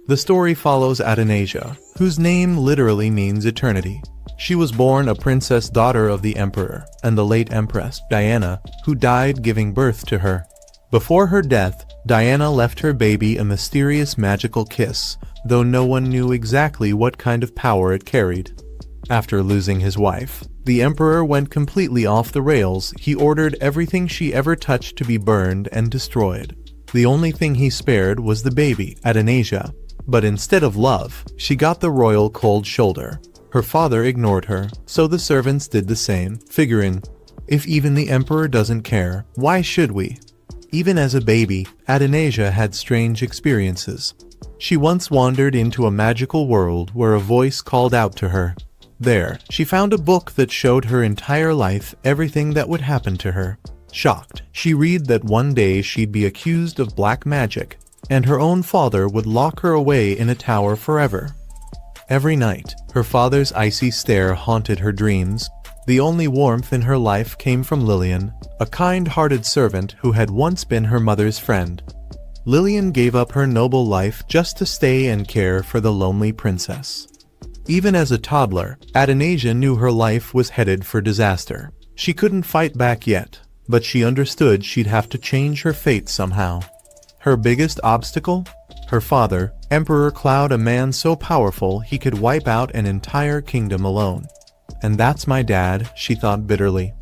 The story follows Adonijah, whose name literally means eternity. She was born a princess daughter of the emperor and the late empress, Diana, who died giving birth to her. Before her death, Diana left her baby a mysterious magical kiss, though no one knew exactly what kind of power it carried. After losing his wife, the emperor went completely off the rails. He ordered everything she ever touched to be burned and destroyed. The only thing he spared was the baby, Adonijah. But instead of love, she got the royal cold shoulder. Her father ignored her, so the servants did the same, figuring, if even the emperor doesn't care, why should we? Even as a baby, Adonijah had strange experiences. She once wandered into a magical world where a voice called out to her. There, she found a book that showed her entire life, everything that would happen to her. Shocked, she read that one day she'd be accused of black magic, and her own father would lock her away in a tower forever. Every night, her father's icy stare haunted her dreams. The only warmth in her life came from Lillian, a kind-hearted servant who had once been her mother's friend. Lillian gave up her noble life just to stay and care for the lonely princess. Even as a toddler, Adonijah knew her life was headed for disaster. She couldn't fight back yet, but she understood she'd have to change her fate somehow. Her biggest obstacle? Her father, Emperor Cloud, a man so powerful he could wipe out an entire kingdom alone. And that's my dad, she thought bitterly.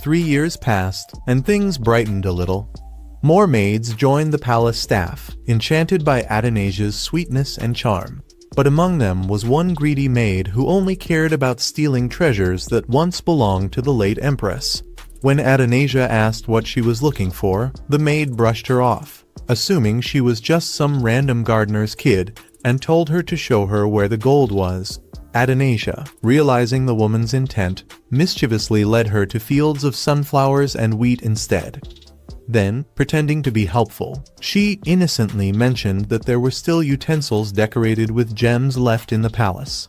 3 years passed, and things brightened a little. More maids joined the palace staff, enchanted by Adonijah's sweetness and charm. But among them was one greedy maid who only cared about stealing treasures that once belonged to the late empress. When Adonijah asked what she was looking for, the maid brushed her off, assuming she was just some random gardener's kid, and told her to show her where the gold was. Adonijah, realizing the woman's intent, mischievously led her to fields of sunflowers and wheat instead. Then, pretending to be helpful, she innocently mentioned that there were still utensils decorated with gems left in the palace.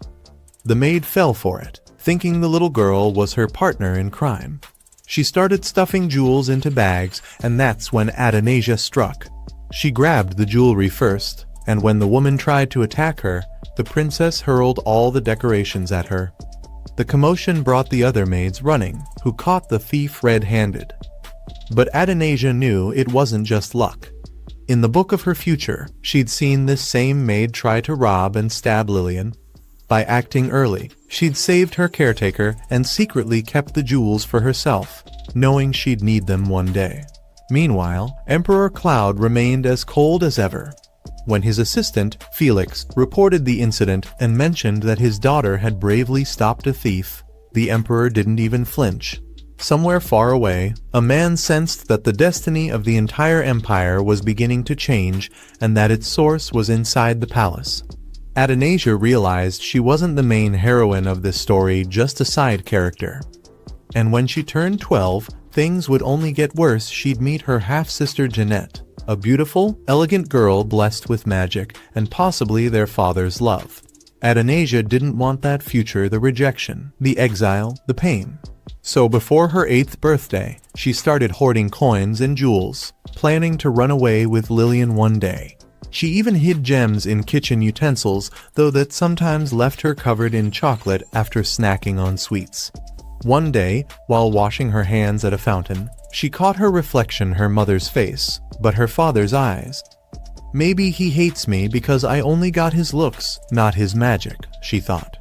The maid fell for it, thinking the little girl was her partner in crime. She started stuffing jewels into bags, and that's when Adonijah struck. She grabbed the jewelry first, and when the woman tried to attack her, the princess hurled all the decorations at her. The commotion brought the other maids running, who caught the thief red-handed. But Adonijah knew it wasn't just luck. In the book of her future, she'd seen this same maid try to rob and stab Lillian. By acting early, she'd saved her caretaker and secretly kept the jewels for herself, knowing she'd need them one day. Meanwhile, Emperor Cloud remained as cold as ever. When his assistant, Felix, reported the incident and mentioned that his daughter had bravely stopped a thief, the emperor didn't even flinch. Somewhere far away, a man sensed that the destiny of the entire empire was beginning to change and that its source was inside the palace. Adonijah realized she wasn't the main heroine of this story, just a side character. And when she turned 12, things would only get worse. She'd meet her half-sister Jeanette, a beautiful, elegant girl blessed with magic and possibly their father's love. Adonijah didn't want that future, the rejection, the exile, the pain. So before her 8th birthday, she started hoarding coins and jewels, planning to run away with Lillian one day. She even hid gems in kitchen utensils, though that sometimes left her covered in chocolate after snacking on sweets. One day, while washing her hands at a fountain, she caught her reflection, her mother's face, but her father's eyes. Maybe he hates me because I only got his looks, not his magic, she thought.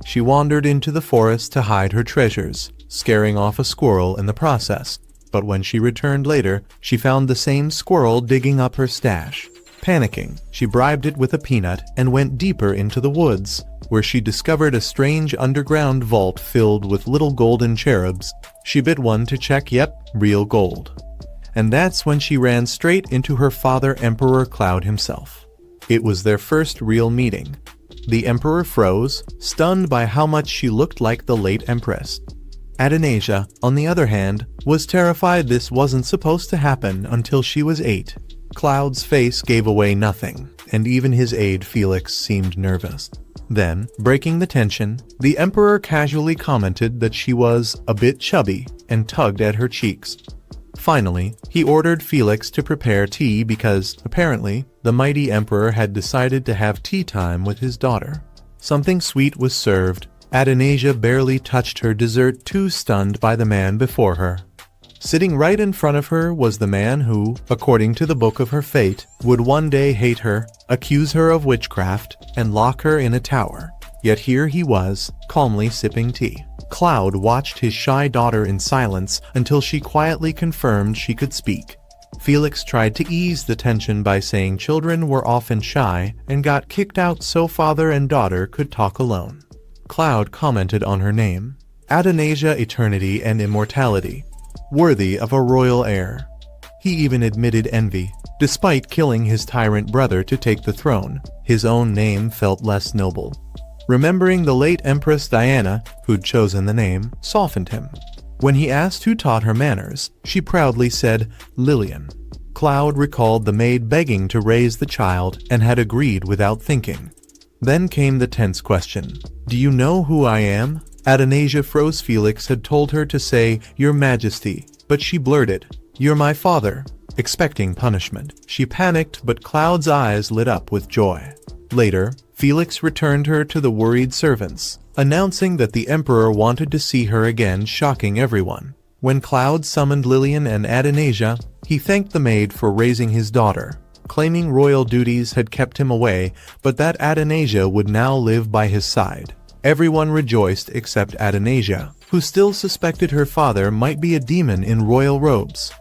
She wandered into the forest to hide her treasures, scaring off a squirrel in the process, but when she returned later, she found the same squirrel digging up her stash. Panicking, she bribed it with a peanut and went deeper into the woods, where she discovered a strange underground vault filled with little golden cherubs. She bit one to check, yep, real gold. And that's when she ran straight into her father, Emperor Cloud himself. It was their first real meeting. The emperor froze, stunned by how much she looked like the late empress. Adonijah, on the other hand, was terrified. This wasn't supposed to happen until she was 8. Cloud's face gave away nothing, and even his aide Felix seemed nervous. Then, breaking the tension, the emperor casually commented that she was a bit chubby and tugged at her cheeks. Finally, he ordered Felix to prepare tea because, apparently, the mighty emperor had decided to have tea time with his daughter. Something sweet was served. Adonijah barely touched her dessert, too stunned by the man before her. Sitting right in front of her was the man who, according to the book of her fate, would one day hate her, accuse her of witchcraft, and lock her in a tower. Yet here he was, calmly sipping tea. Cloud watched his shy daughter in silence until she quietly confirmed she could speak. Felix tried to ease the tension by saying children were often shy and got kicked out so father and daughter could talk alone. Cloud commented on her name. Adonijah, eternity and immortality. Worthy of a royal heir. He even admitted envy. Despite killing his tyrant brother to take the throne, his own name felt less noble. Remembering the late Empress Diana, who'd chosen the name, softened him. When he asked who taught her manners, she proudly said, Lillian. Cloud recalled the maid begging to raise the child and had agreed without thinking. Then came the tense question. Do you know who I am? Adonijah froze. Felix had told her to say, Your Majesty, but she blurted, You're my father, expecting punishment. She panicked, but Cloud's eyes lit up with joy. Later, Felix returned her to the worried servants, announcing that the emperor wanted to see her again, shocking everyone. When Cloud summoned Lillian and Adonijah, he thanked the maid for raising his daughter, claiming royal duties had kept him away, but that Adonijah would now live by his side. Everyone rejoiced except Adonijah, who still suspected her father might be a demon in royal robes.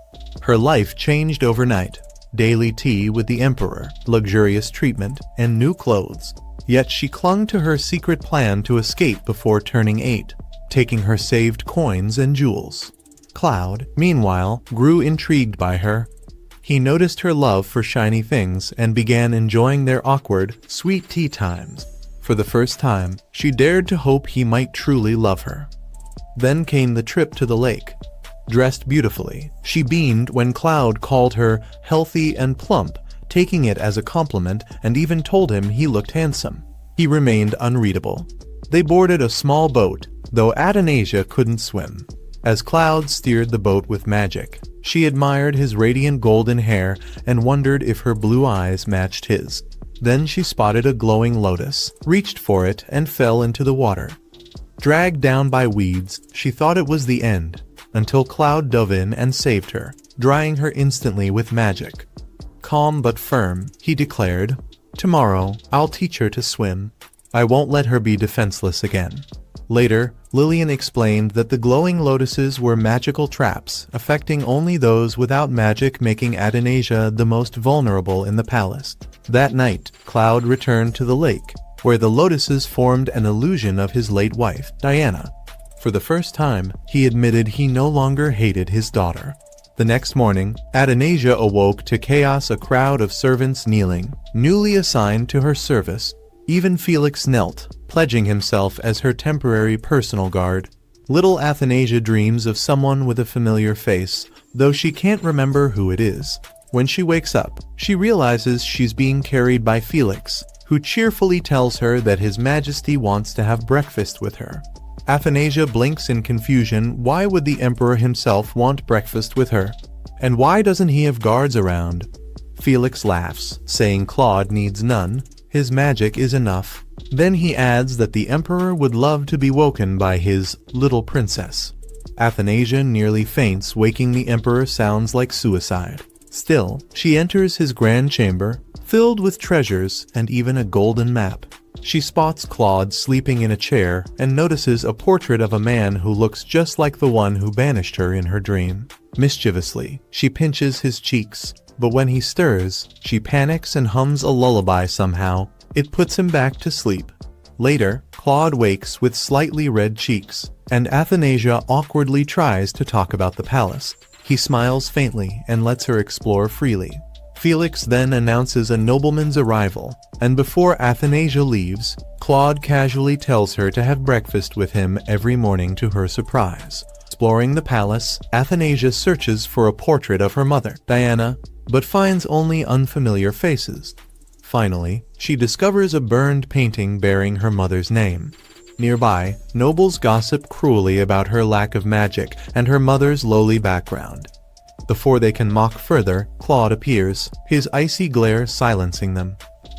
Her life changed overnight. Daily tea with the emperor, luxurious treatment, and new clothes. Yet she clung to her secret plan to escape before turning 8, taking her saved coins and jewels. Cloud, meanwhile, grew intrigued by her. He noticed her love for shiny things and began enjoying their awkward, sweet tea times. For the first time, she dared to hope he might truly love her. Then came the trip to the lake. Dressed beautifully, she beamed when Cloud called her healthy and plump, taking it as a compliment and even told him he looked handsome. He remained unreadable. They boarded a small boat, though Adonijah couldn't swim. As Cloud steered the boat with magic, she admired his radiant golden hair and wondered if her blue eyes matched his. Then she spotted a glowing lotus, reached for it, and fell into the water. Dragged down by weeds, she thought it was the end, until Cloud dove in and saved her, drying her instantly with magic. Calm but firm, he declared, Tomorrow, I'll teach her to swim. I won't let her be defenseless again. Later, Lillian explained that the glowing lotuses were magical traps, affecting only those without magic, making Adonijah the most vulnerable in the palace. That night, Cloud returned to the lake, where the lotuses formed an illusion of his late wife, Diana. For the first time, he admitted he no longer hated his daughter. The next morning, Adonijah awoke to chaos, a crowd of servants kneeling, newly assigned to her service. Even Felix knelt, pledging himself as her temporary personal guard. Little Adonijah dreams of someone with a familiar face, though she can't remember who it is. When she wakes up, she realizes she's being carried by Felix, who cheerfully tells her that His Majesty wants to have breakfast with her. Adonijah blinks in confusion. Why would the emperor himself want breakfast with her? And why doesn't he have guards around? Felix laughs, saying Claude needs none. His magic is enough. Then he adds that the emperor would love to be woken by his little princess. Adonijah nearly faints. Waking the emperor sounds like suicide. Still, she enters his grand chamber, filled with treasures and even a golden map. She spots Claude sleeping in a chair and notices a portrait of a man who looks just like the one who banished her in her dream. Mischievously, she pinches his cheeks, but when he stirs, she panics and hums a lullaby somehow. It puts him back to sleep. Later, Claude wakes with slightly red cheeks, and Adonijah awkwardly tries to talk about the palace. He smiles faintly and lets her explore freely. Felix then announces a nobleman's arrival, and before Adonijah leaves, Claude casually tells her to have breakfast with him every morning to her surprise. Exploring the palace, Adonijah searches for a portrait of her mother, Diana, but finds only unfamiliar faces. Finally, she discovers a burned painting bearing her mother's name. Nearby, nobles gossip cruelly about her lack of magic and her mother's lowly background. Before they can mock further, Claude appears, his icy glare silencing them.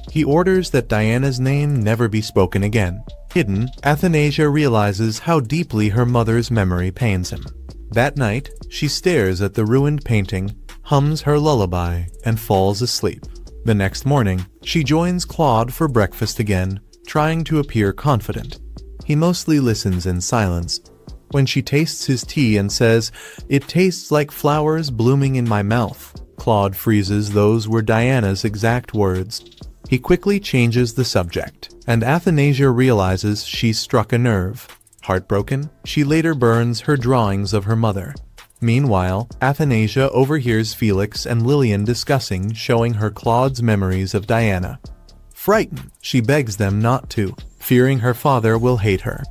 He orders that Diana's name never be spoken again. Hidden, Athanasia realizes how deeply her mother's memory pains him. That night, she stares at the ruined painting, hums her lullaby, and falls asleep. The next morning, she joins Claude for breakfast again, trying to appear confident. He mostly listens in silence. When she tastes his tea and says, "It tastes like flowers blooming in my mouth," Claude freezes. Those were Diana's exact words. He quickly changes the subject, and Athanasia realizes she's struck a nerve. Heartbroken, she later burns her drawings of her mother. Meanwhile, Athanasia overhears Felix and Lillian discussing, showing her Claude's memories of Diana. Frightened, she begs them not to, fearing her father will hate her.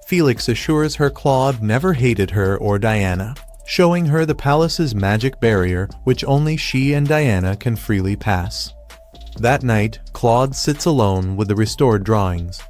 Felix assures her Claude never hated her or Diana, showing her the palace's magic barrier which only she and Diana can freely pass. That night, Claude sits alone with the restored drawings.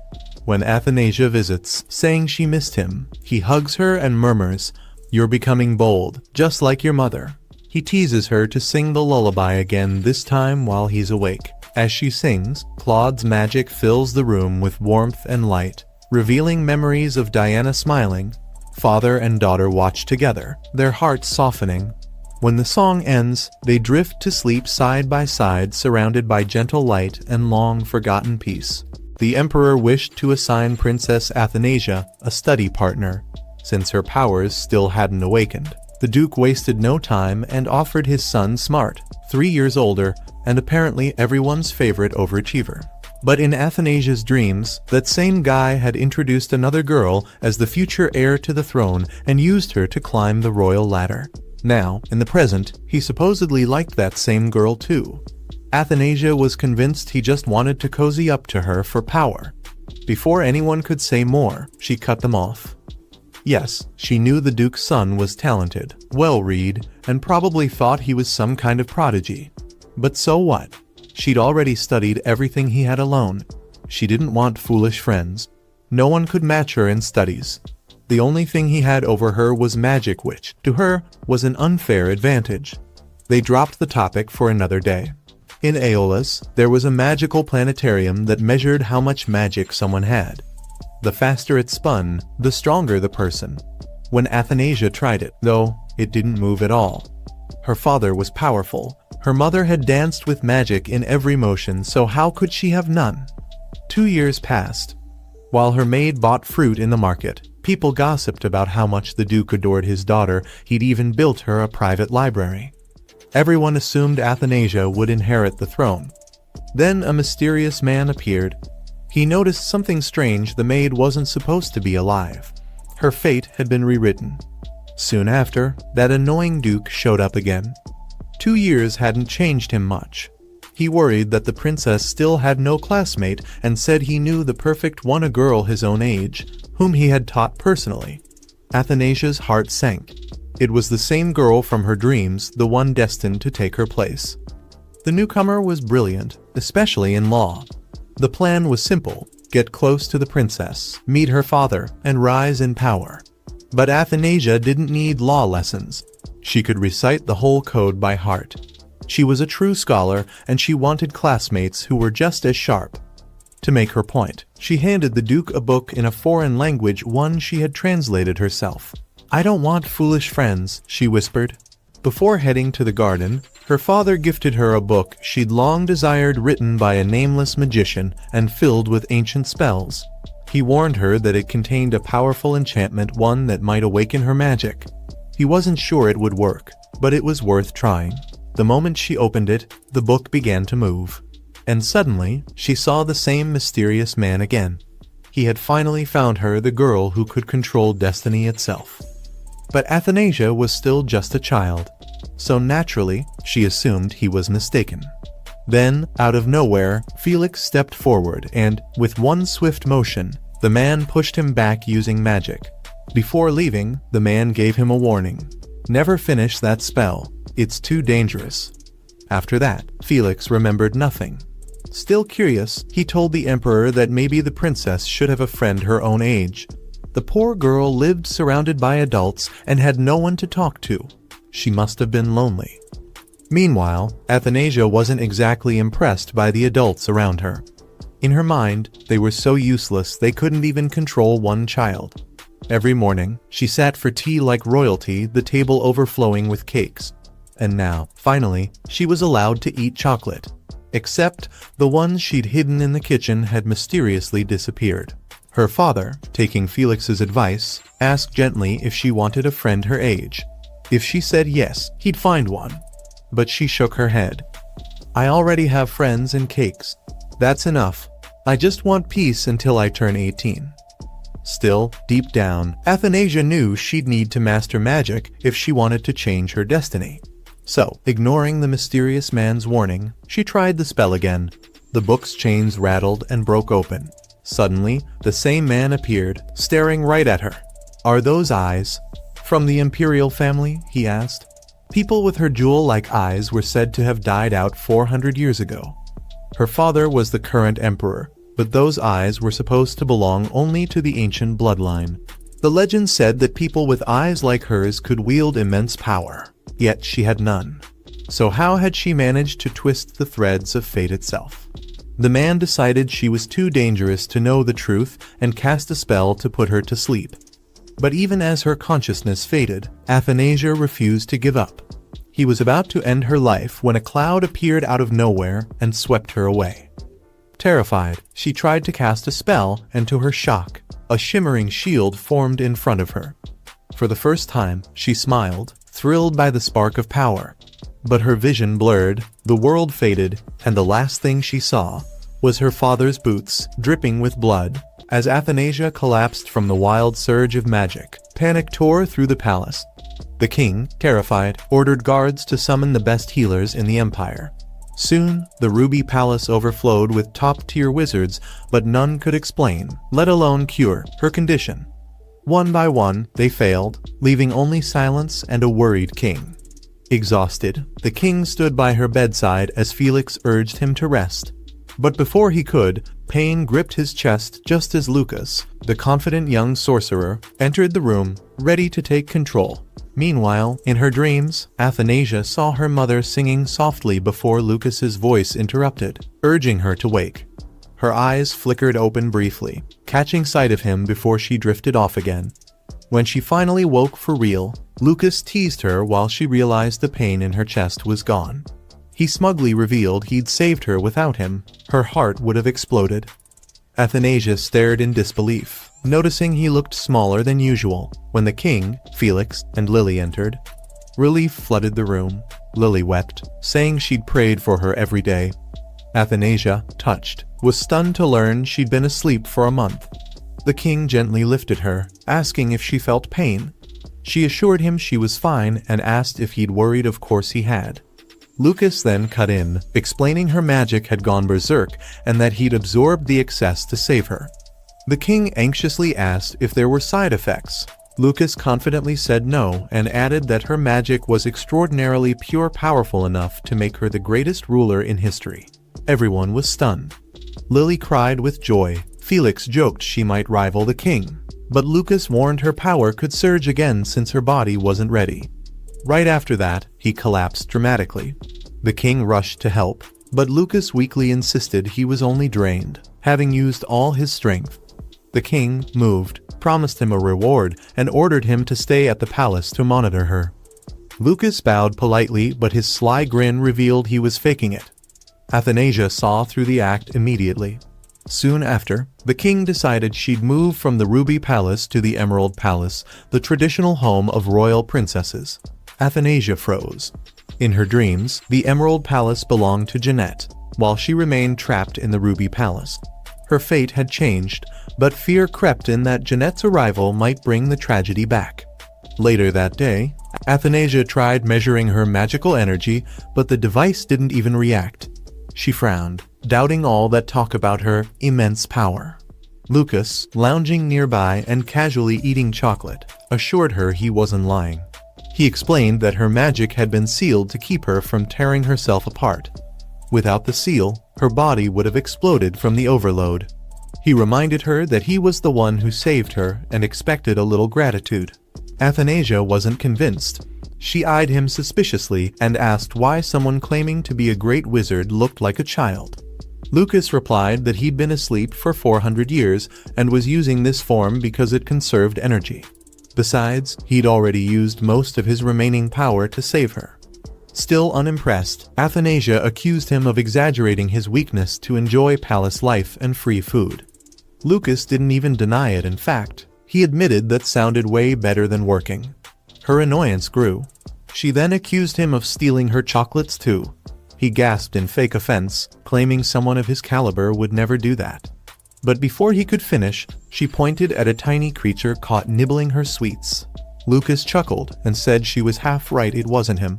When Athanasia visits, saying she missed him, he hugs her and murmurs, "You're becoming bold, just like your mother." He teases her to sing the lullaby again, this time while he's awake. As she sings, Claude's magic fills the room with warmth and light, revealing memories of Diana smiling. Father and daughter watch together, their hearts softening. When the song ends, they drift to sleep side by side, surrounded by gentle light and long-forgotten peace. The emperor wished to assign Princess Athanasia a study partner, since her powers still hadn't awakened. The Duke wasted no time and offered his son Smart, 3 years older, and apparently everyone's favorite overachiever. But in Athanasia's dreams, that same guy had introduced another girl as the future heir to the throne and used her to climb the royal ladder. Now, in the present, he supposedly liked that same girl too. Athanasia was convinced he just wanted to cozy up to her for power. Before anyone could say more, she cut them off. Yes, she knew the Duke's son was talented, well-read, and probably thought he was some kind of prodigy. But so what? She'd already studied everything he had alone. She didn't want foolish friends. No one could match her in studies. The only thing he had over her was magic, which, to her, was an unfair advantage. They dropped the topic for another day. In Aeolus, there was a magical planetarium that measured how much magic someone had. The faster it spun, the stronger the person. When Athanasia tried it, though, it didn't move at all. Her father was powerful. Her mother had danced with magic in every motion, so how could she have none? 2 years passed. While her maid bought fruit in the market, people gossiped about how much the Duke adored his daughter. He'd even built her a private library. Everyone assumed Athanasia would inherit the throne. Then a mysterious man appeared. He noticed something strange. The maid wasn't supposed to be alive. Her fate had been rewritten. Soon after, that annoying Duke showed up again. 2 years hadn't changed him much. He worried that the princess still had no classmate and said he knew the perfect one, a girl his own age, whom he had taught personally. Athanasia's heart sank. It was the same girl from her dreams, the one destined to take her place. The newcomer was brilliant, especially in law. The plan was simple: get close to the princess, meet her father, and rise in power. But Athanasia didn't need law lessons. She could recite the whole code by heart. She was a true scholar, and she wanted classmates who were just as sharp. To make her point, she handed the Duke a book in a foreign language, one she had translated herself. "I don't want foolish friends," she whispered. Before heading to the garden, her father gifted her a book she'd long desired, written by a nameless magician and filled with ancient spells. He warned her that it contained a powerful enchantment, one that might awaken her magic. He wasn't sure it would work, but it was worth trying. The moment she opened it, the book began to move. And suddenly, she saw the same mysterious man again. He had finally found her, the girl who could control destiny itself. But Athanasia was still just a child, so naturally, she assumed he was mistaken. Then, out of nowhere, Felix stepped forward and, with one swift motion, the man pushed him back using magic. Before leaving, the man gave him a warning. "Never finish that spell. It's too dangerous." After that, Felix remembered nothing. Still curious, he told the emperor that maybe the princess should have a friend her own age. The poor girl lived surrounded by adults and had no one to talk to. She must have been lonely. Meanwhile, Athanasia wasn't exactly impressed by the adults around her. In her mind, they were so useless they couldn't even control one child. Every morning, she sat for tea like royalty, the table overflowing with cakes. And now, finally, she was allowed to eat chocolate. Except the ones she'd hidden in the kitchen had mysteriously disappeared. Her father, taking Felix's advice, asked gently if she wanted a friend her age. If she said yes, he'd find one. But she shook her head. "I already have friends and cakes. That's enough. I just want peace until I turn 18. Still, deep down, Athanasia knew she'd need to master magic if she wanted to change her destiny. So, ignoring the mysterious man's warning, she tried the spell again. The book's chains rattled and broke open. Suddenly, the same man appeared, staring right at her. "Are those eyes from the imperial family?" he asked. People with her jewel-like eyes were said to have died out 400 years ago. Her father was the current emperor, but those eyes were supposed to belong only to the ancient bloodline. The legend said that people with eyes like hers could wield immense power, yet she had none. So how had she managed to twist the threads of fate itself? The man decided she was too dangerous to know the truth and cast a spell to put her to sleep. But even as her consciousness faded, Athanasia refused to give up. He was about to end her life when a cloud appeared out of nowhere and swept her away. Terrified, she tried to cast a spell, and to her shock, a shimmering shield formed in front of her. For the first time, she smiled, thrilled by the spark of power. But her vision blurred, the world faded, and the last thing she saw was her father's boots, dripping with blood. As Athanasia collapsed from the wild surge of magic, panic tore through the palace. The king, terrified, ordered guards to summon the best healers in the empire. Soon, the Ruby Palace overflowed with top-tier wizards, but none could explain, let alone cure, her condition. One by one, they failed, leaving only silence and a worried king. Exhausted, the king stood by her bedside as Felix urged him to rest. But before he could, pain gripped his chest just as Lucas, the confident young sorcerer, entered the room, ready to take control. Meanwhile, in her dreams, Athanasia saw her mother singing softly before Lucas's voice interrupted, urging her to wake. Her eyes flickered open briefly, catching sight of him before she drifted off again. When she finally woke for real, Lucas teased her while she realized the pain in her chest was gone. He smugly revealed he'd saved her without him. Her heart would have exploded. Athanasia stared in disbelief, noticing he looked smaller than usual. When the king, Felix, and Lily entered, relief flooded the room. Lily wept, saying she'd prayed for her every day. Athanasia, touched, was stunned to learn she'd been asleep for a month. The king gently lifted her, asking if she felt pain. She assured him she was fine and asked if he'd worried. Of course he had. Lucas then cut in, explaining her magic had gone berserk and that he'd absorbed the excess to save her. The king anxiously asked if there were side effects. Lucas confidently said no and added that her magic was extraordinarily pure, powerful enough to make her the greatest ruler in history. Everyone was stunned. Lily cried with joy. Felix joked she might rival the king, but Lucas warned her power could surge again since her body wasn't ready. Right after that, he collapsed dramatically. The king rushed to help, but Lucas weakly insisted he was only drained, having used all his strength. The king, moved, promised him a reward and ordered him to stay at the palace to monitor her. Lucas bowed politely, but his sly grin revealed he was faking it. Athanasia saw through the act immediately. Soon after, the king decided she'd move from the Ruby Palace to the Emerald Palace, the traditional home of royal princesses. Athanasia froze. In her dreams, the Emerald Palace belonged to Jeanette, while she remained trapped in the Ruby Palace. Her fate had changed, but fear crept in that Jeanette's arrival might bring the tragedy back. Later that day, Athanasia tried measuring her magical energy, but the device didn't even react. She frowned, doubting all that talk about her immense power. Lucas, lounging nearby and casually eating chocolate, assured her he wasn't lying. He explained that her magic had been sealed to keep her from tearing herself apart. Without the seal, her body would have exploded from the overload. He reminded her that he was the one who saved her and expected a little gratitude. Athanasia wasn't convinced. She eyed him suspiciously and asked why someone claiming to be a great wizard looked like a child. Lucas replied that he'd been asleep for 400 years and was using this form because it conserved energy. Besides, he'd already used most of his remaining power to save her. Still unimpressed, Athanasia accused him of exaggerating his weakness to enjoy palace life and free food. Lucas didn't even deny it. In fact, he admitted that sounded way better than working. Her annoyance grew. She then accused him of stealing her chocolates too. He gasped in fake offense, claiming someone of his caliber would never do that. But before he could finish, she pointed at a tiny creature caught nibbling her sweets. Lucas chuckled and said she was half right, it wasn't him.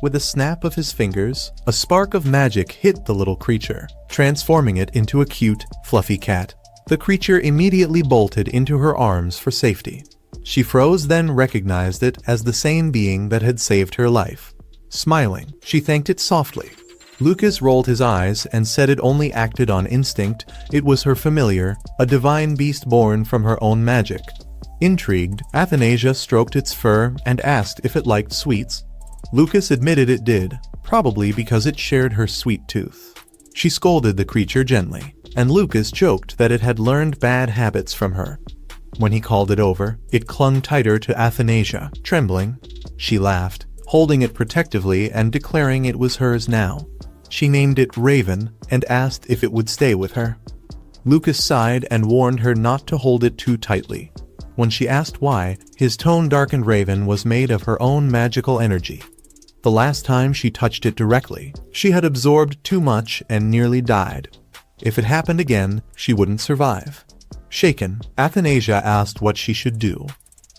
With a snap of his fingers, a spark of magic hit the little creature, transforming it into a cute, fluffy cat. The creature immediately bolted into her arms for safety. She froze, then recognized it as the same being that had saved her life. Smiling, she thanked it softly. Lucas rolled his eyes and said it only acted on instinct. It was her familiar, a divine beast born from her own magic. Intrigued, Athanasia stroked its fur and asked if it liked sweets. Lucas admitted it did, probably because it shared her sweet tooth. She scolded the creature gently, and Lucas joked that it had learned bad habits from her. When he called it over, it clung tighter to Athanasia, trembling. She laughed, holding it protectively and declaring it was hers now. She named it Raven and asked if it would stay with her. Lucas sighed and warned her not to hold it too tightly. When she asked why, his tone darkened. Raven was made of her own magical energy. The last time she touched it directly, she had absorbed too much and nearly died. If it happened again, she wouldn't survive. Shaken, Athanasia asked what she should do.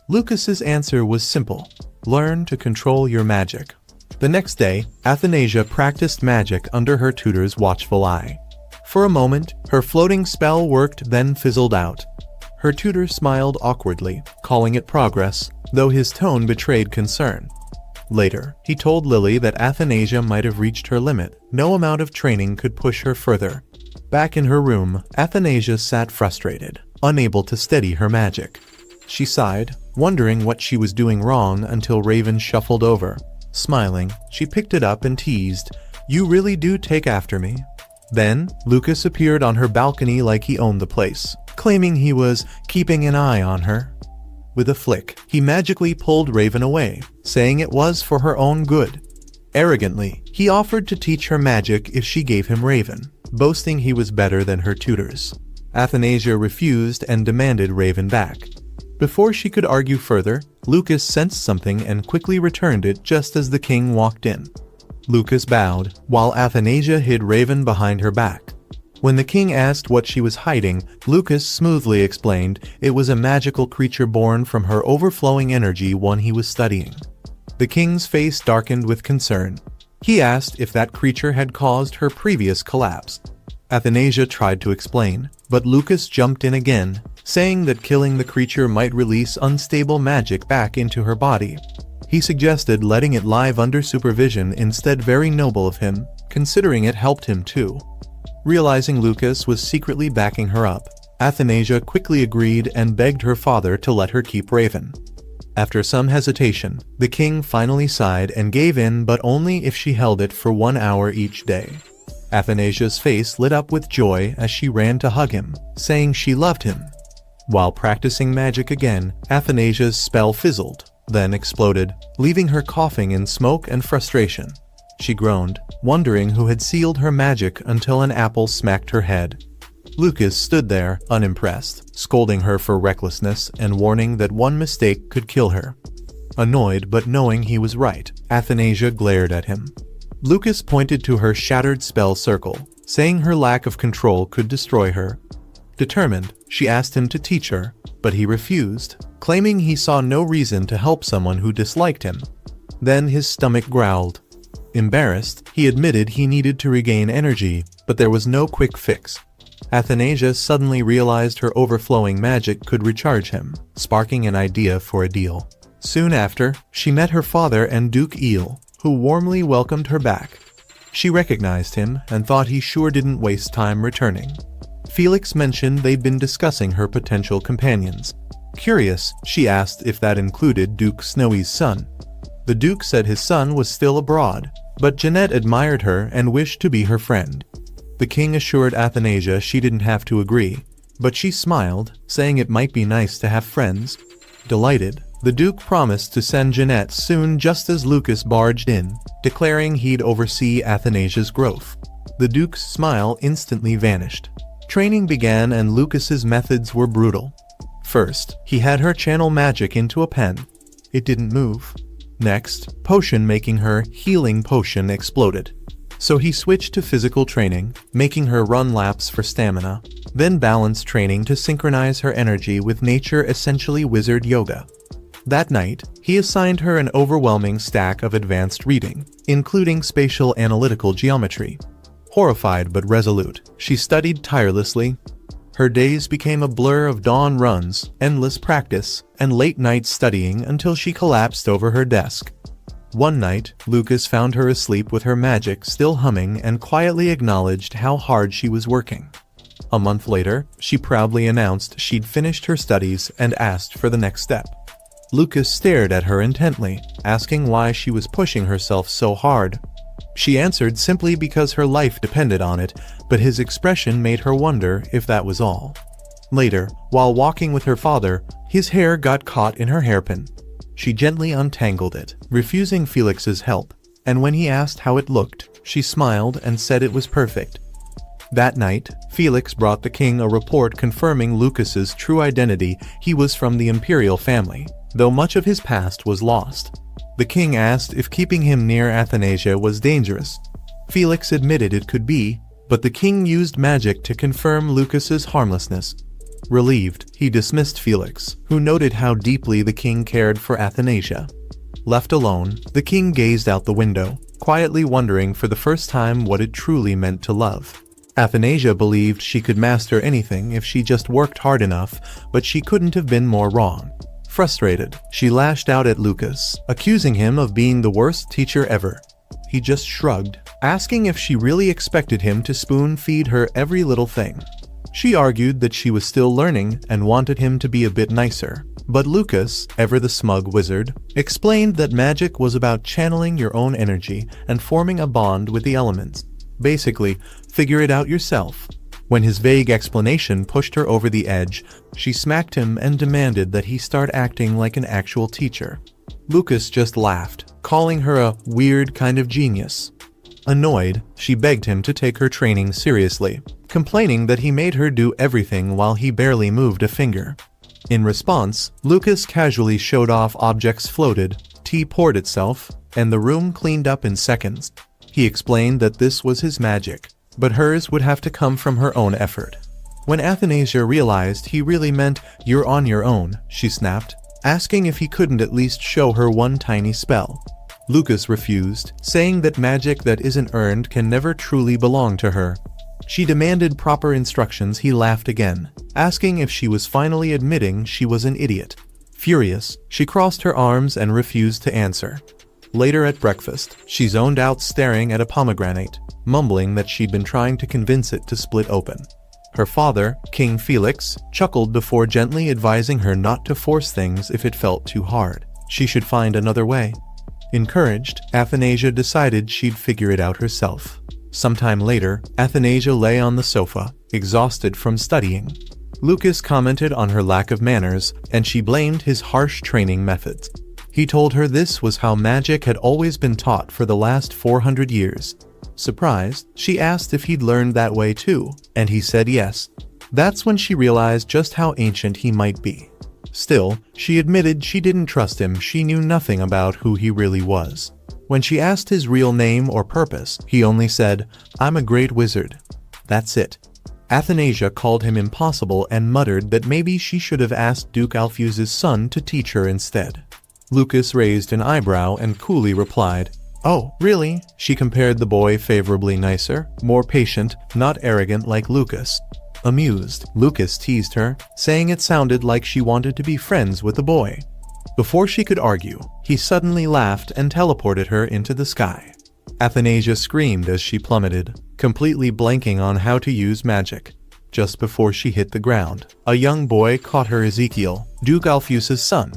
Lucas's answer was simple: learn to control your magic. The next day, Athanasia practiced magic under her tutor's watchful eye. For a moment, her floating spell worked, then fizzled out. Her tutor smiled awkwardly, calling it progress, though his tone betrayed concern. Later, he told Lily that Athanasia might have reached her limit. No amount of training could push her further. Back in her room, Athanasia sat frustrated, unable to steady her magic. She sighed, wondering what she was doing wrong, until Raven shuffled over. Smiling, she picked it up and teased, "You really do take after me." Then, Lucas appeared on her balcony like he owned the place, claiming he was keeping an eye on her. With a flick, he magically pulled Raven away, saying it was for her own good. Arrogantly, he offered to teach her magic if she gave him Raven, boasting he was better than her tutors. Athanasia refused and demanded Raven back. Before she could argue further, Lucas sensed something and quickly returned it just as the king walked in. Lucas bowed, while Athanasia hid Raven behind her back. When the king asked what she was hiding, Lucas smoothly explained it was a magical creature born from her overflowing energy, one he was studying. The king's face darkened with concern. He asked if that creature had caused her previous collapse. Athanasia tried to explain, but Lucas jumped in again, saying that killing the creature might release unstable magic back into her body. He suggested letting it live under supervision instead. Very noble of him, considering it helped him too. Realizing Lucas was secretly backing her up, Athanasia quickly agreed and begged her father to let her keep Raven. After some hesitation, the king finally sighed and gave in, but only if she held it for 1 hour each day. Athanasia's face lit up with joy as she ran to hug him, saying she loved him. While practicing magic again, Athanasia's spell fizzled, then exploded, leaving her coughing in smoke and frustration. She groaned, wondering who had sealed her magic, until an apple smacked her head. Lucas stood there, unimpressed, scolding her for recklessness and warning that one mistake could kill her. Annoyed but knowing he was right, Athanasia glared at him. Lucas pointed to her shattered spell circle, saying her lack of control could destroy her. Determined, she asked him to teach her, but he refused, claiming he saw no reason to help someone who disliked him. Then his stomach growled. Embarrassed, he admitted he needed to regain energy, but there was no quick fix. Athanasia suddenly realized her overflowing magic could recharge him, sparking an idea for a deal. Soon after, she met her father and Duke Eel, who warmly welcomed her back. She recognized him and thought he sure didn't waste time returning. Felix mentioned they'd been discussing her potential companions. Curious, she asked if that included Duke Snowy's son. The Duke said his son was still abroad, but Jeanette admired her and wished to be her friend. The king assured Athanasia she didn't have to agree, but she smiled, saying it might be nice to have friends. Delighted, the Duke promised to send Jeanette soon just as Lucas barged in, declaring he'd oversee Athanasia's growth. The Duke's smile instantly vanished. Training began and Lucas's methods were brutal. First, he had her channel magic into a pen. It didn't move. Next, potion making her healing potion exploded. So he switched to physical training, making her run laps for stamina, then balance training to synchronize her energy with nature, essentially wizard yoga. That night, he assigned her an overwhelming stack of advanced reading, including spatial analytical geometry. Horrified but resolute, she studied tirelessly. Her days became a blur of dawn runs, endless practice, and late nights studying until she collapsed over her desk. One night, Lucas found her asleep with her magic still humming and quietly acknowledged how hard she was working. A month later, she proudly announced she'd finished her studies and asked for the next step. Lucas stared at her intently, asking why she was pushing herself so hard. She answered simply because her life depended on it, but his expression made her wonder if that was all. Later, while walking with her father, his hair got caught in her hairpin. She gently untangled it, refusing Felix's help, and when he asked how it looked, she smiled and said it was perfect. That night, Felix brought the king a report confirming Lucas's true identity. He was from the imperial family, though much of his past was lost. The king asked if keeping him near Athanasia was dangerous. Felix admitted it could be, but the king used magic to confirm Lucas's harmlessness. Relieved, he dismissed Felix, who noted how deeply the king cared for Athanasia. Left alone, the king gazed out the window, quietly wondering for the first time what it truly meant to love. Athanasia believed she could master anything if she just worked hard enough, but she couldn't have been more wrong. Frustrated, she lashed out at Lucas, accusing him of being the worst teacher ever. He just shrugged, asking if she really expected him to spoon-feed her every little thing. She argued that she was still learning and wanted him to be a bit nicer. But Lucas, ever the smug wizard, explained that magic was about channeling your own energy and forming a bond with the elements. Basically, figure it out yourself. When his vague explanation pushed her over the edge, she smacked him and demanded that he start acting like an actual teacher. Lucas just laughed, calling her a weird kind of genius. Annoyed, she begged him to take her training seriously, complaining that he made her do everything while he barely moved a finger. In response, Lucas casually showed off objects floated, tea poured itself, and the room cleaned up in seconds. He explained that this was his magic, but hers would have to come from her own effort. When Athanasia realized he really meant "you're on your own," she snapped, asking if he couldn't at least show her one tiny spell. Lucas refused, saying that magic that isn't earned can never truly belong to her. She demanded proper instructions. He laughed again, asking if she was finally admitting she was an idiot. Furious, she crossed her arms and refused to answer. Later at breakfast, she zoned out staring at a pomegranate, mumbling that she'd been trying to convince it to split open. Her father, King Felix, chuckled before gently advising her not to force things if it felt too hard. She should find another way. Encouraged, Athanasia decided she'd figure it out herself. Sometime later, Athanasia lay on the sofa, exhausted from studying. Lucas commented on her lack of manners, and she blamed his harsh training methods. He told her this was how magic had always been taught for the last 400 years. Surprised, she asked if he'd learned that way too, and he said yes. That's when she realized just how ancient he might be. Still, she admitted she didn't trust him. She knew nothing about who he really was. When she asked his real name or purpose, he only said, "I'm a great wizard." That's it. Athanasia called him impossible and muttered that maybe she should have asked Duke Alpheus's son to teach her instead. Lucas raised an eyebrow and coolly replied, "Oh, really?" She compared the boy favorably nicer, more patient, not arrogant like Lucas. Amused, Lucas teased her, saying it sounded like she wanted to be friends with the boy. Before she could argue, he suddenly laughed and teleported her into the sky. Athanasia screamed as she plummeted, completely blanking on how to use magic. Just before she hit the ground, a young boy caught her. Ezekiel, Duke Alpheus's son.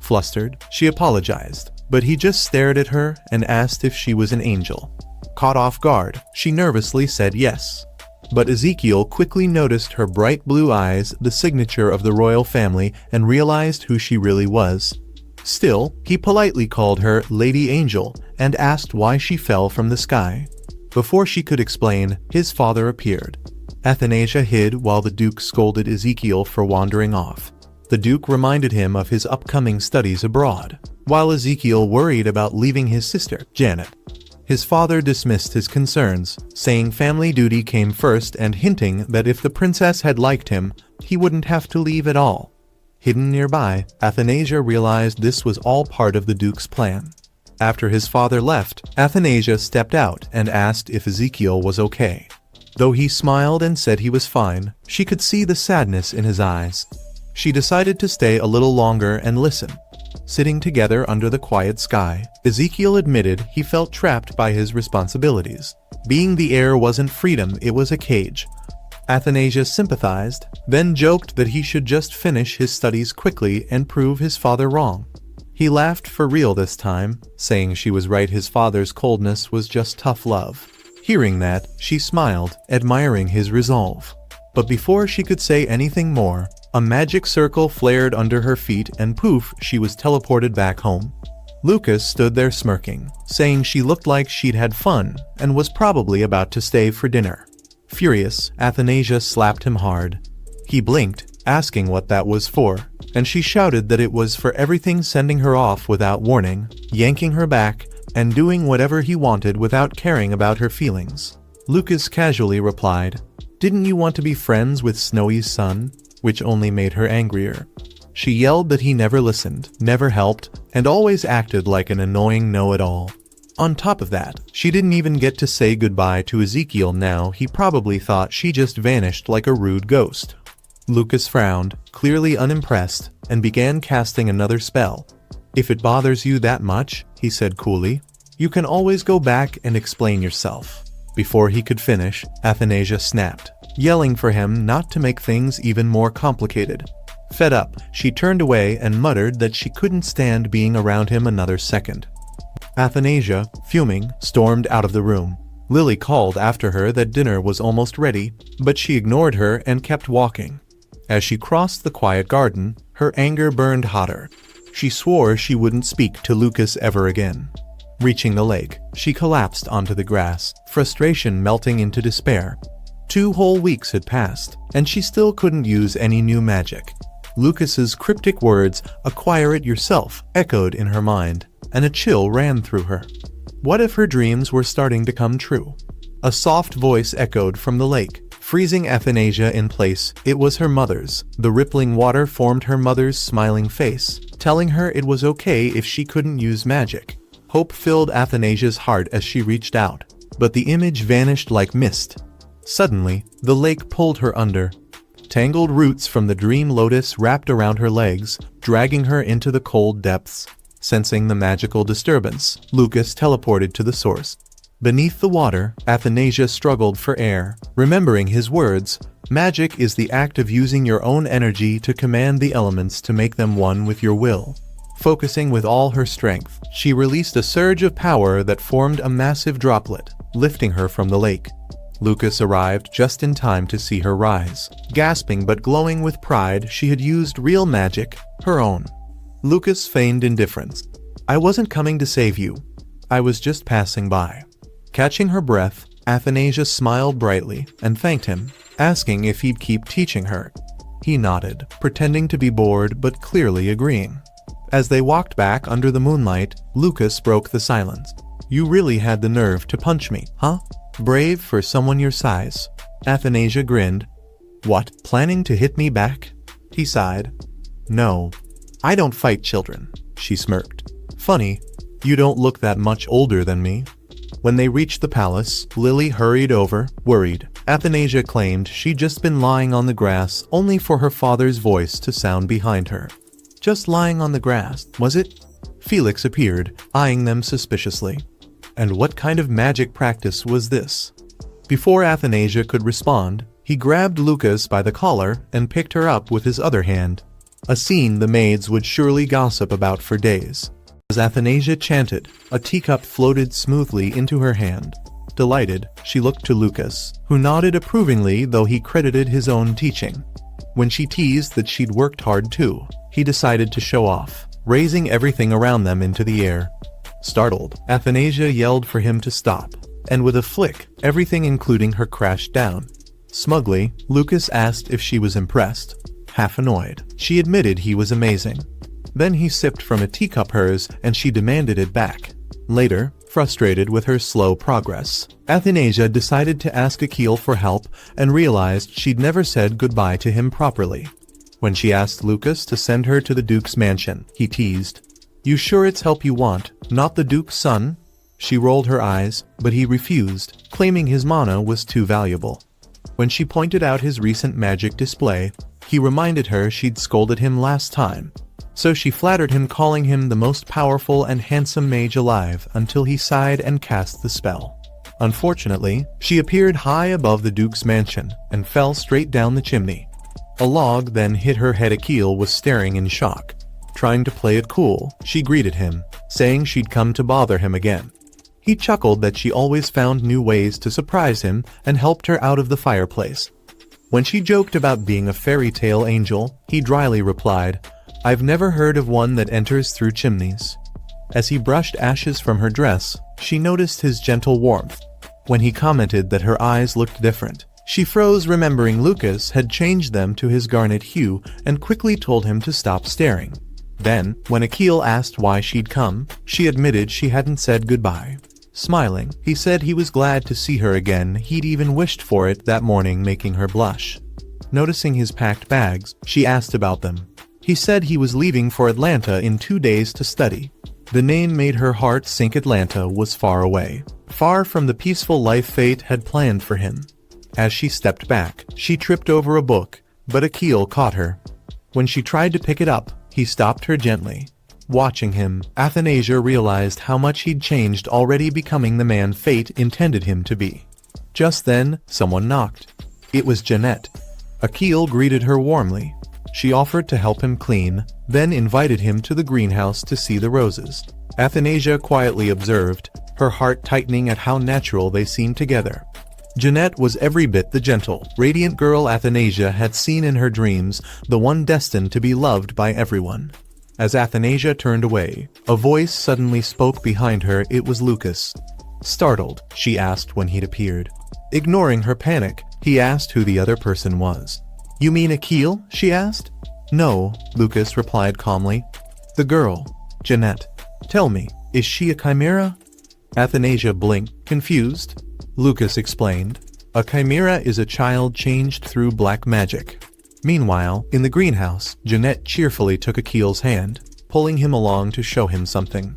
Flustered, she apologized, but he just stared at her and asked if she was an angel. Caught off guard, she nervously said yes. But Ezekiel quickly noticed her bright blue eyes, the signature of the royal family, and realized who she really was. Still, he politely called her Lady Angel and asked why she fell from the sky. Before she could explain, his father appeared. Athanasia hid while the Duke scolded Ezekiel for wandering off. The Duke reminded him of his upcoming studies abroad, while Ezekiel worried about leaving his sister, Janet. His father dismissed his concerns, saying family duty came first and hinting that if the princess had liked him, he wouldn't have to leave at all. Hidden nearby, Athanasia realized this was all part of the Duke's plan. After his father left, Athanasia stepped out and asked if Ezekiel was okay. Though he smiled and said he was fine, she could see the sadness in his eyes. She decided to stay a little longer and listen. Sitting together under the quiet sky, Ezekiel admitted he felt trapped by his responsibilities. Being the heir wasn't freedom, it was a cage. Athanasia sympathized, then joked that he should just finish his studies quickly and prove his father wrong. He laughed for real this time, saying she was right, his father's coldness was just tough love. Hearing that, she smiled, admiring his resolve. But before she could say anything more, a magic circle flared under her feet and poof, she was teleported back home. Lucas stood there smirking, saying she looked like she'd had fun and was probably about to stay for dinner. Furious, Athanasia slapped him hard. He blinked, asking what that was for, and she shouted that it was for everything, sending her off without warning, yanking her back, and doing whatever he wanted without caring about her feelings. Lucas casually replied, "Didn't you want to be friends with Snowy's son?" Which only made her angrier. She yelled that he never listened, never helped, and always acted like an annoying know-it-all. On top of that, she didn't even get to say goodbye to Ezekiel. Now he probably thought she just vanished like a rude ghost. Lucas frowned, clearly unimpressed, and began casting another spell. "If it bothers you that much," he said coolly, "you can always go back and explain yourself." Before he could finish, Athanasia snapped, yelling for him not to make things even more complicated. Fed up, she turned away and muttered that she couldn't stand being around him another second. Athanasia, fuming, stormed out of the room. Lily called after her that dinner was almost ready, but she ignored her and kept walking. As she crossed the quiet garden, her anger burned hotter. She swore she wouldn't speak to Lucas ever again. Reaching the lake, she collapsed onto the grass, frustration melting into despair. 2 whole weeks had passed, and she still couldn't use any new magic. Lucas's cryptic words, "acquire it yourself," echoed in her mind, and a chill ran through her. What if her dreams were starting to come true? A soft voice echoed from the lake, freezing Athanasia in place. It was her mother's. The rippling water formed her mother's smiling face, telling her it was okay if she couldn't use magic. Hope filled Athanasia's heart as she reached out, but the image vanished like mist. Suddenly, the lake pulled her under. Tangled roots from the dream lotus wrapped around her legs, dragging her into the cold depths. Sensing the magical disturbance, Lucas teleported to the source. Beneath the water, Athanasia struggled for air, remembering his words, "Magic is the act of using your own energy to command the elements to make them one with your will." Focusing with all her strength, she released a surge of power that formed a massive droplet, lifting her from the lake. Lucas arrived just in time to see her rise. Gasping but glowing with pride, she had used real magic, her own. Lucas feigned indifference. "I wasn't coming to save you. I was just passing by." Catching her breath, Athanasia smiled brightly and thanked him, asking if he'd keep teaching her. He nodded, pretending to be bored but clearly agreeing. As they walked back under the moonlight, Lucas broke the silence. "You really had the nerve to punch me, huh? Brave for someone your size." Athanasia grinned. "What, planning to hit me back?" He sighed. "No, I don't fight children," she smirked. "Funny, you don't look that much older than me." When they reached the palace, Lily hurried over, worried. Athanasia claimed she'd just been lying on the grass, only for her father's voice to sound behind her. "Just lying on the grass, was it?" Felix appeared, eyeing them suspiciously. And what kind of magic practice was this? Before Athanasia could respond, he grabbed Lucas by the collar and picked her up with his other hand. A scene the maids would surely gossip about for days. As Athanasia chanted, a teacup floated smoothly into her hand. Delighted, she looked to Lucas, who nodded approvingly though he credited his own teaching. When she teased that she'd worked hard too, he decided to show off, raising everything around them into the air. Startled, Athanasia yelled for him to stop, and with a flick, everything including her crashed down. Smugly, Lucas asked if she was impressed. Half annoyed, she admitted he was amazing. Then he sipped from a teacup hers and she demanded it back. Later, frustrated with her slow progress, Athanasia decided to ask Akil for help and realized she'd never said goodbye to him properly. When she asked Lucas to send her to the Duke's mansion, he teased, "You sure it's help you want, not the Duke's son?" She rolled her eyes, but he refused, claiming his mana was too valuable. When she pointed out his recent magic display, he reminded her she'd scolded him last time. So she flattered him, calling him the most powerful and handsome mage alive until he sighed and cast the spell. Unfortunately, she appeared high above the Duke's mansion and fell straight down the chimney. A log then hit her head. Akil was staring in shock. Trying to play it cool, she greeted him, saying she'd come to bother him again. He chuckled that she always found new ways to surprise him and helped her out of the fireplace. When she joked about being a fairy tale angel, he dryly replied, "I've never heard of one that enters through chimneys." As he brushed ashes from her dress, she noticed his gentle warmth. When he commented that her eyes looked different, she froze, remembering Lucas had changed them to his garnet hue, and quickly told him to stop staring. Then, when Akil asked why she'd come, she admitted she hadn't said goodbye. Smiling, he said he was glad to see her again. He'd even wished for it that morning, making her blush. Noticing his packed bags, she asked about them. He said he was leaving for Atlanta in 2 days to study. The name made her heart sink. Atlanta was far away, far from the peaceful life fate had planned for him. As she stepped back, she tripped over a book, but Akil caught her. When she tried to pick it up, he stopped her gently. Watching him, Athanasia realized how much he'd changed, already becoming the man fate intended him to be. Just then, someone knocked. It was Jeanette. Akil greeted her warmly. She offered to help him clean, then invited him to the greenhouse to see the roses. Athanasia quietly observed, her heart tightening at how natural they seemed together. Jeanette was every bit the gentle, radiant girl Athanasia had seen in her dreams, the one destined to be loved by everyone. As Athanasia turned away, a voice suddenly spoke behind her. It was Lucas. Startled, she asked when he'd appeared. Ignoring her panic, he asked who the other person was. "You mean Akil?" she asked. "No," Lucas replied calmly. "The girl, Jeanette. Tell me, is she a chimera?" Athanasia blinked, confused. Lucas explained, "A chimera is a child changed through black magic." Meanwhile, in the greenhouse, Jeanette cheerfully took Akil's hand, pulling him along to show him something.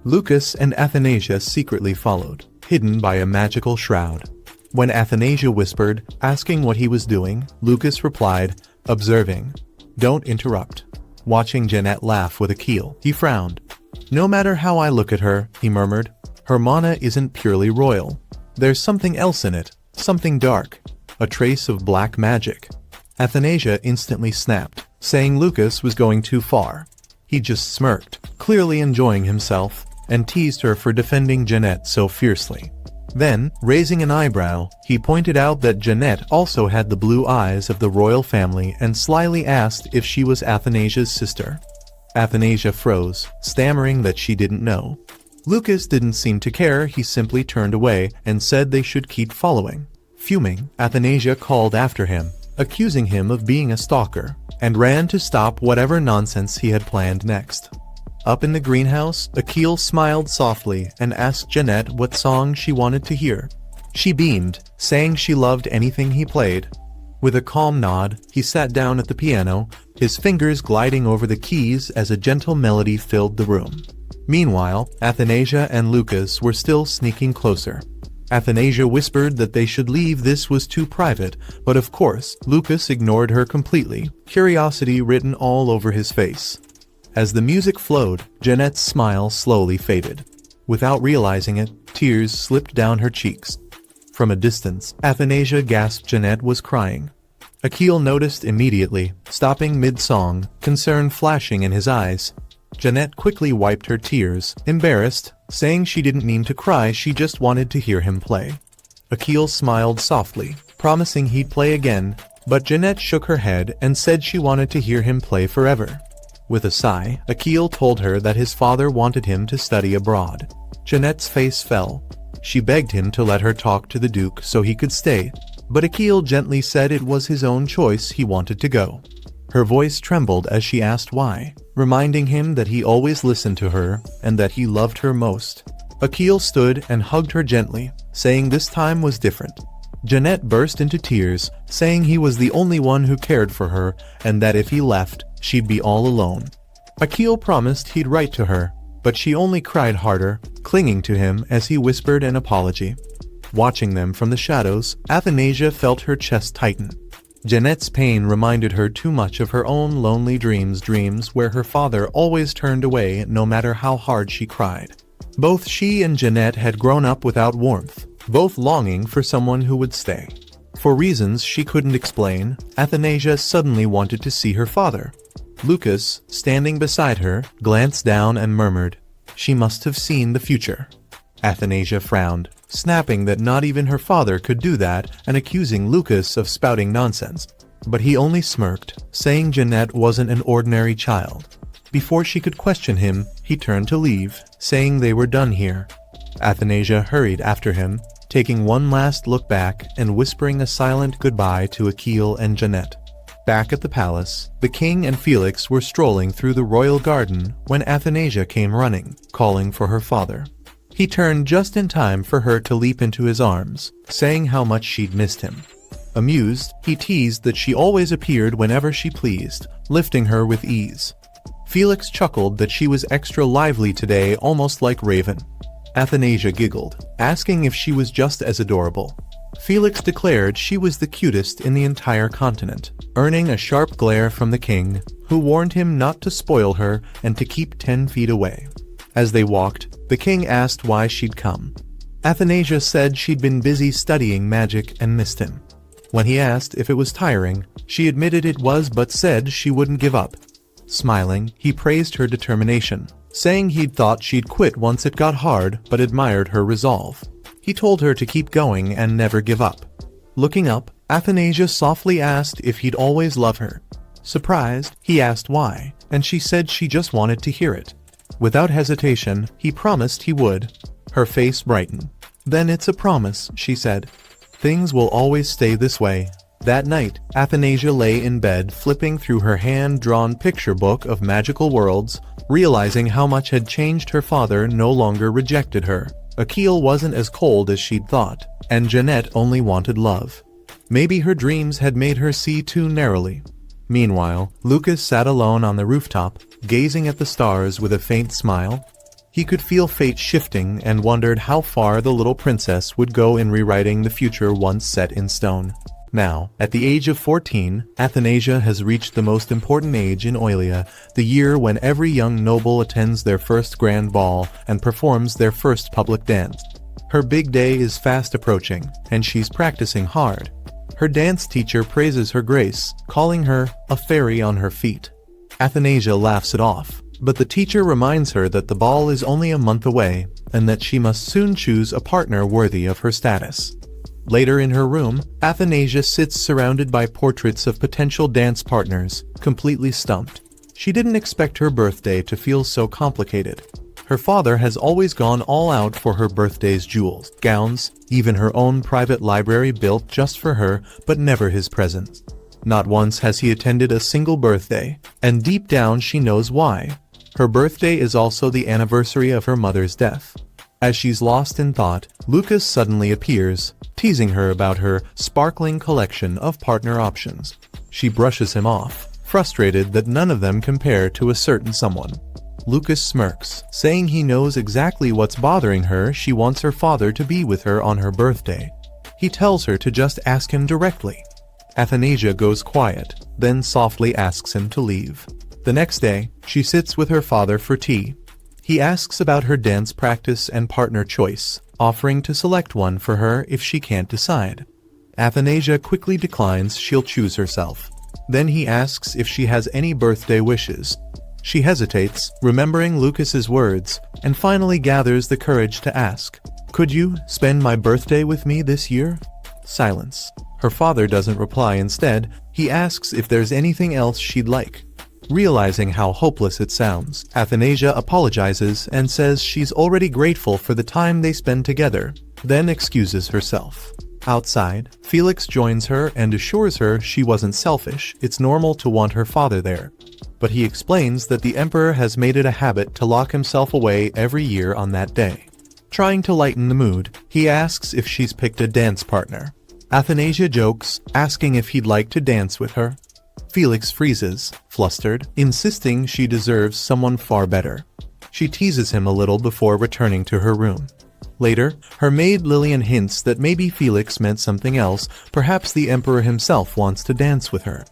Lucas and Athanasia secretly followed, hidden by a magical shroud. When Athanasia whispered, asking what he was doing, Lucas replied, observing. "Don't interrupt." Watching Jeanette laugh with Akil, he frowned. "No matter how I look at her," he murmured, "her mana isn't purely royal. There's something else in it, something dark, a trace of black magic." Athanasia instantly snapped, saying Lucas was going too far. He just smirked, clearly enjoying himself, and teased her for defending Jeanette so fiercely. Then, raising an eyebrow, he pointed out that Jeanette also had the blue eyes of the royal family and slyly asked if she was Athanasia's sister. Athanasia froze, stammering that she didn't know. Lucas didn't seem to care. He simply turned away and said they should keep following. Fuming, Athanasia called after him, accusing him of being a stalker, and ran to stop whatever nonsense he had planned next. Up in the greenhouse, Akil smiled softly and asked Jeanette what song she wanted to hear. She beamed, saying she loved anything he played. With a calm nod, he sat down at the piano, his fingers gliding over the keys as a gentle melody filled the room. Meanwhile, Athanasia and Lucas were still sneaking closer. Athanasia whispered that they should leave, this was too private, but of course, Lucas ignored her completely, curiosity written all over his face. As the music flowed, Jeanette's smile slowly faded. Without realizing it, tears slipped down her cheeks. From a distance, Athanasia gasped Jeanette was crying. Akil noticed immediately, stopping mid-song, concern flashing in his eyes. Jeanette quickly wiped her tears, embarrassed, saying she didn't mean to cry, she just wanted to hear him play. Akil smiled softly, promising he'd play again, but Jeanette shook her head and said she wanted to hear him play forever. With a sigh, Akil told her that his father wanted him to study abroad. Jeanette's face fell. She begged him to let her talk to the Duke so he could stay, but Akil gently said it was his own choice, he wanted to go. Her voice trembled as she asked why, reminding him that he always listened to her and that he loved her most. Akil stood and hugged her gently, saying this time was different. Jeanette burst into tears, saying he was the only one who cared for her and that if he left, she'd be all alone. Akil promised he'd write to her, but she only cried harder, clinging to him as he whispered an apology. Watching them from the shadows, Athanasia felt her chest tighten. Jeanette's pain reminded her too much of her own lonely dreams where her father always turned away no matter how hard she cried. Both she and Jeanette had grown up without warmth, both longing for someone who would stay. For reasons she couldn't explain, Athanasia suddenly wanted to see her father. Lucas, standing beside her, glanced down and murmured, "She must have seen the future." Athanasia frowned, snapping that not even her father could do that and accusing Lucas of spouting nonsense. But he only smirked, saying Jeanette wasn't an ordinary child. Before she could question him, he turned to leave, saying they were done here. Athanasia hurried after him, taking one last look back and whispering a silent goodbye to Akil and Jeanette. Back at the palace, the king and Felix were strolling through the royal garden when Athanasia came running, calling for her father. He turned just in time for her to leap into his arms, saying how much she'd missed him. Amused, he teased that she always appeared whenever she pleased, lifting her with ease. Felix chuckled that she was extra lively today, almost like Raven. Athanasia giggled, asking if she was just as adorable. Felix declared she was the cutest in the entire continent, earning a sharp glare from the king, who warned him not to spoil her and to keep 10 feet away. As they walked, the king asked why she'd come. Athanasia said she'd been busy studying magic and missed him. When he asked if it was tiring, she admitted it was but said she wouldn't give up. Smiling, he praised her determination, saying he'd thought she'd quit once it got hard but admired her resolve. He told her to keep going and never give up. Looking up, Athanasia softly asked if he'd always love her. Surprised, he asked why, and she said she just wanted to hear it. Without hesitation, he promised he would. Her face brightened. "Then it's a promise," she said. "Things will always stay this way." That night, Athanasia lay in bed flipping through her hand-drawn picture book of magical worlds, realizing how much had changed. Her father no longer rejected her. Akil wasn't as cold as she'd thought, and Jeanette only wanted love. Maybe her dreams had made her see too narrowly. Meanwhile, Lucas sat alone on the rooftop, gazing at the stars with a faint smile. He could feel fate shifting and wondered how far the little princess would go in rewriting the future once set in stone. Now, at the age of 14, Athanasia has reached the most important age in Oilia, the year when every young noble attends their first grand ball and performs their first public dance. Her big day is fast approaching, and she's practicing hard. Her dance teacher praises her grace, calling her a fairy on her feet. Athanasia laughs it off, but the teacher reminds her that the ball is only a month away, and that she must soon choose a partner worthy of her status. Later in her room, Athanasia sits surrounded by portraits of potential dance partners, completely stumped. She didn't expect her birthday to feel so complicated. Her father has always gone all out for her birthday's jewels, gowns, even her own private library built just for her, but never his presents. Not once has he attended a single birthday, and deep down she knows why. Her birthday is also the anniversary of her mother's death. As she's lost in thought, Lucas suddenly appears, teasing her about her sparkling collection of partner options. She brushes him off, frustrated that none of them compare to a certain someone. Lucas smirks, saying he knows exactly what's bothering her. She wants her father to be with her on her birthday. He tells her to just ask him directly. Athanasia goes quiet, then softly asks him to leave. The next day, she sits with her father for tea. He asks about her dance practice and partner choice, offering to select one for her if she can't decide. Athanasia quickly declines she'll choose herself. Then he asks if she has any birthday wishes. She hesitates, remembering Lucas's words, and finally gathers the courage to ask, "Could you spend my birthday with me this year?" Silence. Her father doesn't reply. Instead, he asks if there's anything else she'd like. Realizing how hopeless it sounds, Athanasia apologizes and says she's already grateful for the time they spend together, then excuses herself. Outside, Felix joins her and assures her she wasn't selfish, it's normal to want her father there. But he explains that the Emperor has made it a habit to lock himself away every year on that day. Trying to lighten the mood, he asks if she's picked a dance partner. Athanasia jokes, asking if he'd like to dance with her. Felix freezes, flustered, insisting she deserves someone far better. She teases him a little before returning to her room. Later, her maid Lillian hints that maybe Felix meant something else, perhaps the Emperor himself wants to dance with her.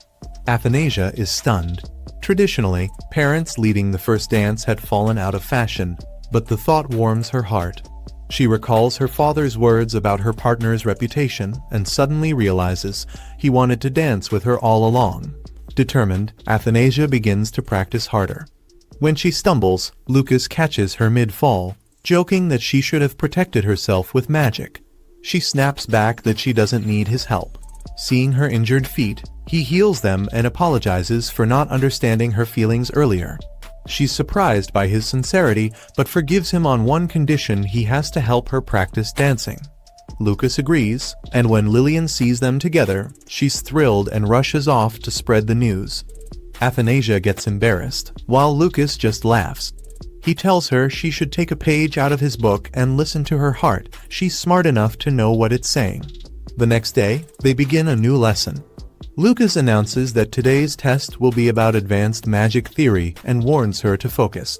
Athanasia is stunned. Traditionally, parents leading the first dance had fallen out of fashion, but the thought warms her heart. She recalls her father's words about her partner's reputation and suddenly realizes he wanted to dance with her all along. Determined, Athanasia begins to practice harder. When she stumbles, Lucas catches her mid-fall, joking that she should have protected herself with magic. She snaps back that she doesn't need his help. Seeing her injured feet, he heals them and apologizes for not understanding her feelings earlier. She's surprised by his sincerity, but forgives him on one condition: he has to help her practice dancing. Lucas agrees, and when Lillian sees them together, she's thrilled and rushes off to spread the news. Athanasia gets embarrassed, while Lucas just laughs. He tells her she should take a page out of his book and listen to her heart. She's smart enough to know what it's saying. The next day, they begin a new lesson. Lucas announces that today's test will be about advanced magic theory and warns her to focus.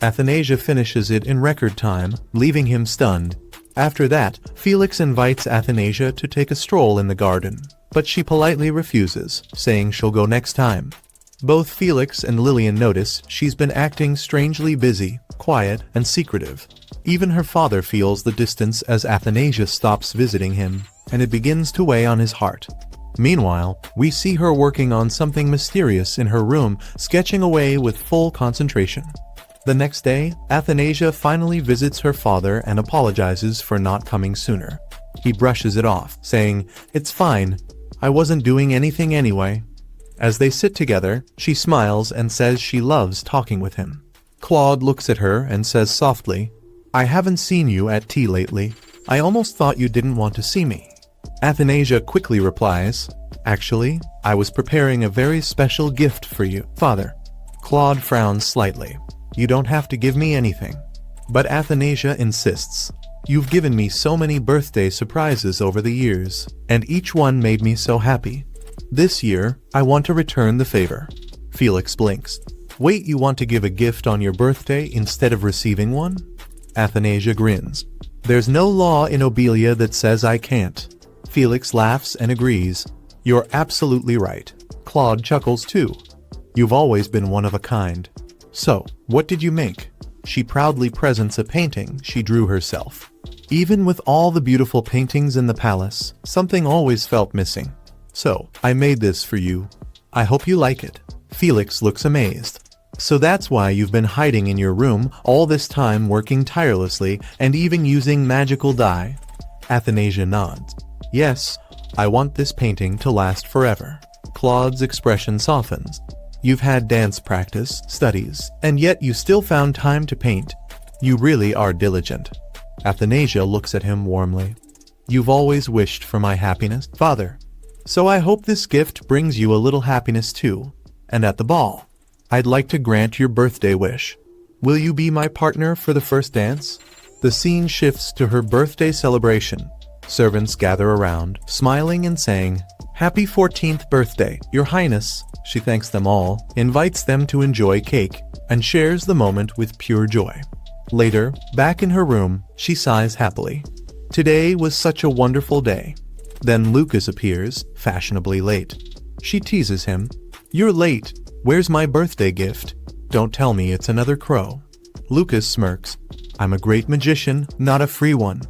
Athanasia finishes it in record time, leaving him stunned. After that, Felix invites Athanasia to take a stroll in the garden, but she politely refuses, saying she'll go next time. Both Felix and Lillian notice she's been acting strangely busy, quiet, and secretive. Even her father feels the distance as Athanasia stops visiting him, and it begins to weigh on his heart. Meanwhile, we see her working on something mysterious in her room, sketching away with full concentration. The next day, Athanasia finally visits her father and apologizes for not coming sooner. He brushes it off, saying, "It's fine. I wasn't doing anything anyway." As they sit together, she smiles and says she loves talking with him. Claude looks at her and says softly, "I haven't seen you at tea lately. I almost thought you didn't want to see me." Athanasia quickly replies, "Actually, I was preparing a very special gift for you, father." Claude frowns slightly. "You don't have to give me anything." But Athanasia insists. "You've given me so many birthday surprises over the years, and each one made me so happy. This year, I want to return the favor." Felix blinks. "Wait, you want to give a gift on your birthday instead of receiving one?" Athanasia grins. "There's no law in Obelia that says I can't." Felix laughs and agrees. "You're absolutely right." Claude chuckles too. "You've always been one of a kind. So, what did you make?" She proudly presents a painting she drew herself. Even with all the beautiful paintings in the palace, something always felt missing. "So, I made this for you. I hope you like it." Felix looks amazed. "So that's why you've been hiding in your room all this time, working tirelessly and even using magical dye?" Athanasia nods. "Yes, I want this painting to last forever." Claude's expression softens. "You've had dance practice, studies, and yet you still found time to paint. You really are diligent." Athanasia looks at him warmly. "You've always wished for my happiness, father. So I hope this gift brings you a little happiness too. And at the ball, I'd like to grant your birthday wish. Will you be my partner for the first dance?" The scene shifts to her birthday celebration. Servants gather around, smiling and saying, "Happy 14th birthday, Your Highness." She thanks them all, invites them to enjoy cake, and shares the moment with pure joy. Later, back in her room, she sighs happily. Today was such a wonderful day. Then Lucas appears, fashionably late. She teases him. "You're late. Where's my birthday gift? Don't tell me it's another crow." Lucas smirks. "I'm a great magician, not a free one.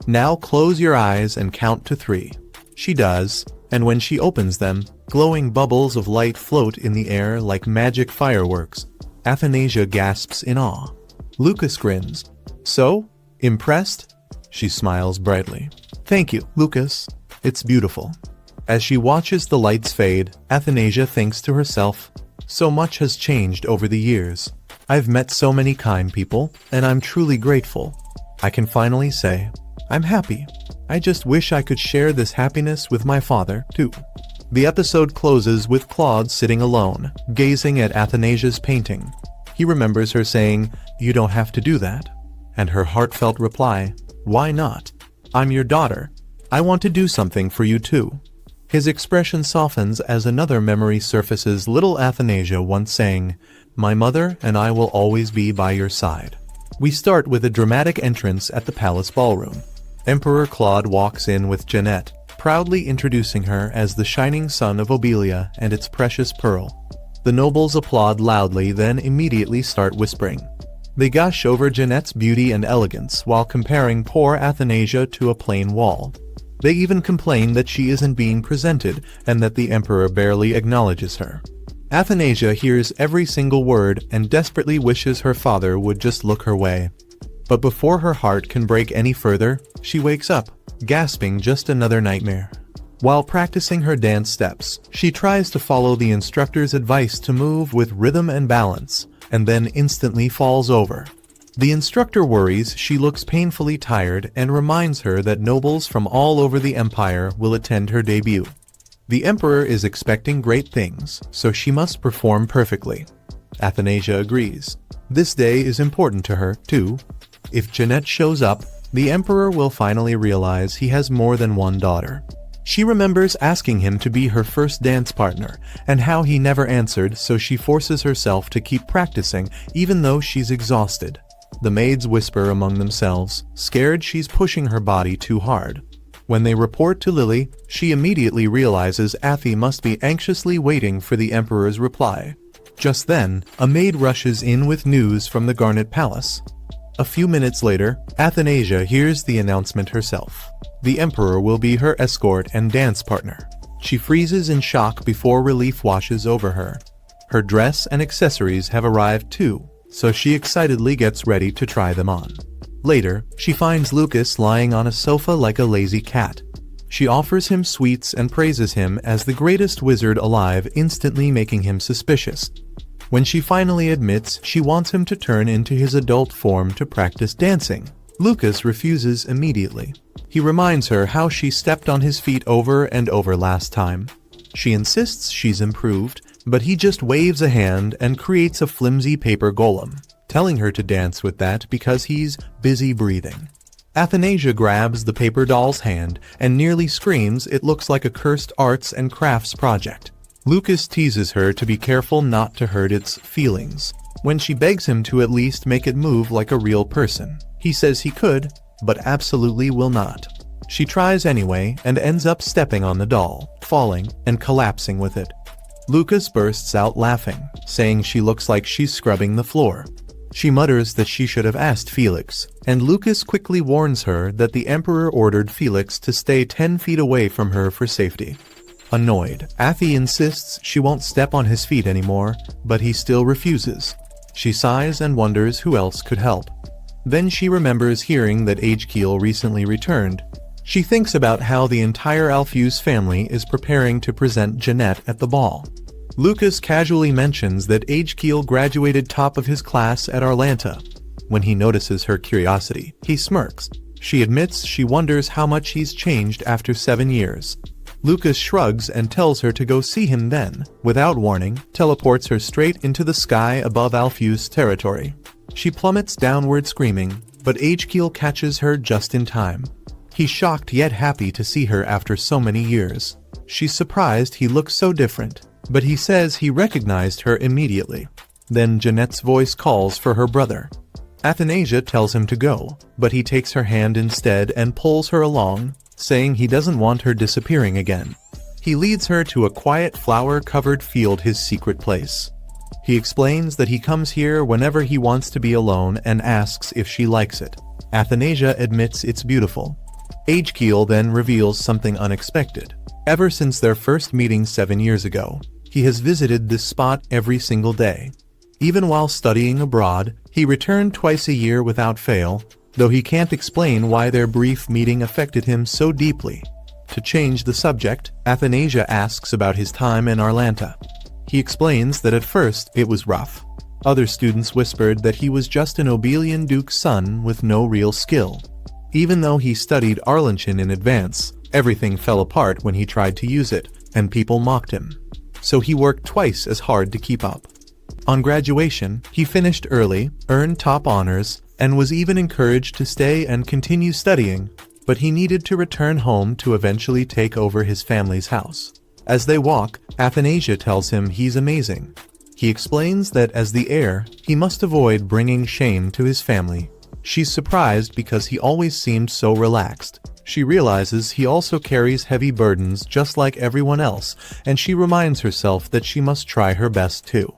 Now close your eyes and count to 3. She does, and when she opens them, glowing bubbles of light float in the air like magic fireworks. Athanasia gasps in awe. Lucas grins. So? Impressed? She smiles brightly. Thank you, Lucas. It's beautiful. As she watches the lights fade, Athanasia thinks to herself, so much has changed over the years. I've met so many kind people, and I'm truly grateful. I can finally say, I'm happy. I just wish I could share this happiness with my father, too. The episode closes with Claude sitting alone, gazing at Athanasia's painting. He remembers her saying, "You don't have to do that." And her heartfelt reply, "Why not? I'm your daughter. I want to do something for you too." His expression softens as another memory surfaces, little Athanasia once saying, "My mother and I will always be by your side." We start with a dramatic entrance at the palace ballroom. Emperor Claude walks in with Jeanette, proudly introducing her as the shining son of Obelia and its precious pearl. The nobles applaud loudly, then immediately start whispering. They gush over Jeanette's beauty and elegance while comparing poor Athanasia to a plain wall. They even complain that she isn't being presented and that the emperor barely acknowledges her. Athanasia hears every single word and desperately wishes her father would just look her way. But before her heart can break any further, she wakes up, gasping, just another nightmare. While practicing her dance steps, she tries to follow the instructor's advice to move with rhythm and balance, and then instantly falls over. The instructor worries she looks painfully tired and reminds her that nobles from all over the empire will attend her debut. The emperor is expecting great things, so she must perform perfectly. Athanasia agrees. This day is important to her, too. If Jeanette shows up, the emperor will finally realize he has more than one daughter. She remembers asking him to be her first dance partner, and how he never answered, so she forces herself to keep practicing even though she's exhausted. The maids whisper among themselves, scared she's pushing her body too hard. When they report to Lily, she immediately realizes Athie must be anxiously waiting for the emperor's reply. Just then, a maid rushes in with news from the Garnet Palace. A few minutes later, Athanasia hears the announcement herself. The emperor will be her escort and dance partner. She freezes in shock before relief washes over her. Her dress and accessories have arrived too, so she excitedly gets ready to try them on. Later, she finds Lucas lying on a sofa like a lazy cat. She offers him sweets and praises him as the greatest wizard alive, instantly making him suspicious. When she finally admits she wants him to turn into his adult form to practice dancing, Lucas refuses immediately. He reminds her how she stepped on his feet over and over last time. She insists she's improved, but he just waves a hand and creates a flimsy paper golem, telling her to dance with that because he's busy breathing. Athanasia grabs the paper doll's hand and nearly screams it looks like a cursed arts and crafts project. Lucas teases her to be careful not to hurt its feelings. When she begs him to at least make it move like a real person, he says he could, but absolutely will not. She tries anyway and ends up stepping on the doll, falling and collapsing with it. Lucas bursts out laughing, saying she looks like she's scrubbing the floor. She mutters that she should have asked Felix, and Lucas quickly warns her that the emperor ordered Felix to stay 10 feet away from her for safety. Annoyed, Athie insists she won't step on his feet anymore, but he still refuses. She sighs and wonders who else could help. Then she remembers hearing that Agekiel recently returned. She thinks about how the entire Alphuse family is preparing to present Jeanette at the ball. Lucas casually mentions that Agekiel graduated top of his class at Arlanta. When he notices her curiosity, he smirks. She admits she wonders how much he's changed after 7 years. Lucas shrugs and tells her to go see him, then, without warning, teleports her straight into the sky above Alphuse territory. She plummets downward screaming, but Agekiel catches her just in time. He's shocked yet happy to see her after so many years. She's surprised he looks so different, but he says he recognized her immediately. Then Jeanette's voice calls for her brother. Athanasia tells him to go, but he takes her hand instead and pulls her along, saying he doesn't want her disappearing again. He leads her to a quiet flower-covered field, his secret place. He explains that he comes here whenever he wants to be alone and asks if she likes it. Athanasia admits it's beautiful. Agekiel then reveals something unexpected. Ever since their first meeting 7 years ago, he has visited this spot every single day. Even while studying abroad, he returned twice a year without fail, though he can't explain why their brief meeting affected him so deeply. To change the subject, Athanasia asks about his time in Arlanta. He explains that at first it was rough. Other students whispered that he was just an Obelian duke's son with no real skill. Even though he studied Arlantian in advance, everything fell apart when he tried to use it, and people mocked him. So he worked twice as hard to keep up. On graduation, he finished early, earned top honors, and was even encouraged to stay and continue studying, but he needed to return home to eventually take over his family's house. As they walk, Athanasia tells him he's amazing. He explains that as the heir, he must avoid bringing shame to his family. She's surprised because he always seemed so relaxed. She realizes he also carries heavy burdens just like everyone else, and she reminds herself that she must try her best too.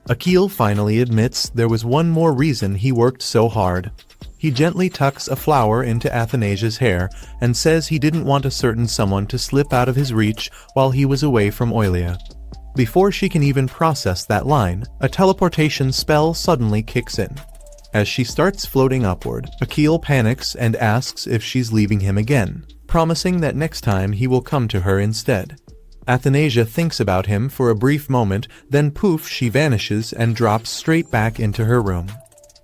Akil finally admits there was one more reason he worked so hard. He gently tucks a flower into Athanasia's hair and says he didn't want a certain someone to slip out of his reach while he was away from Oilia. Before she can even process that line, a teleportation spell suddenly kicks in. As she starts floating upward, Akil panics and asks if she's leaving him again, promising that next time he will come to her instead. Athanasia thinks about him for a brief moment, then poof, she vanishes and drops straight back into her room.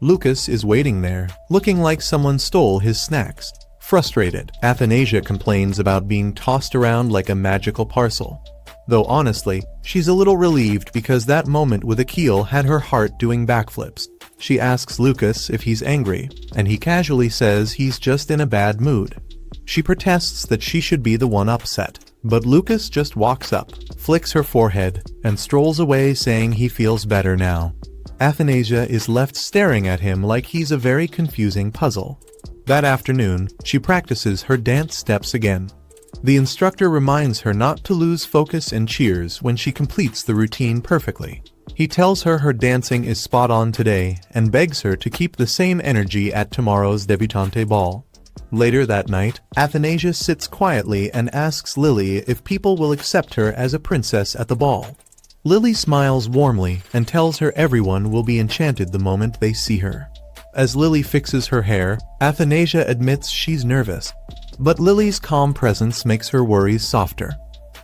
Lucas is waiting there, looking like someone stole his snacks. Frustrated, Athanasia complains about being tossed around like a magical parcel. Though honestly, she's a little relieved because that moment with Akil had her heart doing backflips. She asks Lucas if he's angry, and he casually says he's just in a bad mood. She protests that she should be the one upset, but Lucas just walks up, flicks her forehead, and strolls away saying he feels better now. Athanasia is left staring at him like he's a very confusing puzzle. That afternoon, she practices her dance steps again. The instructor reminds her not to lose focus and cheers when she completes the routine perfectly. He tells her her dancing is spot on today and begs her to keep the same energy at tomorrow's debutante ball. Later that night, Athanasia sits quietly and asks Lily if people will accept her as a princess at the ball. Lily smiles warmly and tells her everyone will be enchanted the moment they see her. As Lily fixes her hair, Athanasia admits she's nervous, but Lily's calm presence makes her worries softer.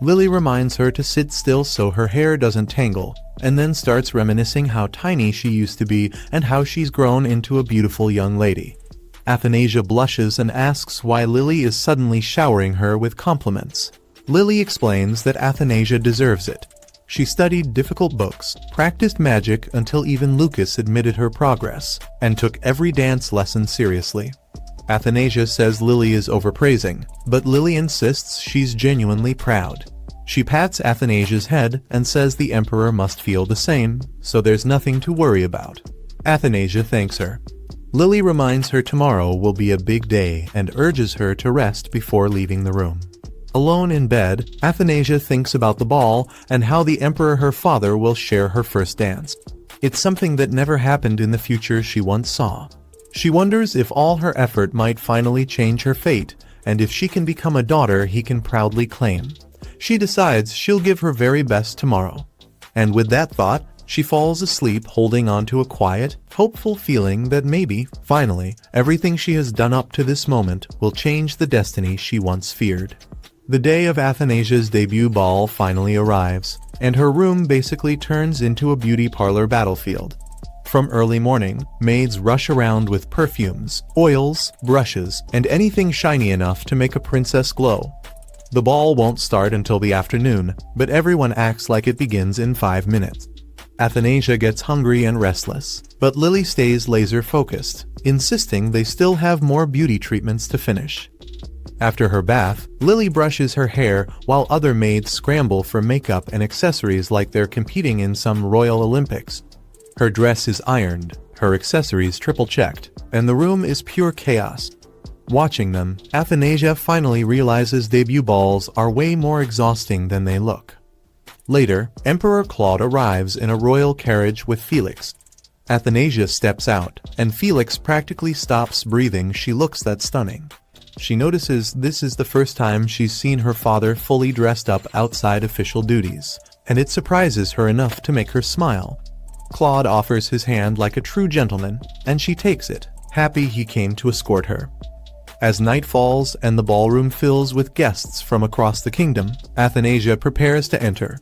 Lily reminds her to sit still so her hair doesn't tangle, and then starts reminiscing how tiny she used to be and how she's grown into a beautiful young lady. Athanasia blushes and asks why Lily is suddenly showering her with compliments. Lily explains that Athanasia deserves it. She studied difficult books, practiced magic until even Lucas admitted her progress, and took every dance lesson seriously. Athanasia says Lily is overpraising, but Lily insists she's genuinely proud. She pats Athanasia's head and says the Emperor must feel the same, so there's nothing to worry about. Athanasia thanks her. Lily reminds her tomorrow will be a big day and urges her to rest before leaving the room. Alone in bed, Athanasia thinks about the ball and how the Emperor her father will share her first dance. It's something that never happened in the future she once saw. She wonders if all her effort might finally change her fate, and if she can become a daughter he can proudly claim. She decides she'll give her very best tomorrow. And with that thought, she falls asleep holding on to a quiet, hopeful feeling that maybe, finally, everything she has done up to this moment will change the destiny she once feared. The day of Athanasia's debut ball finally arrives, and her room basically turns into a beauty parlor battlefield. From early morning, maids rush around with perfumes, oils, brushes, and anything shiny enough to make a princess glow. The ball won't start until the afternoon, but everyone acts like it begins in 5 minutes. Athanasia gets hungry and restless, but Lily stays laser-focused, insisting they still have more beauty treatments to finish. After her bath, Lily brushes her hair while other maids scramble for makeup and accessories like they're competing in some Royal Olympics. Her dress is ironed, her accessories triple-checked, and the room is pure chaos. Watching them, Athanasia finally realizes debut balls are way more exhausting than they look. Later, Emperor Claude arrives in a royal carriage with Felix. Athanasia steps out, and Felix practically stops breathing. She looks that stunning. She notices this is the first time she's seen her father fully dressed up outside official duties, and it surprises her enough to make her smile. Claude offers his hand like a true gentleman, and she takes it, happy he came to escort her. As night falls and the ballroom fills with guests from across the kingdom, Athanasia prepares to enter.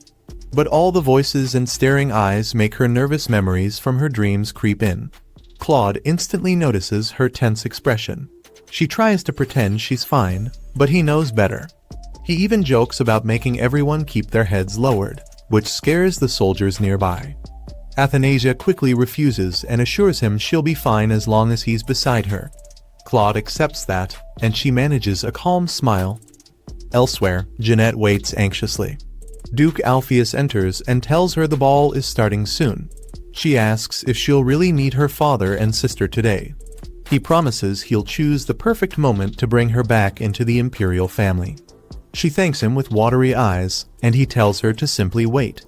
But all the voices and staring eyes make her nervous memories from her dreams creep in. Claude instantly notices her tense expression. She tries to pretend she's fine, but he knows better. He even jokes about making everyone keep their heads lowered, which scares the soldiers nearby. Athanasia quickly refuses and assures him she'll be fine as long as he's beside her. Claude accepts that, and she manages a calm smile. Elsewhere, Jeanette waits anxiously. Duke Alpheus enters and tells her the ball is starting soon. She asks if she'll really meet her father and sister today. He promises he'll choose the perfect moment to bring her back into the imperial family. She thanks him with watery eyes, and he tells her to simply wait.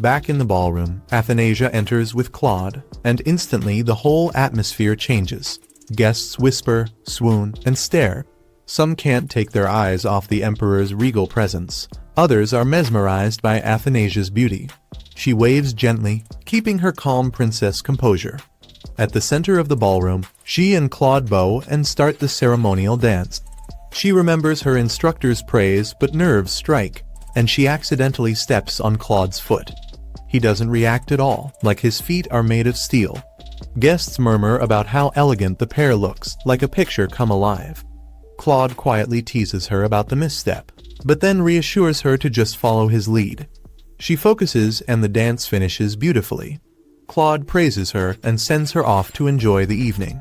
Back in the ballroom, Athanasia enters with Claude, and instantly the whole atmosphere changes. Guests whisper, swoon, and stare. Some can't take their eyes off the emperor's regal presence. Others are mesmerized by Athanasia's beauty. She waves gently, keeping her calm princess composure. At the center of the ballroom, she and Claude bow and start the ceremonial dance. She remembers her instructor's praise, but nerves strike, and she accidentally steps on Claude's foot. He doesn't react at all, like his feet are made of steel. Guests murmur about how elegant the pair looks, like a picture come alive. Claude quietly teases her about the misstep, but then reassures her to just follow his lead. She focuses and the dance finishes beautifully. Claude praises her and sends her off to enjoy the evening.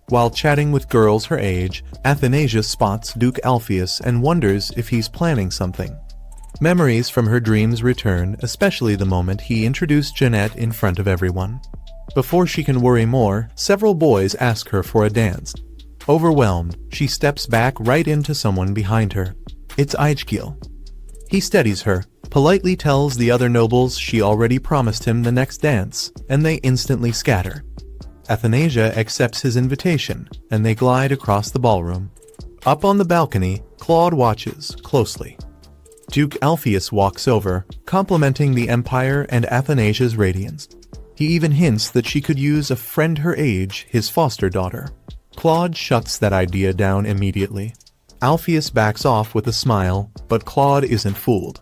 While chatting with girls her age, Athanasia spots Duke Alpheus and wonders if he's planning something. Memories from her dreams return, especially the moment he introduced Jeanette in front of everyone. Before she can worry more, several boys ask her for a dance. Overwhelmed, she steps back right into someone behind her. It's Aijkiel. He steadies her, politely tells the other nobles she already promised him the next dance, and they instantly scatter. Athanasia accepts his invitation, and they glide across the ballroom. Up on the balcony, Claude watches closely. Duke Alpheus walks over, complimenting the Empire and Athanasia's radiance. He even hints that she could use a friend her age, his foster daughter. Claude shuts that idea down immediately. Alpheus backs off with a smile, but Claude isn't fooled.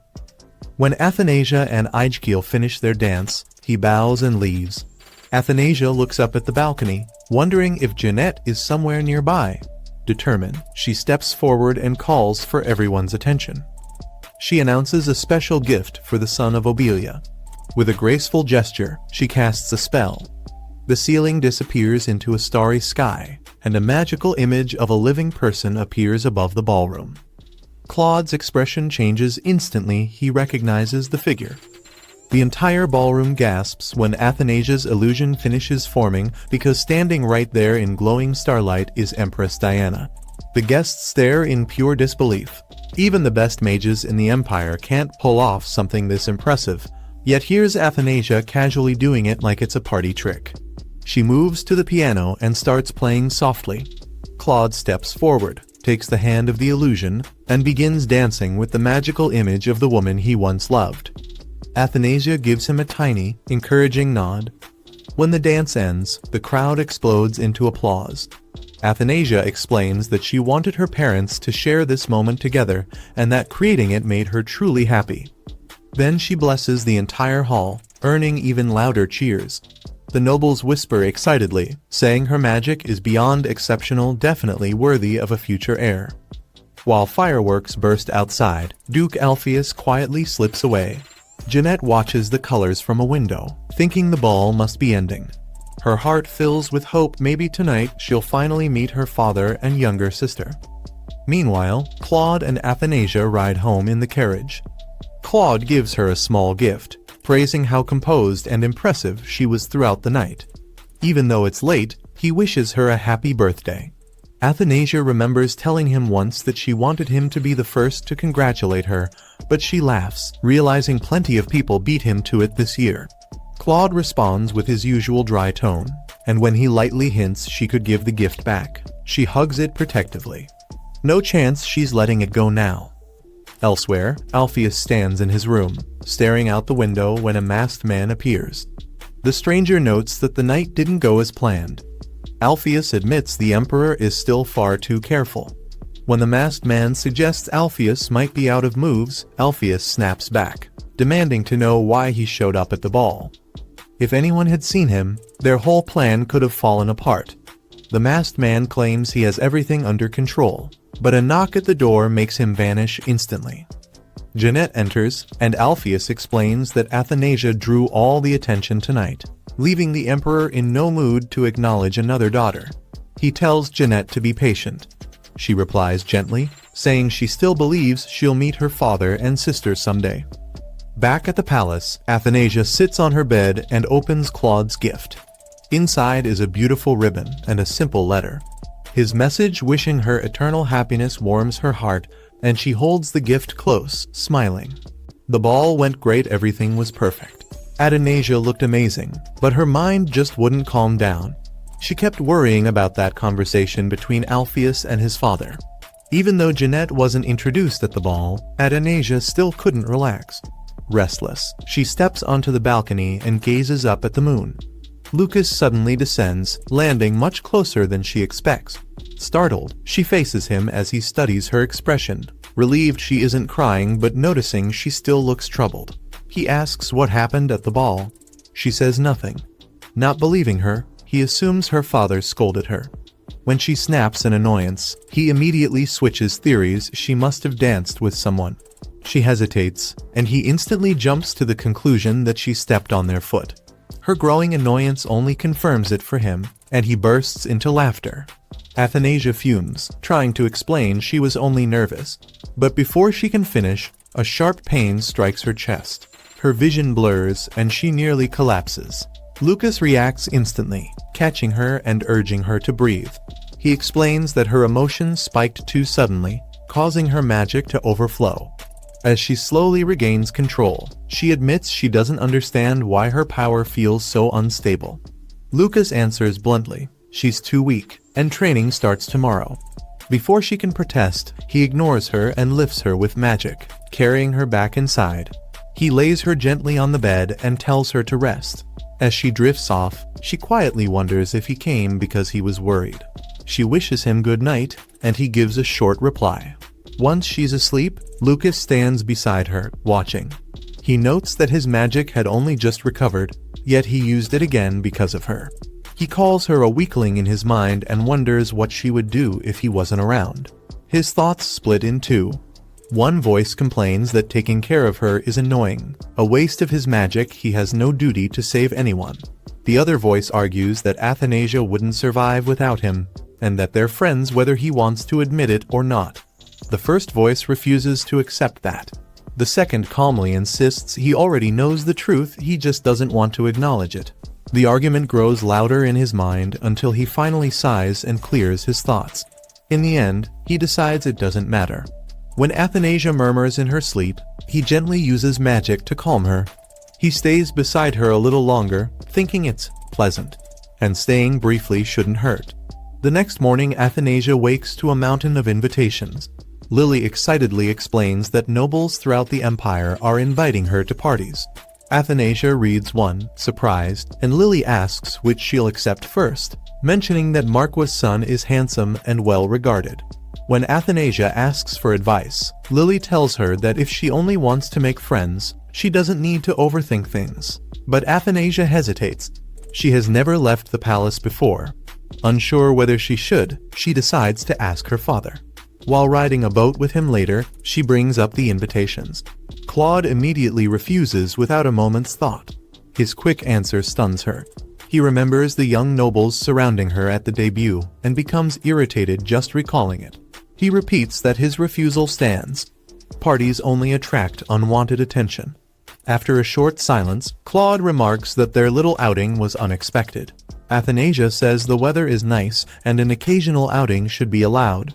When Athanasia and Aijkiel finish their dance, he bows and leaves. Athanasia looks up at the balcony, wondering if Jeanette is somewhere nearby. Determined, she steps forward and calls for everyone's attention. She announces a special gift for the son of Obelia. With a graceful gesture, she casts a spell. The ceiling disappears into a starry sky, and a magical image of a living person appears above the ballroom. Claude's expression changes instantly. He recognizes the figure. The entire ballroom gasps when Athanasia's illusion finishes forming, because standing right there in glowing starlight is Empress Diana. The guests stare in pure disbelief. Even the best mages in the Empire can't pull off something this impressive, yet here's Athanasia casually doing it like it's a party trick. She moves to the piano and starts playing softly. Claude steps forward, takes the hand of the illusion, and begins dancing with the magical image of the woman he once loved. Athanasia gives him a tiny, encouraging nod. When the dance ends, the crowd explodes into applause. Athanasia explains that she wanted her parents to share this moment together, and that creating it made her truly happy. Then she blesses the entire hall, earning even louder cheers. The nobles whisper excitedly, saying her magic is beyond exceptional, definitely worthy of a future heir. While fireworks burst outside, Duke Alpheus quietly slips away. Jeanette watches the colors from a window, thinking the ball must be ending. Her heart fills with hope maybe tonight she'll finally meet her father and younger sister. Meanwhile, Claude and Athanasia ride home in the carriage. Claude gives her a small gift, praising how composed and impressive she was throughout the night. Even though it's late, he wishes her a happy birthday. Athanasia remembers telling him once that she wanted him to be the first to congratulate her, but she laughs, realizing plenty of people beat him to it this year. Claude responds with his usual dry tone, and when he lightly hints she could give the gift back, she hugs it protectively. No chance she's letting it go now. Elsewhere, Alpheus stands in his room, staring out the window when a masked man appears. The stranger notes that the night didn't go as planned. Alpheus admits the Emperor is still far too careful. When the masked man suggests Alpheus might be out of moves, Alpheus snaps back, demanding to know why he showed up at the ball. If anyone had seen him, their whole plan could have fallen apart. The masked man claims he has everything under control, but a knock at the door makes him vanish instantly. Jeanette enters, and Alpheus explains that Athanasia drew all the attention tonight, leaving the Emperor in no mood to acknowledge another daughter. He tells Jeanette to be patient. She replies gently, saying she still believes she'll meet her father and sister someday. Back at the palace, Athanasia sits on her bed and opens Claude's gift. Inside is a beautiful ribbon and a simple letter. His message wishing her eternal happiness warms her heart, and she holds the gift close, smiling. The ball went great, everything was perfect. Athanasia looked amazing, but her mind just wouldn't calm down. She kept worrying about that conversation between Alpheus and his father. Even though Jeanette wasn't introduced at the ball, Athanasia still couldn't relax. Restless, she steps onto the balcony and gazes up at the moon. Lucas suddenly descends, landing much closer than she expects. Startled, she faces him as he studies her expression, relieved she isn't crying but noticing she still looks troubled. He asks what happened at the ball. She says nothing. Not believing her, he assumes her father scolded her. When she snaps in annoyance, he immediately switches theories she must have danced with someone. She hesitates, and he instantly jumps to the conclusion that she stepped on their foot. Her growing annoyance only confirms it for him, and he bursts into laughter. Athanasia fumes, trying to explain she was only nervous. But before she can finish, a sharp pain strikes her chest. Her vision blurs, and she nearly collapses. Lucas reacts instantly, catching her and urging her to breathe. He explains that her emotions spiked too suddenly, causing her magic to overflow. As she slowly regains control, she admits she doesn't understand why her power feels so unstable. Lucas answers bluntly, she's too weak, and training starts tomorrow. Before she can protest, he ignores her and lifts her with magic, carrying her back inside. He lays her gently on the bed and tells her to rest. As she drifts off, she quietly wonders if he came because he was worried. She wishes him good night, and he gives a short reply. Once she's asleep, Lucas stands beside her, watching. He notes that his magic had only just recovered, yet he used it again because of her. He calls her a weakling in his mind and wonders what she would do if he wasn't around. His thoughts split in two. One voice complains that taking care of her is annoying, a waste of his magic, he has no duty to save anyone. The other voice argues that Athanasia wouldn't survive without him, and that they're friends whether he wants to admit it or not. The first voice refuses to accept that. The second calmly insists he already knows the truth, he just doesn't want to acknowledge it. The argument grows louder in his mind until he finally sighs and clears his thoughts. In the end, he decides it doesn't matter. When Athanasia murmurs in her sleep, he gently uses magic to calm her. He stays beside her a little longer, thinking it's pleasant, and staying briefly shouldn't hurt. The next morning, Athanasia wakes to a mountain of invitations. Lily excitedly explains that nobles throughout the empire are inviting her to parties. Athanasia reads one, surprised, and Lily asks which she'll accept first, mentioning that Marquis' son is handsome and well regarded. When Athanasia asks for advice, Lily tells her that if she only wants to make friends, she doesn't need to overthink things. But Athanasia hesitates. She has never left the palace before. Unsure whether she should, she decides to ask her father. While riding a boat with him later, she brings up the invitations. Claude immediately refuses without a moment's thought. His quick answer stuns her. He remembers the young nobles surrounding her at the debut and becomes irritated just recalling it. He repeats that his refusal stands. Parties only attract unwanted attention. After a short silence, Claude remarks that their little outing was unexpected. Athanasia says the weather is nice and an occasional outing should be allowed.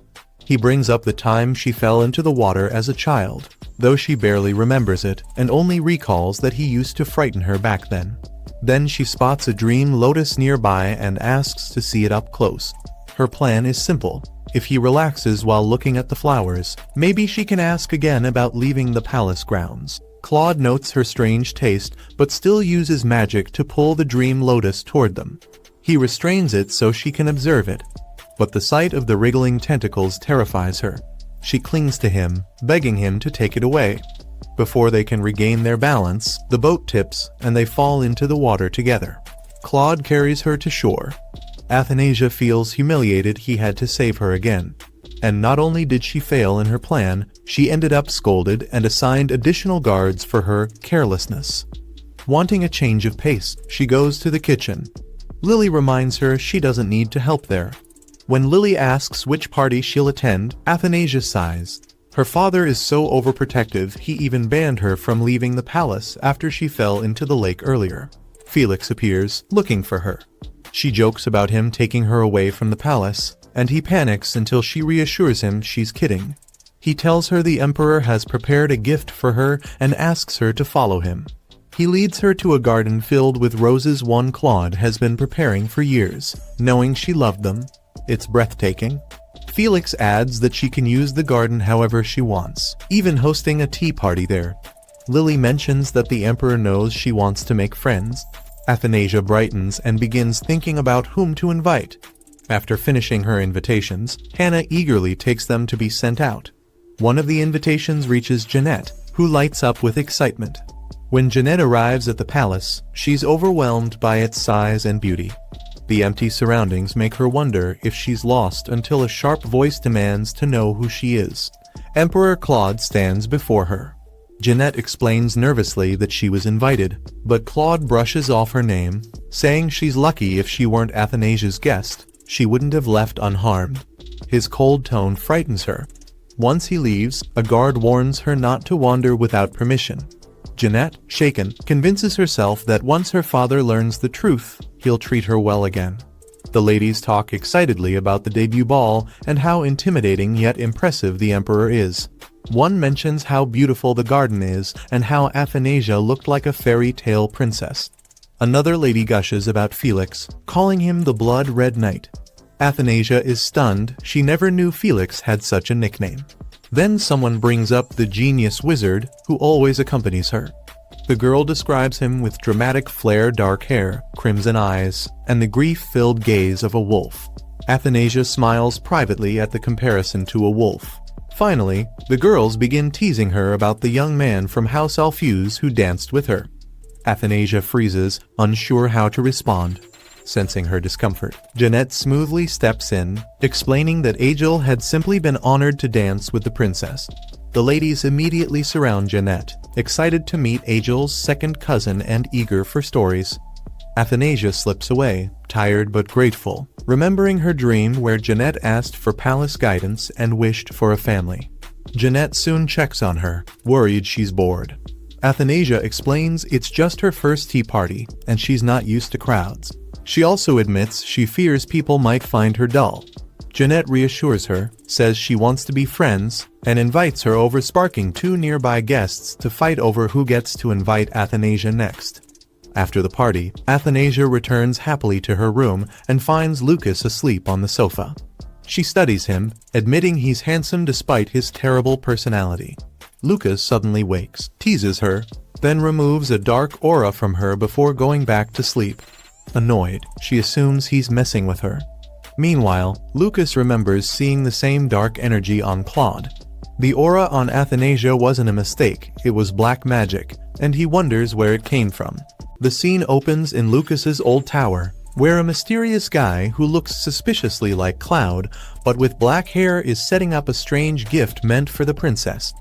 He brings up the time she fell into the water as a child, though she barely remembers it and only recalls that he used to frighten her back then. Then she spots a dream lotus nearby and asks to see it up close. Her plan is simple. If he relaxes while looking at the flowers, maybe she can ask again about leaving the palace grounds. Claude notes her strange taste but still uses magic to pull the dream lotus toward them. He restrains it so she can observe it, but the sight of the wriggling tentacles terrifies her. She clings to him, begging him to take it away. Before they can regain their balance, the boat tips and they fall into the water together. Claude carries her to shore. Athanasia feels humiliated he had to save her again. And not only did she fail in her plan, she ended up scolded and assigned additional guards for her carelessness. Wanting a change of pace, she goes to the kitchen. Lily reminds her she doesn't need to help there. When Lily asks which party she'll attend, Athanasia sighs. Her father is so overprotective he even banned her from leaving the palace after she fell into the lake earlier. Felix appears, looking for her. She jokes about him taking her away from the palace, and he panics until she reassures him she's kidding. He tells her the Emperor has prepared a gift for her and asks her to follow him. He leads her to a garden filled with roses one Claude has been preparing for years, knowing she loved them. It's breathtaking. Felix adds that she can use the garden however she wants, even hosting a tea party there. Lily mentions that the Emperor knows she wants to make friends. Athanasia brightens and begins thinking about whom to invite. After finishing her invitations, Hannah eagerly takes them to be sent out. One of the invitations reaches Jeanette, who lights up with excitement. When Jeanette arrives at the palace, she's overwhelmed by its size and beauty. The empty surroundings make her wonder if she's lost until a sharp voice demands to know who she is. Emperor Claude stands before her. Jeanette explains nervously that she was invited, but Claude brushes off her name, saying she's lucky if she weren't Athanasia's guest, she wouldn't have left unharmed. His cold tone frightens her. Once he leaves, a guard warns her not to wander without permission. Jeanette, shaken, convinces herself that once her father learns the truth, he'll treat her well again. The ladies talk excitedly about the debut ball and how intimidating yet impressive the Emperor is. One mentions how beautiful the garden is and how Athanasia looked like a fairy tale princess. Another lady gushes about Felix, calling him the blood-red knight. Athanasia is stunned, she never knew Felix had such a nickname. Then someone brings up the genius wizard, who always accompanies her. The girl describes him with dramatic flair, dark hair, crimson eyes, and the grief-filled gaze of a wolf. Athanasia smiles privately at the comparison to a wolf. Finally, the girls begin teasing her about the young man from House Alfuse who danced with her. Athanasia freezes, unsure how to respond. Sensing her discomfort, Jeanette smoothly steps in, explaining that Agil had simply been honored to dance with the princess. The ladies immediately surround Jeanette, excited to meet Agil's second cousin and eager for stories. Athanasia slips away, tired but grateful, remembering her dream where Jeanette asked for palace guidance and wished for a family. Jeanette soon checks on her, worried she's bored. Athanasia explains it's just her first tea party, and she's not used to crowds. She also admits she fears people might find her dull. Jeanette reassures her, says she wants to be friends, and invites her over, sparking two nearby guests to fight over who gets to invite Athanasia next. After the party, Athanasia returns happily to her room and finds Lucas asleep on the sofa. She studies him, admitting he's handsome despite his terrible personality. Lucas suddenly wakes, teases her, then removes a dark aura from her before going back to sleep. Annoyed, she assumes he's messing with her. Meanwhile, Lucas remembers seeing the same dark energy on Claude. The aura on Athanasia wasn't a mistake, it was black magic, and he wonders where it came from. The scene opens in Lucas's old tower, where a mysterious guy who looks suspiciously like Cloud, but with black hair, is setting up a strange gift meant for the princess.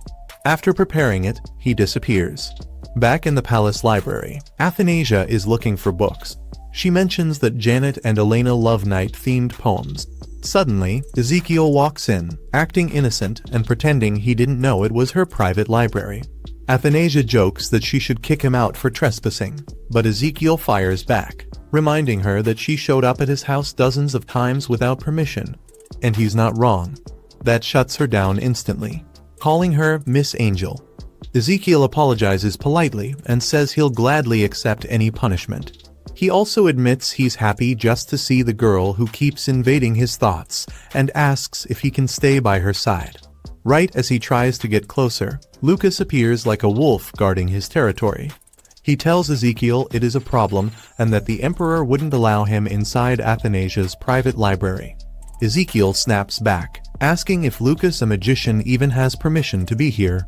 After preparing it, he disappears. Back in the palace library, Athanasia is looking for books. She mentions that Janet and Elena love night-themed poems. Suddenly, Ezekiel walks in, acting innocent and pretending he didn't know it was her private library. Athanasia jokes that she should kick him out for trespassing, but Ezekiel fires back, reminding her that she showed up at his house dozens of times without permission, and he's not wrong. That shuts her down instantly, calling her Miss Angel. Ezekiel apologizes politely and says he'll gladly accept any punishment. He also admits he's happy just to see the girl who keeps invading his thoughts and asks if he can stay by her side. Right as he tries to get closer, Lucas appears like a wolf guarding his territory. He tells Ezekiel it is a problem and that the Emperor wouldn't allow him inside Athanasia's private library. Ezekiel snaps back, asking if Lucas, a magician, even has permission to be here.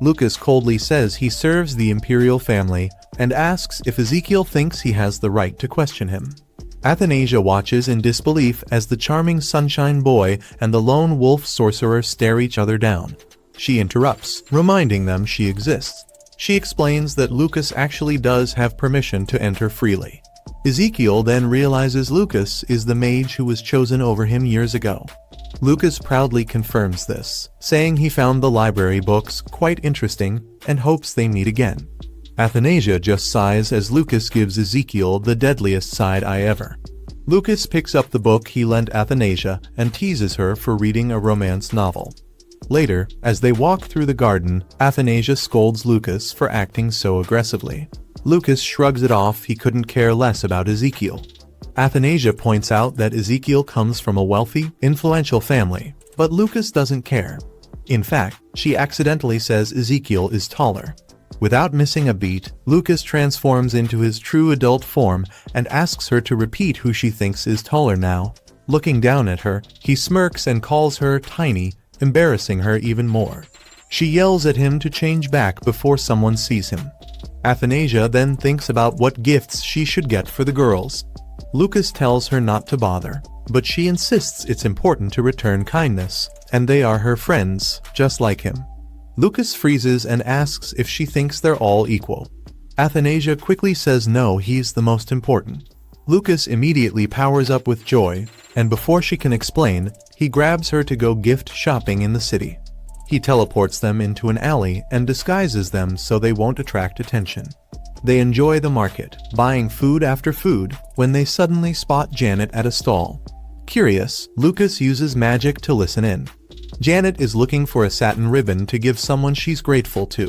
Lucas coldly says he serves the imperial family and asks if Ezekiel thinks he has the right to question him. Athanasia watches in disbelief as the charming sunshine boy and the lone wolf sorcerer stare each other down. She interrupts, reminding them she exists. She explains that Lucas actually does have permission to enter freely. Ezekiel then realizes Lucas is the mage who was chosen over him years ago. Lucas proudly confirms this, saying he found the library books quite interesting and hopes they meet again. Athanasia just sighs as Lucas gives Ezekiel the deadliest side eye ever. Lucas picks up the book he lent Athanasia and teases her for reading a romance novel. Later, as they walk through the garden, Athanasia scolds Lucas for acting so aggressively. Lucas shrugs it off, he couldn't care less about Ezekiel. Athanasia points out that Ezekiel comes from a wealthy, influential family, but Lucas doesn't care. In fact, she accidentally says Ezekiel is taller. Without missing a beat, Lucas transforms into his true adult form and asks her to repeat who she thinks is taller now. Looking down at her, he smirks and calls her tiny, embarrassing her even more. She yells at him to change back before someone sees him. Athanasia then thinks about what gifts she should get for the girls. Lucas tells her not to bother, but she insists it's important to return kindness, and they are her friends, just like him. Lucas freezes and asks if she thinks they're all equal. Athanasia quickly says no, he's the most important. Lucas immediately powers up with joy, and before she can explain, he grabs her to go gift shopping in the city. He teleports them into an alley and disguises them so they won't attract attention. They enjoy the market, buying food after food, when they suddenly spot Janet at a stall. Curious, Lucas uses magic to listen in. Janet is looking for a satin ribbon to give someone she's grateful to.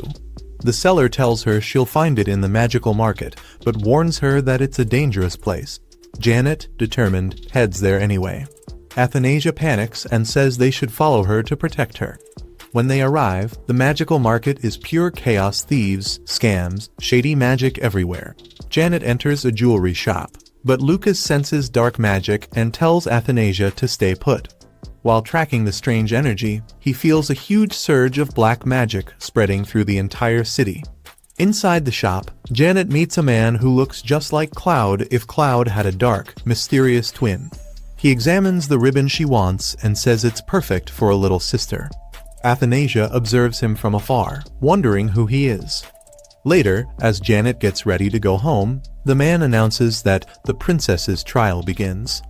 The seller tells her she'll find it in the magical market, but warns her that it's a dangerous place. Janet, determined, heads there anyway. Athanasia panics and says they should follow her to protect her. When they arrive, the magical market is pure chaos, thieves, scams, shady magic everywhere. Janet enters a jewelry shop, but Lucas senses dark magic and tells Athanasia to stay put. While tracking the strange energy, he feels a huge surge of black magic spreading through the entire city. Inside the shop, Janet meets a man who looks just like Cloud if Cloud had a dark, mysterious twin. He examines the ribbon she wants and says it's perfect for a little sister. Athanasia observes him from afar, wondering who he is. Later, as Janet gets ready to go home, the man announces that the princess's trial begins.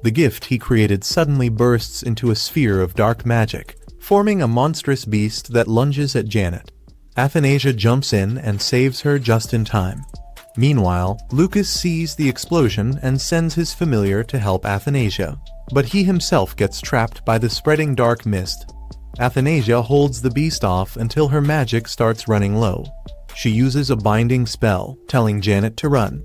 The gift he created suddenly bursts into a sphere of dark magic, forming a monstrous beast that lunges at Janet. Athanasia jumps in and saves her just in time. Meanwhile, Lucas sees the explosion and sends his familiar to help Athanasia, but he himself gets trapped by the spreading dark mist. Athanasia holds the beast off until her magic starts running low. She uses a binding spell, telling Janet to run.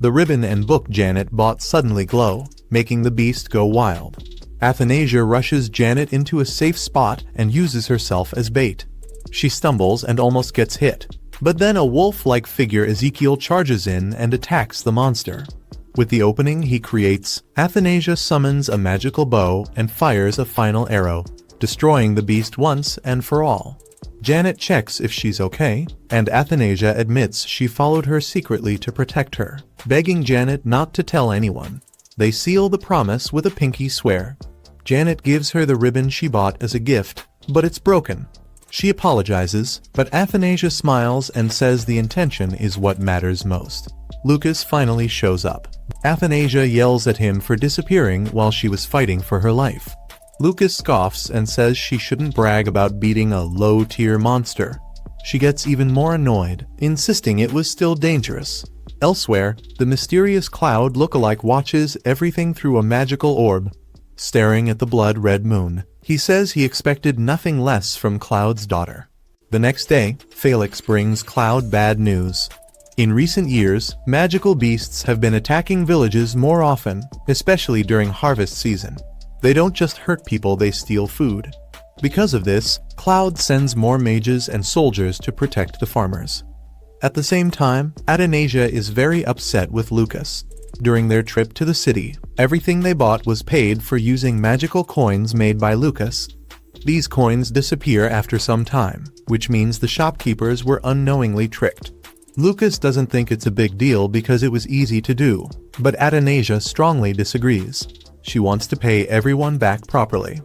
The ribbon and book Janet bought suddenly glow, making the beast go wild. Athanasia rushes Janet into a safe spot and uses herself as bait. She stumbles and almost gets hit, but then a wolf-like figure Ezekiel charges in and attacks the monster. With the opening he creates, Athanasia summons a magical bow and fires a final arrow, destroying the beast once and for all. Janet checks if she's okay, and Athanasia admits she followed her secretly to protect her, begging Janet not to tell anyone. They seal the promise with a pinky swear. Janet gives her the ribbon she bought as a gift, but it's broken. She apologizes, but Athanasia smiles and says the intention is what matters most. Lucas finally shows up. Athanasia yells at him for disappearing while she was fighting for her life. Lucas scoffs and says she shouldn't brag about beating a low-tier monster. She gets even more annoyed, insisting it was still dangerous. Elsewhere, the mysterious Cloud lookalike watches everything through a magical orb. Staring at the blood-red moon, he says he expected nothing less from Cloud's daughter. The next day, Felix brings Cloud bad news. In recent years, magical beasts have been attacking villages more often, especially during harvest season. They don't just hurt people, they steal food. Because of this, Cloud sends more mages and soldiers to protect the farmers. At the same time, Adonijah is very upset with Lucas. During their trip to the city, everything they bought was paid for using magical coins made by Lucas. These coins disappear after some time, which means the shopkeepers were unknowingly tricked. Lucas doesn't think it's a big deal because it was easy to do, but Adonijah strongly disagrees. She wants to pay everyone back properly.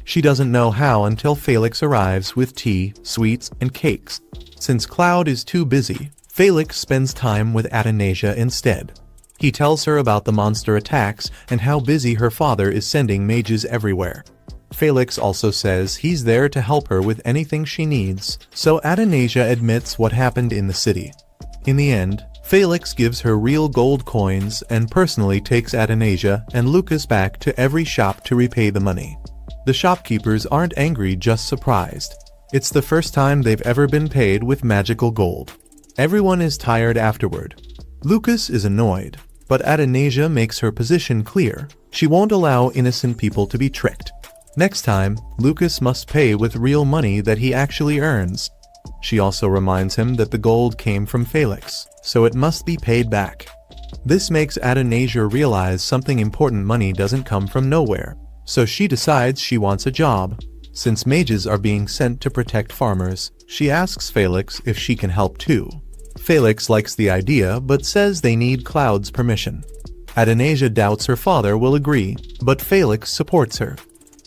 She doesn't know how until Felix arrives with tea, sweets, and cakes. Since Cloud is too busy, Felix spends time with Adonijah instead. He tells her about the monster attacks and how busy her father is sending mages everywhere. Felix also says he's there to help her with anything she needs, so Adonijah admits what happened in the city. In the end, Felix gives her real gold coins and personally takes Adonijah and Lucas back to every shop to repay the money. The shopkeepers aren't angry, just surprised. It's the first time they've ever been paid with magical gold. Everyone is tired afterward. Lucas is annoyed, but Adonijah makes her position clear. She won't allow innocent people to be tricked. Next time, Lucas must pay with real money that he actually earns. She also reminds him that the gold came from Felix, so it must be paid back. This makes Adonijah realize something important: money doesn't come from nowhere. So she decides she wants a job. Since mages are being sent to protect farmers, she asks Felix if she can help too. Felix likes the idea but says they need Cloud's permission. Adonijah doubts her father will agree, but Felix supports her.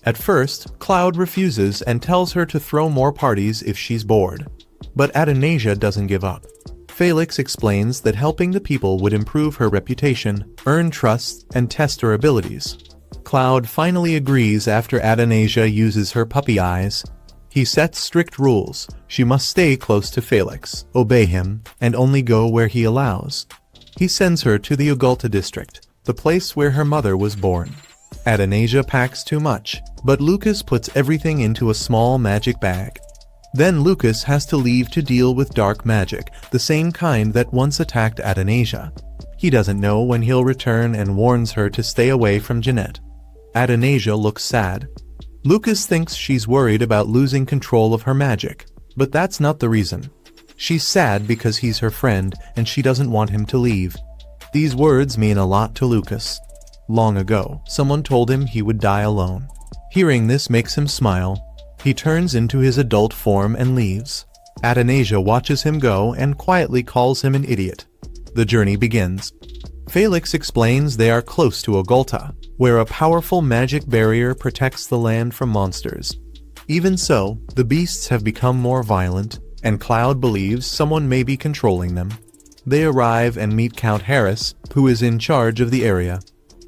At first, Cloud refuses and tells her to throw more parties if she's bored. But Adonijah doesn't give up. Felix explains that helping the people would improve her reputation, earn trust, and test her abilities. Cloud finally agrees after Adonijah uses her puppy eyes. He sets strict rules. She must stay close to Felix, obey him, and only go where he allows. He sends her to the Ugulta district, the place where her mother was born. Adonijah packs too much, but Lucas puts everything into a small magic bag. Then Lucas has to leave to deal with dark magic, the same kind that once attacked Adonijah. He doesn't know when he'll return and warns her to stay away from Jeanette. Adonijah looks sad. Lucas thinks she's worried about losing control of her magic, but that's not the reason. She's sad because he's her friend and she doesn't want him to leave. These words mean a lot to Lucas. Long ago, someone told him he would die alone. Hearing this makes him smile. He turns into his adult form and leaves. Adonijah watches him go and quietly calls him an idiot. The journey begins. Felix explains they are close to Ugulta, where a powerful magic barrier protects the land from monsters. Even so, the beasts have become more violent, and Cloud believes someone may be controlling them. They arrive and meet Count Harris, who is in charge of the area.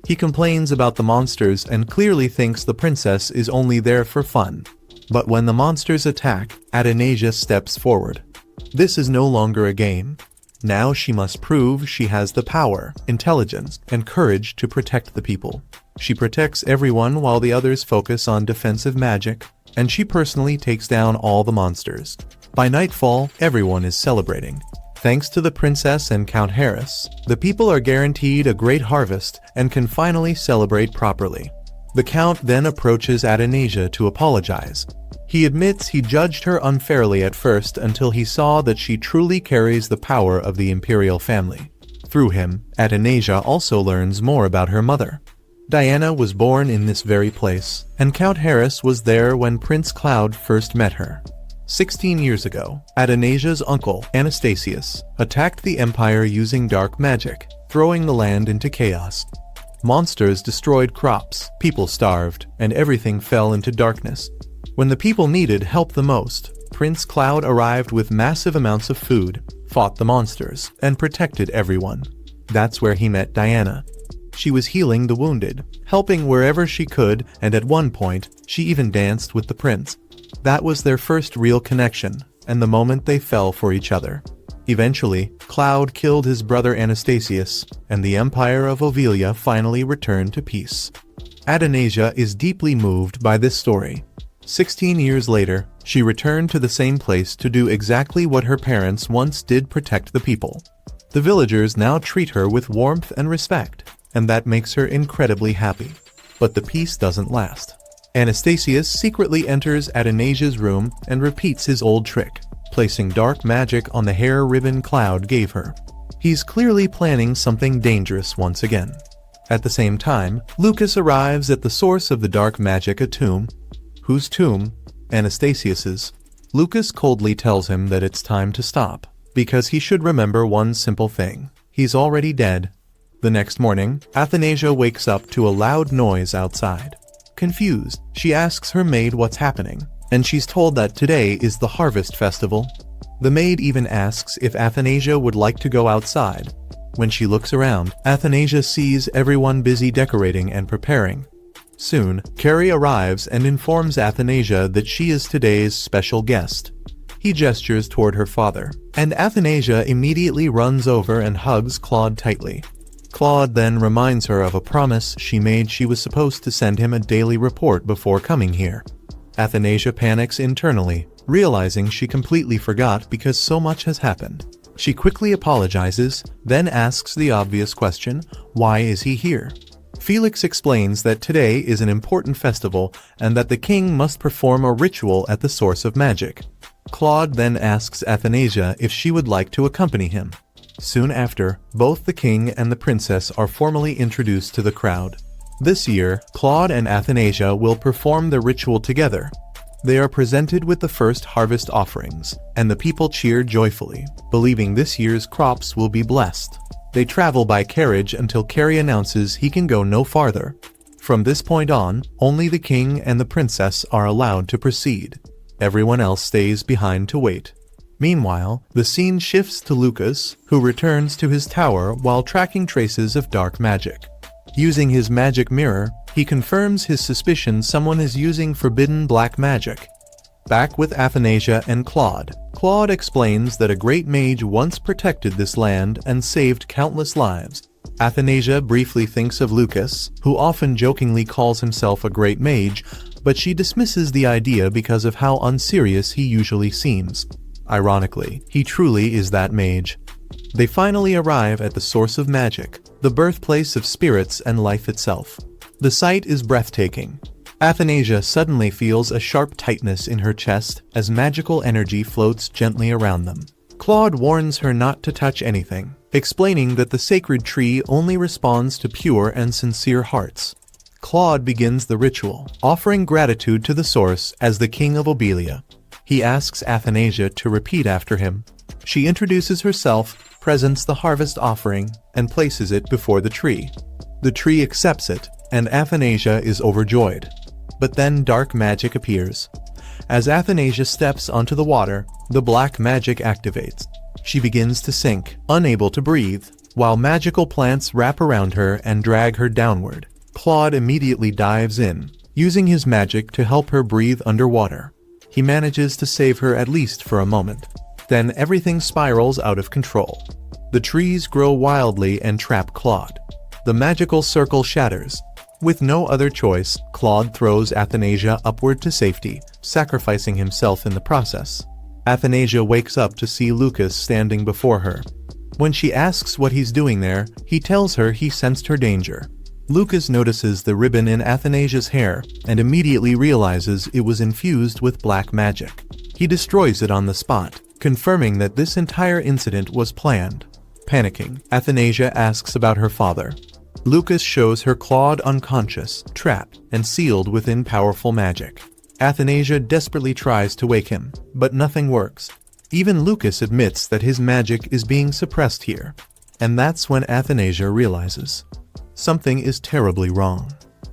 He complains about the monsters and clearly thinks the princess is only there for fun. But when the monsters attack, Adonijah steps forward. This is no longer a game. Now she must prove she has the power, intelligence, and courage to protect the people. She protects everyone while the others focus on defensive magic, and she personally takes down all the monsters. By nightfall, everyone is celebrating. Thanks to the princess and Count Harris, the people are guaranteed a great harvest and can finally celebrate properly. The Count then approaches Adonijah to apologize. He admits he judged her unfairly at first until he saw that she truly carries the power of the imperial family. Through him, Adonijah also learns more about her mother. Diana was born in this very place, and Count Harris was there when Prince Cloud first met her. 16 years ago, Adonijah's uncle, Anastasius, attacked the empire using dark magic, throwing the land into chaos. Monsters destroyed crops, people starved, and everything fell into darkness. When the people needed help the most, Prince Cloud arrived with massive amounts of food, fought the monsters, and protected everyone. That's where he met Diana. She was healing the wounded, helping wherever she could, and at one point, she even danced with the prince. That was their first real connection, and the moment they fell for each other. Eventually, Cloud killed his brother Anastasius, and the Empire of Ovelia finally returned to peace. Adonijah is deeply moved by this story. 16 years later, she returned to the same place to do exactly what her parents once did: protect the people. The villagers now treat her with warmth and respect, and that makes her incredibly happy. But the peace doesn't last. Anastasius secretly enters Adenasia's room and repeats his old trick, placing dark magic on the hair ribbon Cloud gave her. He's clearly planning something dangerous once again. At the same time, Lucas arrives at the source of the dark magic, a tomb. Whose tomb? Anastasius's. Lucas coldly tells him that it's time to stop, because he should remember one simple thing. He's already dead. The next morning, Athanasia wakes up to a loud noise outside. Confused, she asks her maid what's happening, and she's told that today is the harvest festival. The maid even asks if Athanasia would like to go outside. When she looks around, Athanasia sees everyone busy decorating and preparing. Soon, Carrie arrives and informs Athanasia that she is today's special guest. He gestures toward her father, and Athanasia immediately runs over and hugs Claude tightly. Claude then reminds her of a promise she made. She was supposed to send him a daily report before coming here. Athanasia panics internally, realizing she completely forgot because so much has happened. She quickly apologizes, then asks the obvious question, why is he here? Felix explains that today is an important festival and that the king must perform a ritual at the source of magic. Claude then asks Athanasia if she would like to accompany him. Soon after, both the king and the princess are formally introduced to the crowd. This year, Claude and Athanasia will perform the ritual together. They are presented with the first harvest offerings, and the people cheer joyfully, believing this year's crops will be blessed. They travel by carriage until Carrie announces he can go no farther. From this point on, only the king and the princess are allowed to proceed. Everyone else stays behind to wait. Meanwhile, the scene shifts to Lucas, who returns to his tower while tracking traces of dark magic. Using his magic mirror, he confirms his suspicion someone is using forbidden black magic. Back with Athanasia and Claude, Claude explains that a great mage once protected this land and saved countless lives. Athanasia briefly thinks of Lucas, who often jokingly calls himself a great mage, but she dismisses the idea because of how unserious he usually seems. Ironically, he truly is that mage. They finally arrive at the source of magic, the birthplace of spirits and life itself. The sight is breathtaking. Athanasia suddenly feels a sharp tightness in her chest as magical energy floats gently around them. Claude warns her not to touch anything, explaining that the sacred tree only responds to pure and sincere hearts. Claude begins the ritual, offering gratitude to the source as the king of Obelia. He asks Athanasia to repeat after him. She introduces herself, presents the harvest offering, and places it before the tree. The tree accepts it, and Athanasia is overjoyed. But then dark magic appears. As Athanasia steps onto the water, the black magic activates. She begins to sink, unable to breathe, while magical plants wrap around her and drag her downward. Claude immediately dives in, using his magic to help her breathe underwater. He manages to save her at least for a moment. Then everything spirals out of control. The trees grow wildly and trap Claude. The magical circle shatters. With no other choice, Claude throws Athanasia upward to safety, sacrificing himself in the process. Athanasia wakes up to see Lucas standing before her. When she asks what he's doing there, he tells her he sensed her danger. Lucas notices the ribbon in Athanasia's hair and immediately realizes it was infused with black magic. He destroys it on the spot, confirming that this entire incident was planned. Panicking, Athanasia asks about her father. Lucas shows her Claude unconscious, trapped, and sealed within powerful magic. Athanasia desperately tries to wake him, but nothing works. Even Lucas admits that his magic is being suppressed here. And that's when Athanasia realizes something is terribly wrong.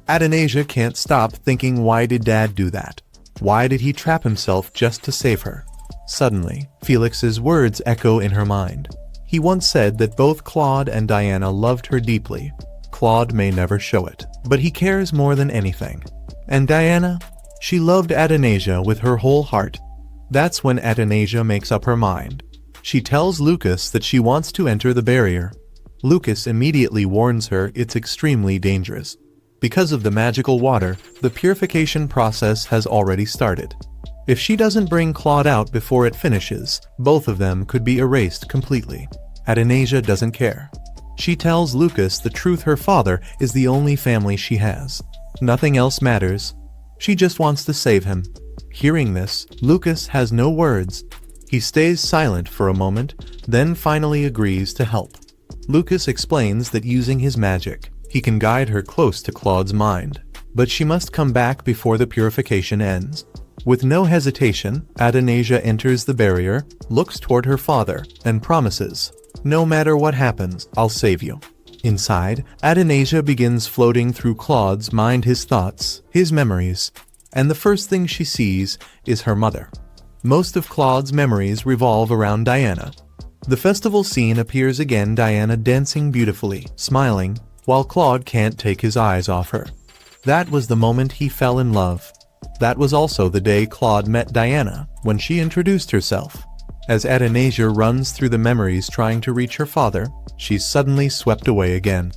Athanasia can't stop thinking, why did Dad do that? Why did he trap himself just to save her? Suddenly, Felix's words echo in her mind. He once said that both Claude and Diana loved her deeply. Claude may never show it, but he cares more than anything. And Diana? She loved Athanasia with her whole heart. That's when Athanasia makes up her mind. She tells Lucas that she wants to enter the barrier. Lucas immediately warns her it's extremely dangerous. Because of the magical water, the purification process has already started. If she doesn't bring Claude out before it finishes, both of them could be erased completely. Athanasia doesn't care. She tells Lucas the truth: her father is the only family she has. Nothing else matters. She just wants to save him. Hearing this, Lucas has no words. He stays silent for a moment, then finally agrees to help. Lucas explains that using his magic, he can guide her close to Claude's mind, but she must come back before the purification ends. With no hesitation, Adonijah enters the barrier, looks toward her father, and promises, "No matter what happens, I'll save you." Inside, Adonijah begins floating through Claude's mind, his thoughts, his memories, and the first thing she sees is her mother. Most of Claude's memories revolve around Diana. The festival scene appears again, Diana dancing beautifully, smiling, while Claude can't take his eyes off her. That was the moment he fell in love. That was also the day Claude met Diana, when she introduced herself. As Adonijah runs through the memories trying to reach her father, she's suddenly swept away again.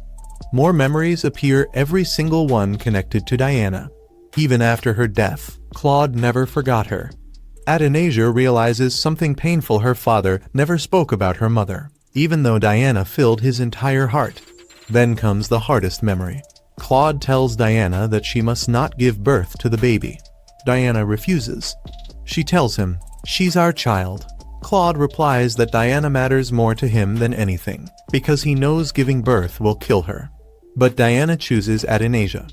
More memories appear, every single one connected to Diana. Even after her death, Claude never forgot her. Adonijah realizes something painful: her father never spoke about her mother, even though Diana filled his entire heart. Then comes the hardest memory. Claude tells Diana that she must not give birth to the baby. Diana refuses. She tells him, "She's our child." Claude replies that Diana matters more to him than anything, because he knows giving birth will kill her. But Diana chooses Adonijah.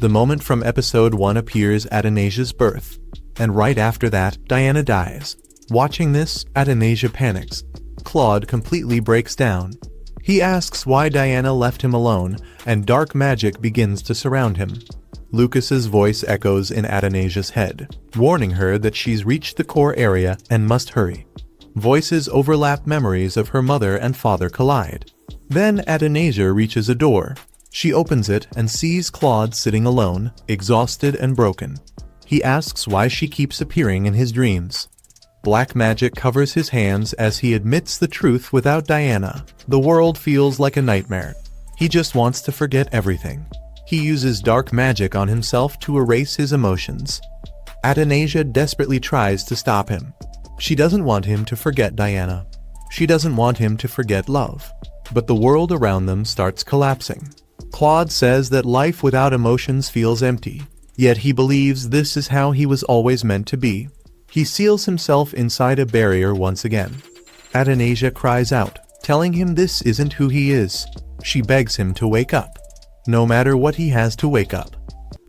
The moment from episode 1 appears, Adonijah's birth, and right after that, Diana dies. Watching this, Adonijah panics. Claude completely breaks down. He asks why Diana left him alone, and dark magic begins to surround him. Lucas's voice echoes in Adonijah's head, warning her that she's reached the core area and must hurry. Voices overlap, memories of her mother and father collide. Then Adonijah reaches a door. She opens it and sees Claude sitting alone, exhausted and broken. He asks why she keeps appearing in his dreams. Black magic covers his hands as he admits the truth: without Diana, the world feels like a nightmare. He just wants to forget everything. He uses dark magic on himself to erase his emotions. Adonijah desperately tries to stop him. She doesn't want him to forget Diana. She doesn't want him to forget love. But the world around them starts collapsing. Claude says that life without emotions feels empty, yet he believes this is how he was always meant to be. He seals himself inside a barrier once again. Adonijah cries out, telling him this isn't who he is. She begs him to wake up. No matter what, he has to wake up.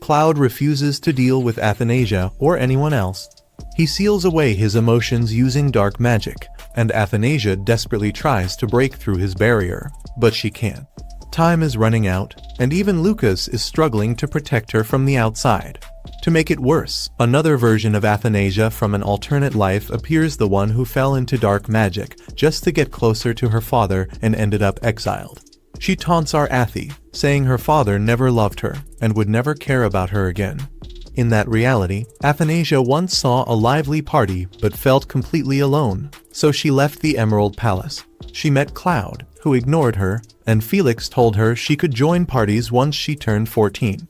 Cloud refuses to deal with Adonijah or anyone else. He seals away his emotions using dark magic, and Adonijah desperately tries to break through his barrier, but she can't. Time is running out, and even Lucas is struggling to protect her from the outside. To make it worse, another version of Adonijah from an alternate life appears, the one who fell into dark magic just to get closer to her father and ended up exiled. She taunts our Athi, saying her father never loved her and would never care about her again. In that reality, Adonijah once saw a lively party but felt completely alone, so she left the Emerald Palace. She met Cloud, who ignored her, and Felix told her she could join parties once she turned 14.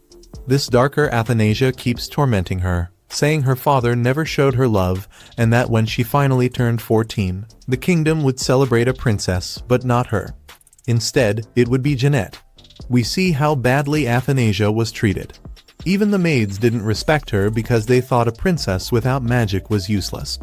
This darker Adonijah keeps tormenting her, saying her father never showed her love and that when she finally turned 14, the kingdom would celebrate a princess, but not her. Instead, it would be Jeanette. We see how badly Adonijah was treated. Even the maids didn't respect her because they thought a princess without magic was useless.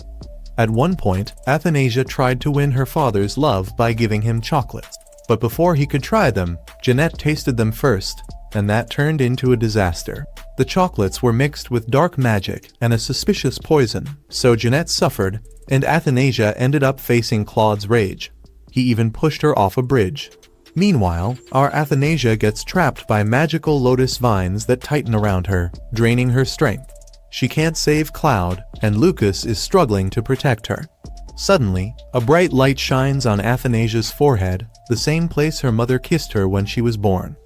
At one point, Adonijah tried to win her father's love by giving him chocolates. But before he could try them, Jeanette tasted them first, and that turned into a disaster. The chocolates were mixed with dark magic and a suspicious poison, so Jeanette suffered, and Adonijah ended up facing Claude's rage. He even pushed her off a bridge. Meanwhile, our Adonijah gets trapped by magical lotus vines that tighten around her, draining her strength. She can't save Cloud, and Lucas is struggling to protect her. Suddenly, a bright light shines on Adonijah's forehead, the same place her mother kissed her when she was born.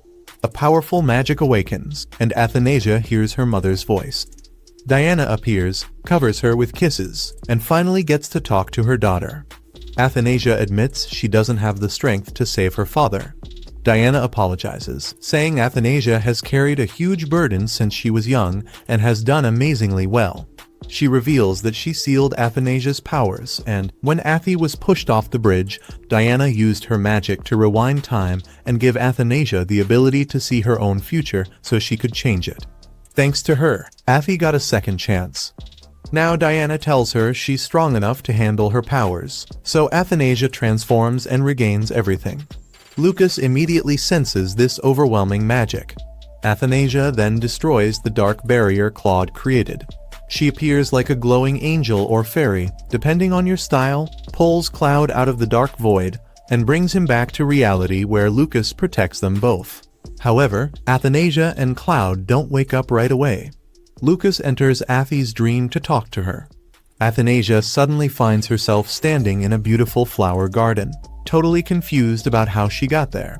A powerful magic awakens, and Adonijah hears her mother's voice. Diana appears, covers her with kisses, and finally gets to talk to her daughter. Adonijah admits she doesn't have the strength to save her father. Diana apologizes, saying Adonijah has carried a huge burden since she was young and has done amazingly well. She reveals that she sealed Adonijah's powers, and when Athi was pushed off the bridge, Diana used her magic to rewind time and give Adonijah the ability to see her own future so she could change it. Thanks to her, Afi got a second chance. Now Diana tells her she's strong enough to handle her powers, so Athanasia transforms and regains everything. Lucas immediately senses this overwhelming magic. Athanasia then destroys the dark barrier Claude created. She appears like a glowing angel or fairy, depending on your style, pulls Cloud out of the dark void, and brings him back to reality where Lucas protects them both. However, Athanasia and Cloud don't wake up right away. Lucas enters Afi's dream to talk to her. Athanasia suddenly finds herself standing in a beautiful flower garden, totally confused about how she got there.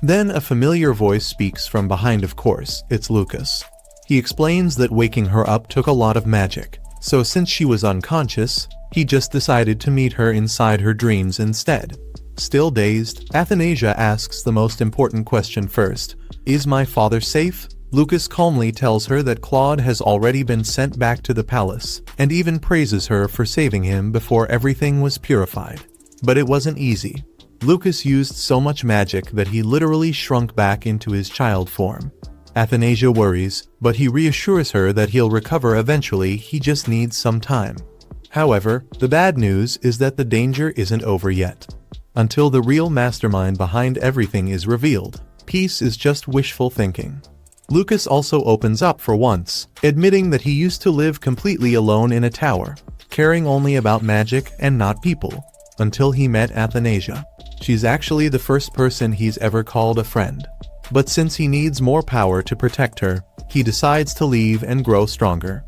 Then a familiar voice speaks from behind, of course, it's Lucas. He explains that waking her up took a lot of magic, so since she was unconscious, he just decided to meet her inside her dreams instead. Still dazed, Athanasia asks the most important question first. Is my father safe? Lucas calmly tells her that Claude has already been sent back to the palace, and even praises her for saving him before everything was purified. But it wasn't easy. Lucas used so much magic that he literally shrunk back into his child form. Athanasia worries, but he reassures her that he'll recover eventually, he just needs some time. However, the bad news is that the danger isn't over yet. Until the real mastermind behind everything is revealed, peace is just wishful thinking. Lucas also opens up for once, admitting that he used to live completely alone in a tower, caring only about magic and not people, until he met Athanasia. She's actually the first person he's ever called a friend. But since he needs more power to protect her, he decides to leave and grow stronger.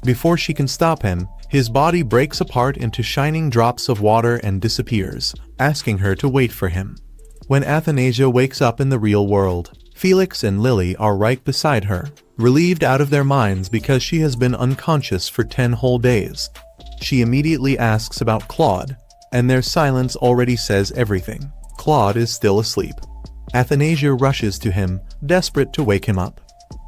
Before she can stop him, his body breaks apart into shining drops of water and disappears, asking her to wait for him. When Athanasia wakes up in the real world, Felix and Lily are right beside her, relieved out of their minds because she has been unconscious for 10 whole days. She immediately asks about Claude, and their silence already says everything. Claude is still asleep. Athanasia rushes to him, desperate to wake him up.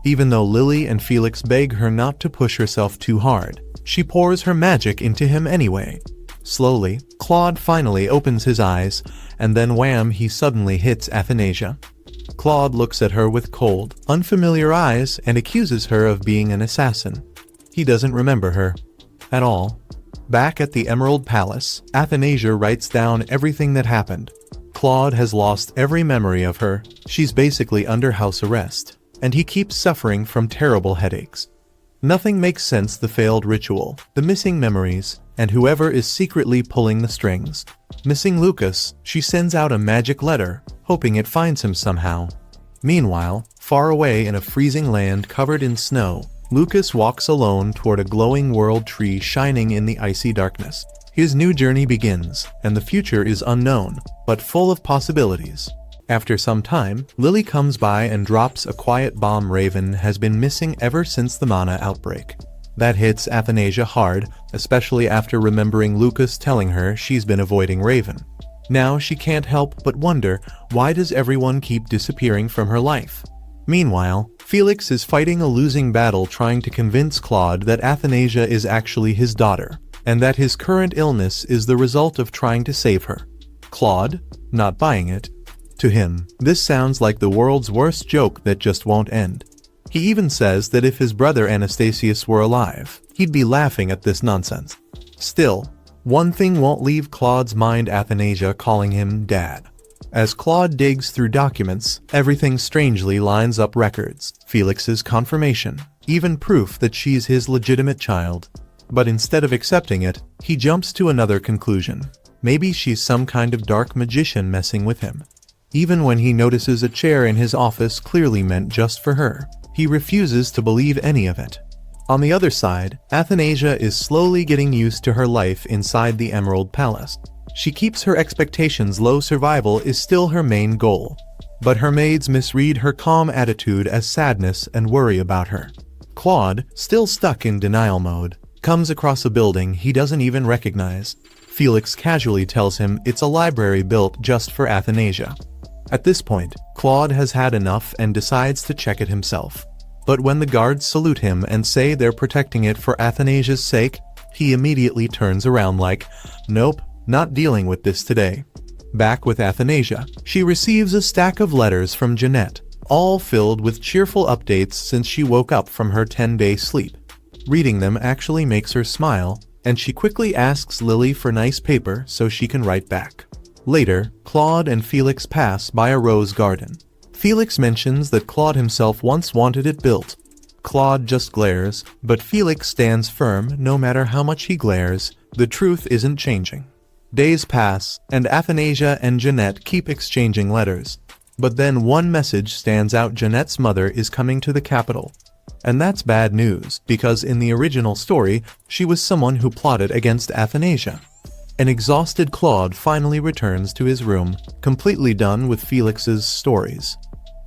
Even though Lily and Felix beg her not to push herself too hard, she pours her magic into him anyway. Slowly, Claude finally opens his eyes, and then wham, he suddenly hits Athanasia. Claude looks at her with cold, unfamiliar eyes and accuses her of being an assassin. He doesn't remember her at all. Back at the Emerald Palace, Athanasia writes down everything that happened. Claude has lost every memory of her, she's basically under house arrest, and he keeps suffering from terrible headaches. Nothing makes sense: the failed ritual, the missing memories, and whoever is secretly pulling the strings. Missing Lucas, she sends out a magic letter, hoping it finds him somehow. Meanwhile, far away in a freezing land covered in snow, Lucas walks alone toward a glowing world tree shining in the icy darkness. His new journey begins, and the future is unknown, but full of possibilities. After some time, Lily comes by and drops a quiet bomb. Raven has been missing ever since the mana outbreak. That hits Athanasia hard, especially after remembering Lucas telling her she's been avoiding Raven. Now she can't help but wonder, why does everyone keep disappearing from her life? Meanwhile, Felix is fighting a losing battle trying to convince Claude that Athanasia is actually his daughter, and that his current illness is the result of trying to save her. Claude, not buying it. To him, this sounds like the world's worst joke that just won't end. He even says that if his brother Anastasius were alive, he'd be laughing at this nonsense. Still, one thing won't leave Claude's mind: Athanasia calling him Dad. As Claude digs through documents, everything strangely lines up: records, Felix's confirmation, even proof that she's his legitimate child. But instead of accepting it, he jumps to another conclusion. Maybe she's some kind of dark magician messing with him. Even when he notices a chair in his office clearly meant just for her, he refuses to believe any of it. On the other side, Athanasia is slowly getting used to her life inside the Emerald Palace. She keeps her expectations low. Survival is still her main goal. But her maids misread her calm attitude as sadness and worry about her. Claude, still stuck in denial mode, comes across a building he doesn't even recognize. Felix casually tells him it's a library built just for Athanasia. At this point, Claude has had enough and decides to check it himself. But when the guards salute him and say they're protecting it for Athanasia's sake, he immediately turns around like, nope, not dealing with this today. Back with Athanasia, she receives a stack of letters from Jeanette, all filled with cheerful updates since she woke up from her 10-day sleep. Reading them actually makes her smile, and she quickly asks Lily for nice paper so she can write back. Later, Claude and Felix pass by a rose garden. Felix mentions that Claude himself once wanted it built. Claude just glares, but Felix stands firm no matter how much he glares, the truth isn't changing. Days pass, and Athanasia and Jeanette keep exchanging letters. But then one message stands out: Jeanette's mother is coming to the capital. And that's bad news, because in the original story, she was someone who plotted against Athanasia. An exhausted Claude finally returns to his room, completely done with Felix's stories.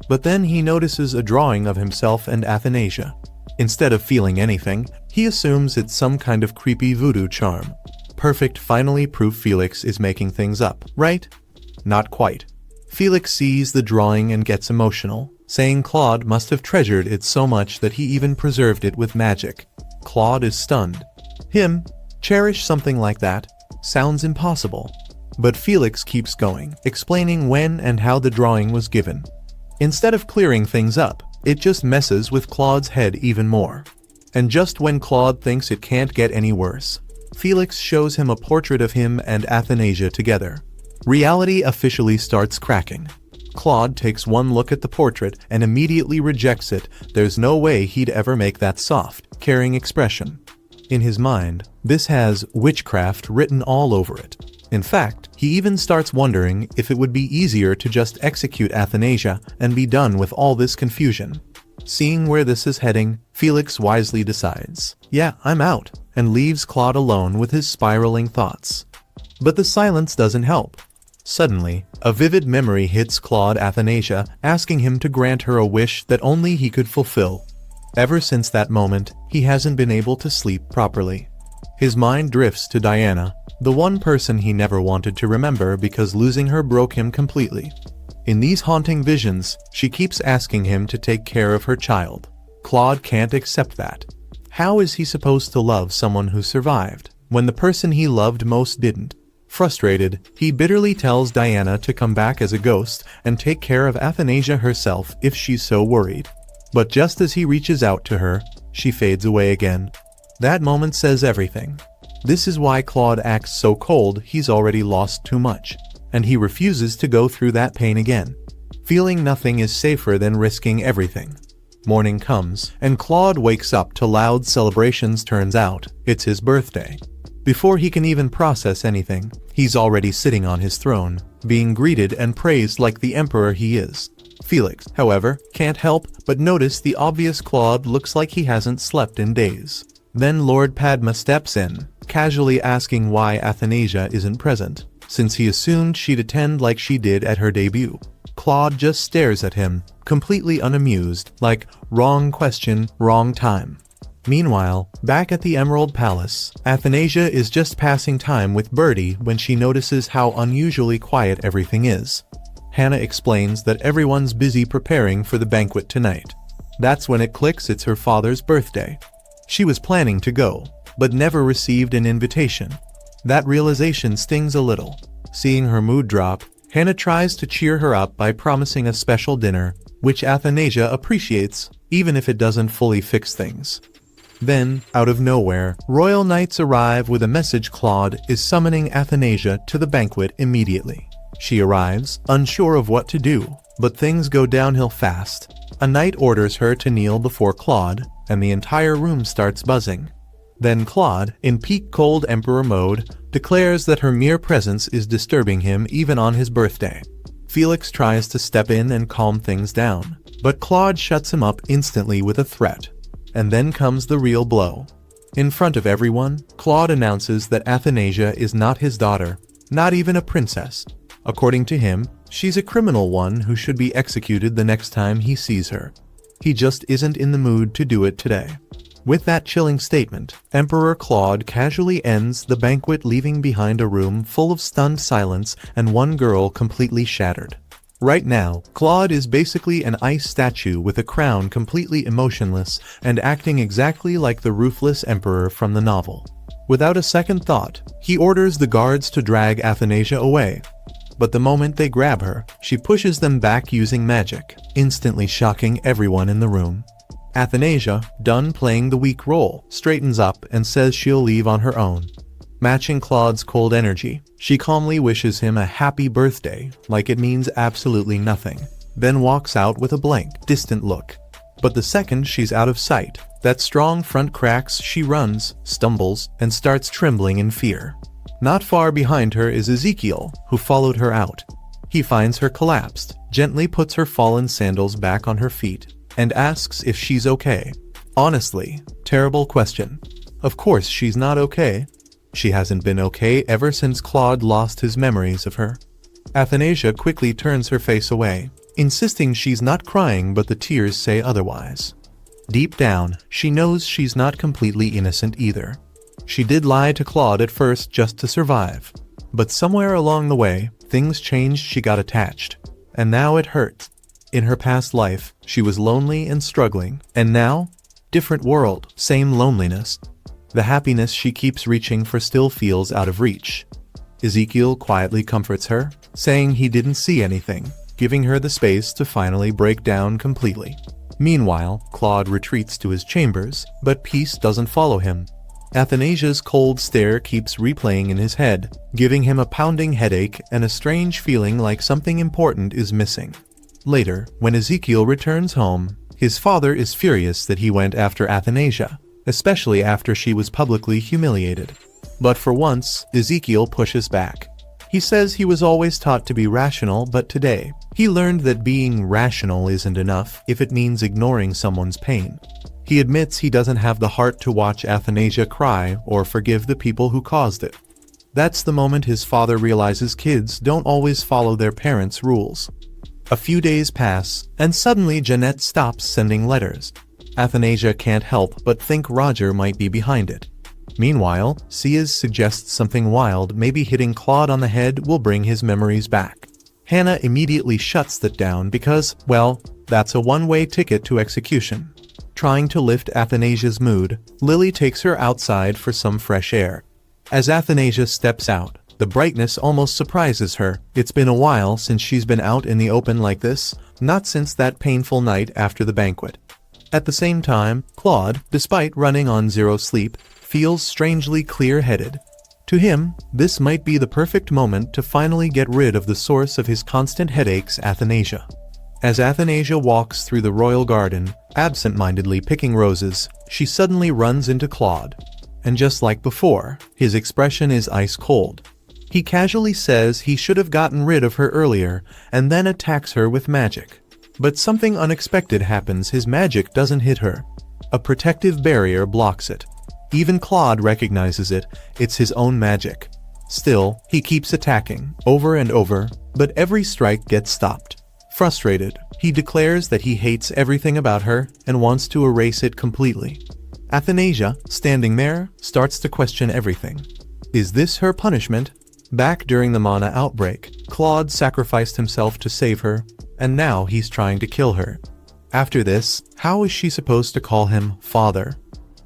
But then he notices a drawing of himself and Athanasia. Instead of feeling anything, he assumes it's some kind of creepy voodoo charm. Perfect finally proof Felix is making things up, right? Not quite. Felix sees the drawing and gets emotional, saying Claude must have treasured it so much that he even preserved it with magic. Claude is stunned. Him cherish something like that? Sounds impossible. But Felix keeps going, explaining when and how the drawing was given. Instead of clearing things up, it just messes with Claude's head even more. And just when Claude thinks it can't get any worse, Felix shows him a portrait of him and Athanasia together. Reality officially starts cracking. Claude takes one look at the portrait and immediately rejects it. There's no way he'd ever make that soft, caring expression. In his mind, this has witchcraft written all over it. In fact, he even starts wondering if it would be easier to just execute Athanasia and be done with all this confusion. Seeing where this is heading, Felix wisely decides, "Yeah, I'm out," and leaves Claude alone with his spiraling thoughts. But the silence doesn't help. Suddenly, a vivid memory hits Claude: Athanasia asking him to grant her a wish that only he could fulfill. Ever since that moment, he hasn't been able to sleep properly. His mind drifts to Diana, the one person he never wanted to remember because losing her broke him completely. In these haunting visions, she keeps asking him to take care of her child. Claude can't accept that. How is he supposed to love someone who survived, when the person he loved most didn't? Frustrated, he bitterly tells Diana to come back as a ghost and take care of Athanasia herself if she's so worried. But just as he reaches out to her, she fades away again. That moment says everything. This is why Claude acts so cold. He's already lost too much, and he refuses to go through that pain again. Feeling nothing is safer than risking everything. Morning comes, and Claude wakes up to loud celebrations. Turns out, it's his birthday. Before he can even process anything, he's already sitting on his throne, being greeted and praised like the emperor he is. Felix, however, can't help but notice the obvious: Claude looks like he hasn't slept in days. Then Lord Padma steps in, casually asking why Athanasia isn't present, since he assumed she'd attend like she did at her debut. Claude just stares at him, completely unamused, like, wrong question, wrong time. Meanwhile, back at the Emerald Palace, Athanasia is just passing time with Birdie when she notices how unusually quiet everything is. Hannah explains that everyone's busy preparing for the banquet tonight. That's when it clicks: it's her father's birthday. She was planning to go, but never received an invitation. That realization stings a little. Seeing her mood drop, Hannah tries to cheer her up by promising a special dinner, which Athanasia appreciates, even if it doesn't fully fix things. Then, out of nowhere, royal knights arrive with a message: Claude is summoning Athanasia to the banquet immediately. She arrives, unsure of what to do, but things go downhill fast. A knight orders her to kneel before Claude, and the entire room starts buzzing. Then Claude, in peak cold emperor mode, declares that her mere presence is disturbing him even on his birthday. Felix tries to step in and calm things down, but Claude shuts him up instantly with a threat. And then comes the real blow. In front of everyone, Claude announces that Athanasia is not his daughter, not even a princess. According to him, she's a criminal one who should be executed the next time he sees her. He just isn't in the mood to do it today. With that chilling statement, Emperor Claude casually ends the banquet, leaving behind a room full of stunned silence and one girl completely shattered. Right now, Claude is basically an ice statue with a crown, completely emotionless and acting exactly like the ruthless emperor from the novel. Without a second thought, he orders the guards to drag Athanasia away. but the moment they grab her, she pushes them back using magic, instantly shocking everyone in the room. Athanasia, done playing the weak role, straightens up and says she'll leave on her own. Matching Claude's cold energy, she calmly wishes him a happy birthday, like it means absolutely nothing, then walks out with a blank, distant look. But the second she's out of sight, that strong front cracks, she runs, stumbles, and starts trembling in fear. Not far behind her is Ezekiel, who followed her out. He finds her collapsed, gently puts her fallen sandals back on her feet, and asks if she's okay. Honestly, terrible question. Of course she's not okay. She hasn't been okay ever since Claude lost his memories of her. Athanasia quickly turns her face away, insisting she's not crying, but the tears say otherwise. Deep down, she knows she's not completely innocent either. She did lie to Claude at first just to survive. But somewhere along the way, things changed. She got attached. And now it hurts. In her past life, she was lonely and struggling. And now, different world, same loneliness. The happiness she keeps reaching for still feels out of reach. Ezekiel quietly comforts her, saying he didn't see anything, giving her the space to finally break down completely. Meanwhile, Claude retreats to his chambers, but peace doesn't follow him. Athanasia's cold stare keeps replaying in his head, giving him a pounding headache and a strange feeling like something important is missing. Later, when Ezekiel returns home, his father is furious that he went after Athanasia, especially after she was publicly humiliated. But for once, Ezekiel pushes back. He says he was always taught to be rational, but today, he learned that being rational isn't enough if it means ignoring someone's pain. He admits he doesn't have the heart to watch Athanasia cry or forgive the people who caused it. That's the moment his father realizes kids don't always follow their parents' rules. A few days pass, and suddenly Jeanette stops sending letters. Athanasia can't help but think Roger might be behind it. Meanwhile, Siaz suggests something wild, maybe hitting Claude on the head will bring his memories back. Hannah immediately shuts that down because, well, that's a one-way ticket to execution. Trying to lift Athanasia's mood, Lily takes her outside for some fresh air. As Athanasia steps out, the brightness almost surprises her. It's been a while since she's been out in the open like this, not since that painful night after the banquet. At the same time, Claude, despite running on zero sleep, feels strangely clear-headed. To him, this might be the perfect moment to finally get rid of the source of his constant headaches, Athanasia. As Athanasia walks through the royal garden, absent-mindedly picking roses, she suddenly runs into Claude. And just like before, his expression is ice-cold. He casually says he should have gotten rid of her earlier, and then attacks her with magic. But something unexpected happens. His magic doesn't hit her. A protective barrier blocks it. Even Claude recognizes it. It's his own magic. Still, he keeps attacking, over and over, but every strike gets stopped. Frustrated, he declares that he hates everything about her and wants to erase it completely. Athanasia, standing there, starts to question everything. Is this her punishment? Back during the Mana outbreak, Claude sacrificed himself to save her, and now he's trying to kill her. After this, how is she supposed to call him father?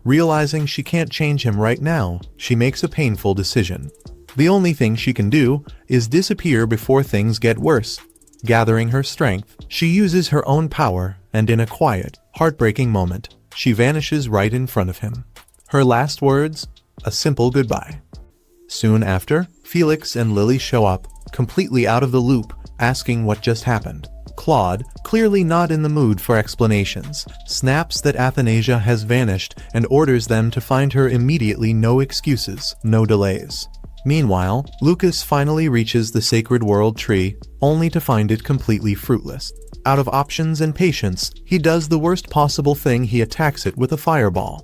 Realizing she can't change him right now, she makes a painful decision. The only thing she can do is disappear before things get worse. Gathering her strength, she uses her own power, and in a quiet, heartbreaking moment, she vanishes right in front of him. Her last words? A simple goodbye. Soon after, Felix and Lily show up, completely out of the loop, asking what just happened. Claude, clearly not in the mood for explanations, snaps that Athanasia has vanished and orders them to find her immediately. No excuses, no delays. Meanwhile, Lucas finally reaches the sacred world tree, only to find it completely fruitless. Out of options and patience, he does the worst possible thing. He attacks it with a fireball.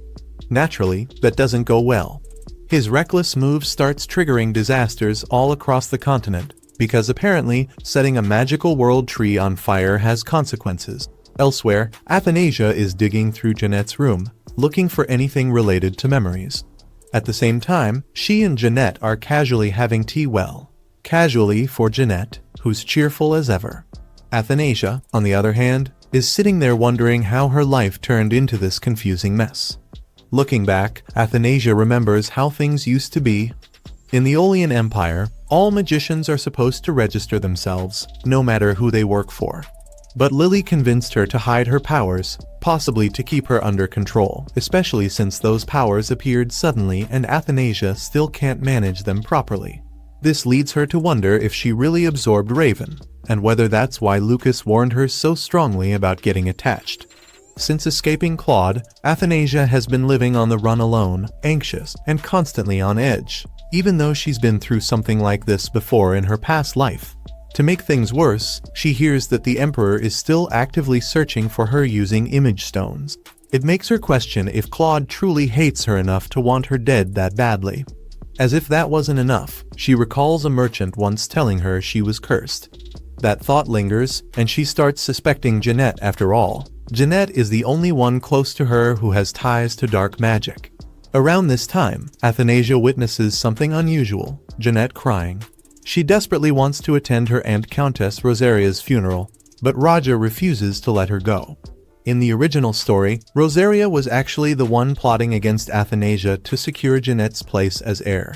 Naturally, that doesn't go well. His reckless move starts triggering disasters all across the continent, because apparently, setting a magical world tree on fire has consequences. Elsewhere, Athanasia is digging through Jeanette's room, looking for anything related to memories. At the same time, she and Jeanette are casually having tea, well, casually for Jeanette, who's cheerful as ever. Athanasia, on the other hand, is sitting there wondering how her life turned into this confusing mess. Looking back, Athanasia remembers how things used to be. In the Olean Empire, all magicians are supposed to register themselves, no matter who they work for. But Lily convinced her to hide her powers, possibly to keep her under control, especially since those powers appeared suddenly and Athanasia still can't manage them properly. This leads her to wonder if she really absorbed Raven, and whether that's why Lucas warned her so strongly about getting attached. Since escaping Claude, Athanasia has been living on the run alone, anxious, and constantly on edge, even though she's been through something like this before in her past life. To make things worse, she hears that the Emperor is still actively searching for her using image stones. It makes her question if Claude truly hates her enough to want her dead that badly. As if that wasn't enough, she recalls a merchant once telling her she was cursed. That thought lingers, and she starts suspecting Jeanette after all. Jeanette is the only one close to her who has ties to dark magic. Around this time, Athanasia witnesses something unusual, Jeanette crying. She desperately wants to attend her aunt Countess Rosaria's funeral, but Raja refuses to let her go. In the original story, Rosaria was actually the one plotting against Athanasia to secure Jeanette's place as heir.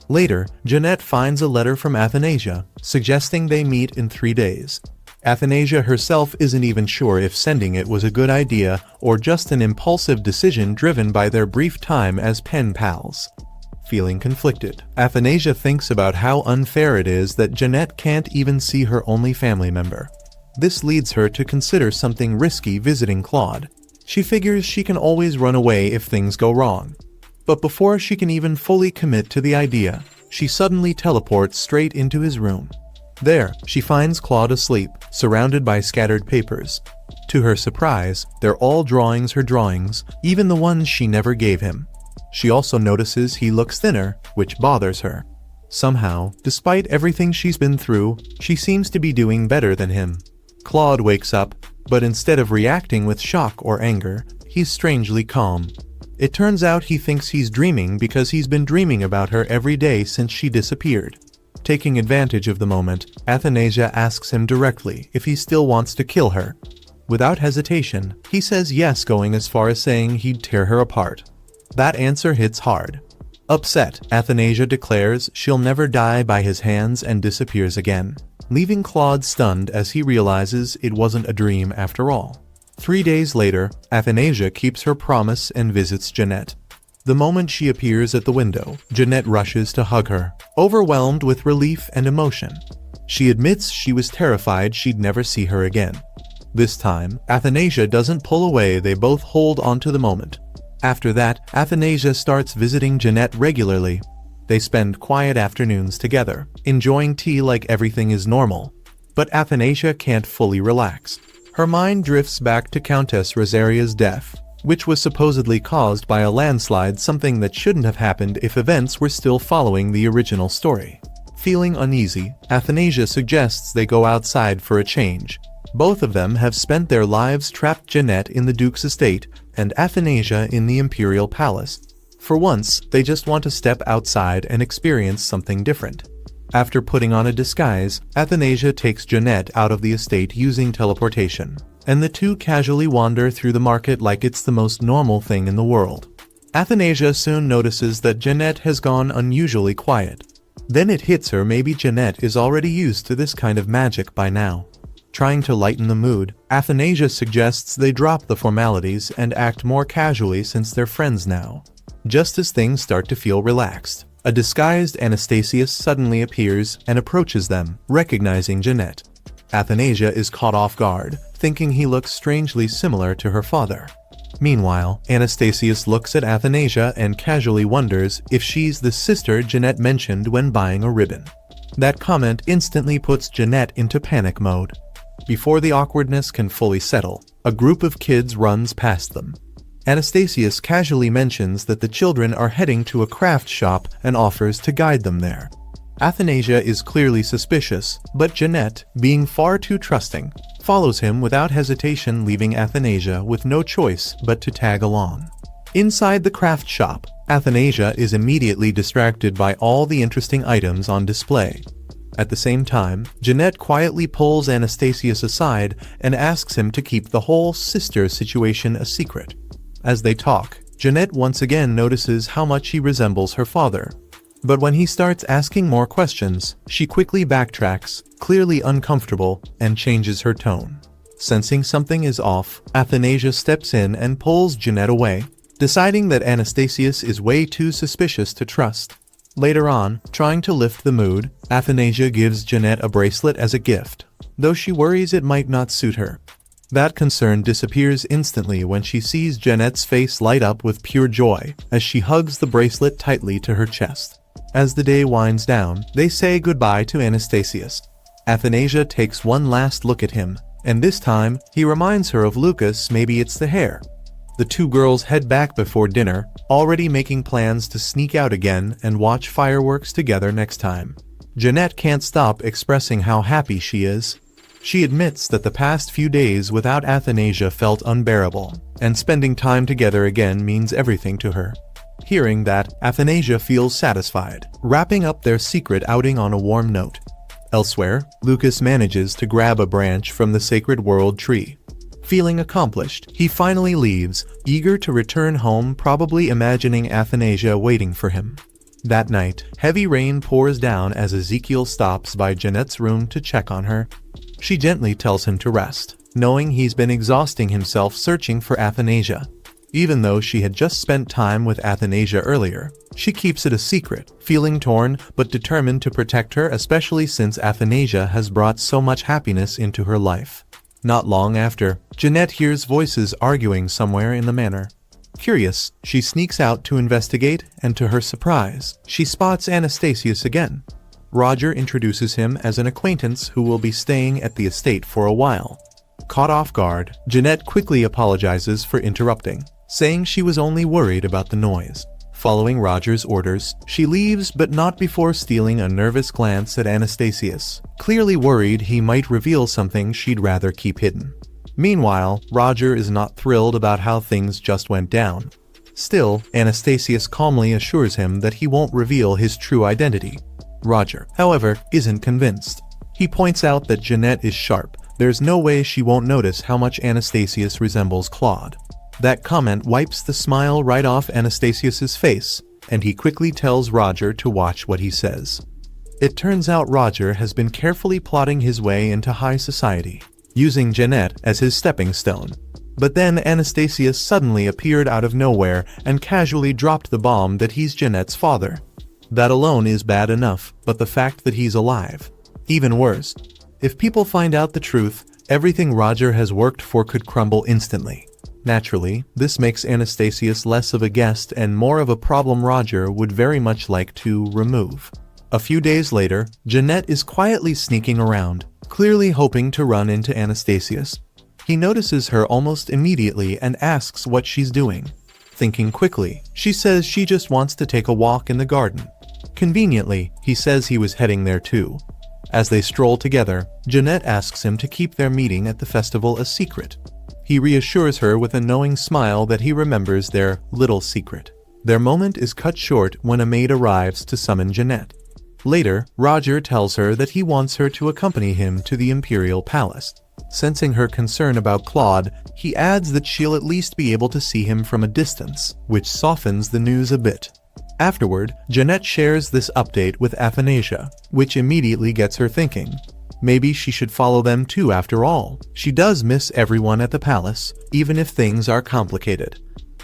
Later, Jeanette finds a letter from Athanasia, suggesting they meet in 3 days. Athanasia herself isn't even sure if sending it was a good idea or just an impulsive decision driven by their brief time as pen pals. Feeling conflicted, Athanasia thinks about how unfair it is that Jeanette can't even see her only family member. This leads her to consider something risky visiting Claude. She figures she can always run away if things go wrong. But before she can even fully commit to the idea, she suddenly teleports straight into his room. There, she finds Claude asleep, surrounded by scattered papers. To her surprise, they're all her drawings, even the ones she never gave him. She also notices he looks thinner, which bothers her. Somehow, despite everything she's been through, she seems to be doing better than him. Claude wakes up, but instead of reacting with shock or anger, he's strangely calm. It turns out he thinks he's dreaming because he's been dreaming about her every day since she disappeared. Taking advantage of the moment, Athanasia asks him directly if he still wants to kill her. Without hesitation, he says yes, going as far as saying he'd tear her apart. That answer hits hard. Upset, Athanasia declares she'll never die by his hands and disappears again, leaving Claude stunned as he realizes it wasn't a dream after all. 3 days later, Athanasia keeps her promise and visits Jeanette. The moment she appears at the window, Jeanette rushes to hug her, overwhelmed with relief and emotion. She admits she was terrified she'd never see her again. This time, Athanasia doesn't pull away, they both hold onto the moment. After that, Athanasia starts visiting Jeanette regularly. They spend quiet afternoons together, enjoying tea like everything is normal. But Athanasia can't fully relax. Her mind drifts back to Countess Rosaria's death, which was supposedly caused by a landslide, something that shouldn't have happened if events were still following the original story. Feeling uneasy, Athanasia suggests they go outside for a change. Both of them have spent their lives trapped, Jeanette in the Duke's estate and Athanasia in the Imperial Palace. For once, they just want to step outside and experience something different. After putting on a disguise, Athanasia takes Jeanette out of the estate using teleportation, and the two casually wander through the market like it's the most normal thing in the world. Athanasia soon notices that Jeanette has gone unusually quiet. Then it hits her maybe Jeanette is already used to this kind of magic by now. Trying to lighten the mood, Athanasia suggests they drop the formalities and act more casually since they're friends now. Just as things start to feel relaxed, a disguised Anastasius suddenly appears and approaches them, recognizing Jeanette. Athanasia is caught off guard, thinking he looks strangely similar to her father. Meanwhile, Anastasius looks at Athanasia and casually wonders if she's the sister Jeanette mentioned when buying a ribbon. That comment instantly puts Jeanette into panic mode. Before the awkwardness can fully settle, a group of kids runs past them. Anastasius casually mentions that the children are heading to a craft shop and offers to guide them there. Athanasia is clearly suspicious, but Jeanette, being far too trusting, follows him without hesitation, leaving Athanasia with no choice but to tag along. Inside the craft shop, Athanasia is immediately distracted by all the interesting items on display. At the same time, Jeanette quietly pulls Anastasius aside and asks him to keep the whole sister situation a secret. As they talk, Jeanette once again notices how much he resembles her father. But when he starts asking more questions, she quickly backtracks, clearly uncomfortable, and changes her tone. Sensing something is off, Athanasia steps in and pulls Jeanette away, deciding that Anastasius is way too suspicious to trust. Later on, trying to lift the mood, Athanasia gives Jeanette a bracelet as a gift, though she worries it might not suit her. That concern disappears instantly when she sees Jeanette's face light up with pure joy as she hugs the bracelet tightly to her chest. As the day winds down, they say goodbye to Anastasius. Athanasia takes one last look at him, and this time, he reminds her of Lucas. Maybe it's the hair. The two girls head back before dinner, already making plans to sneak out again and watch fireworks together next time. Jeanette can't stop expressing how happy she is. She admits that the past few days without Athanasia felt unbearable, and spending time together again means everything to her. Hearing that, Athanasia feels satisfied, wrapping up their secret outing on a warm note. Elsewhere, Lucas manages to grab a branch from the Sacred World tree. Feeling accomplished, he finally leaves, eager to return home, probably imagining Athanasia waiting for him. That night, heavy rain pours down as Ezekiel stops by Jeanette's room to check on her. She gently tells him to rest, knowing he's been exhausting himself searching for Athanasia. Even though she had just spent time with Athanasia earlier, she keeps it a secret, feeling torn but determined to protect her, especially since Athanasia has brought so much happiness into her life. Not long after, Jeanette hears voices arguing somewhere in the manor. Curious, she sneaks out to investigate, and to her surprise, she spots Anastasius again. Roger introduces him as an acquaintance who will be staying at the estate for a while. Caught off guard, Jeanette quickly apologizes for interrupting, saying she was only worried about the noise. Following Roger's orders, she leaves, but not before stealing a nervous glance at Anastasius, clearly worried he might reveal something she'd rather keep hidden. Meanwhile, Roger is not thrilled about how things just went down. Still, Anastasius calmly assures him that he won't reveal his true identity. Roger, however, isn't convinced. He points out that Jeanette is sharp. There's no way she won't notice how much Anastasius resembles Claude. That comment wipes the smile right off Anastasius's face, and he quickly tells Roger to watch what he says. It turns out Roger has been carefully plotting his way into high society, using Jeanette as his stepping stone. But then Anastasius suddenly appeared out of nowhere and casually dropped the bomb that he's Jeanette's father. That alone is bad enough, but the fact that he's alive, even worse. If people find out the truth, everything Roger has worked for could crumble instantly. Naturally, this makes Anastasius less of a guest and more of a problem Roger would very much like to remove. A few days later, Jeanette is quietly sneaking around, clearly hoping to run into Anastasius. He notices her almost immediately and asks what she's doing. Thinking quickly, she says she just wants to take a walk in the garden. Conveniently, he says he was heading there too. As they stroll together, Jeanette asks him to keep their meeting at the festival a secret. He reassures her with a knowing smile that he remembers their little secret. Their moment is cut short when a maid arrives to summon Jeanette. Later, Roger tells her that he wants her to accompany him to the Imperial Palace. Sensing her concern about Claude, he adds that she'll at least be able to see him from a distance, which softens the news a bit. Afterward, Jeanette shares this update with Athanasia, which immediately gets her thinking. Maybe she should follow them too after all. She does miss everyone at the palace, even if things are complicated.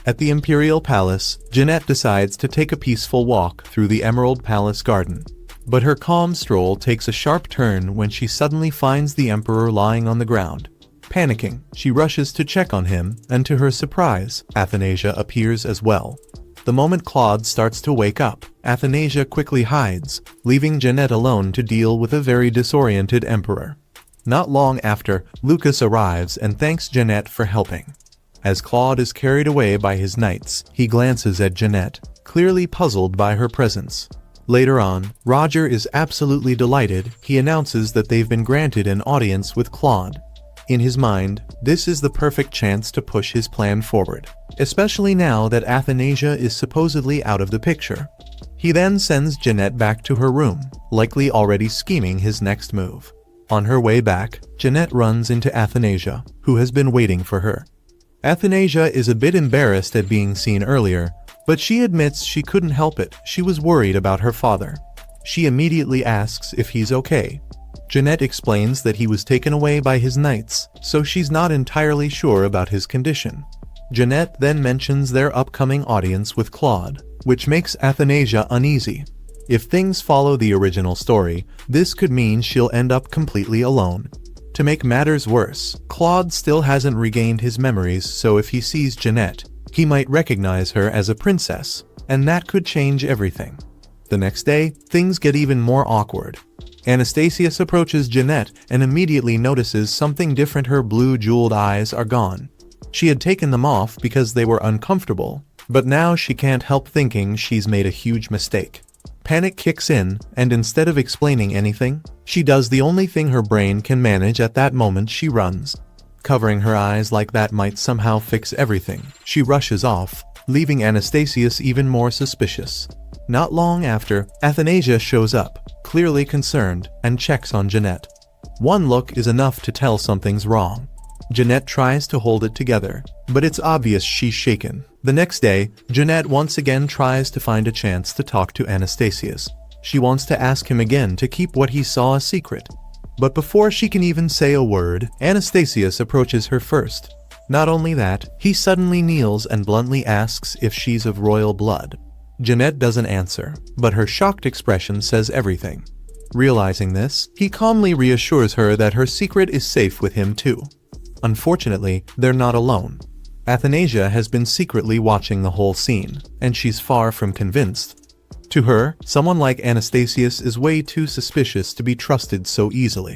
At the Imperial Palace, Jeanette decides to take a peaceful walk through the Emerald Palace garden. But her calm stroll takes a sharp turn when she suddenly finds the Emperor lying on the ground. Panicking, she rushes to check on him, and to her surprise, Athanasia appears as well. The moment Claude starts to wake up, Athanasia quickly hides, leaving Jeanette alone to deal with a very disoriented emperor. Not long after, Lucas arrives and thanks Jeanette for helping. As Claude is carried away by his knights, he glances at Jeanette, clearly puzzled by her presence. Later on, Roger is absolutely delighted. He announces that they've been granted an audience with Claude. In his mind, this is the perfect chance to push his plan forward, especially now that Athanasia is supposedly out of the picture. He then sends Jeanette back to her room, likely already scheming his next move. On her way back, Jeanette runs into Athanasia, who has been waiting for her. Athanasia is a bit embarrassed at being seen earlier, But she admits she couldn't help it, she was worried about her father. She immediately asks if he's okay. Jeanette explains that he was taken away by his knights, so she's not entirely sure about his condition. Jeanette then mentions their upcoming audience with Claude, which makes Athanasia uneasy. If things follow the original story, this could mean she'll end up completely alone. To make matters worse, Claude still hasn't regained his memories, so if he sees Jeanette, he might recognize her as a princess, and that could change everything. The next day, things get even more awkward. Anastasius approaches Jeanette and immediately notices something different. Her blue jeweled eyes are gone. She had taken them off because they were uncomfortable, but now she can't help thinking she's made a huge mistake. Panic kicks in, and instead of explaining anything, she does the only thing her brain can manage at that moment: she runs. Covering her eyes like that might somehow fix everything. She rushes off, leaving Anastasius even more suspicious. Not long after, Athanasia shows up, clearly concerned, and checks on Jeanette. One look is enough to tell something's wrong. Jeanette tries to hold it together, but it's obvious she's shaken. The next day, Jeanette once again tries to find a chance to talk to Anastasius. She wants to ask him again to keep what he saw a secret. But before she can even say a word, Anastasius approaches her first. Not only that, he suddenly kneels and bluntly asks if she's of royal blood. Jeanette doesn't answer, but her shocked expression says everything. Realizing this, he calmly reassures her that her secret is safe with him too. Unfortunately, they're not alone. Athanasia has been secretly watching the whole scene, and she's far from convinced. To her, someone like Anastasius is way too suspicious to be trusted so easily.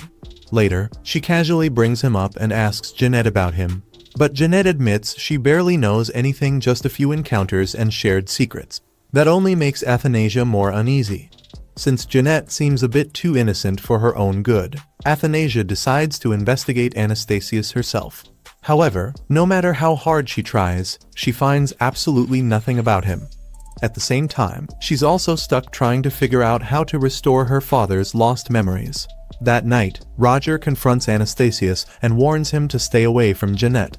Later, she casually brings him up and asks Jeanette about him, but Jeanette admits she barely knows anything, just a few encounters and shared secrets. That only makes Athanasia more uneasy. Since Jeanette seems a bit too innocent for her own good, Athanasia decides to investigate Anastasius herself. However, no matter how hard she tries, she finds absolutely nothing about him. At the same time, she's also stuck trying to figure out how to restore her father's lost memories. That night, Roger confronts Anastasius and warns him to stay away from Jeanette.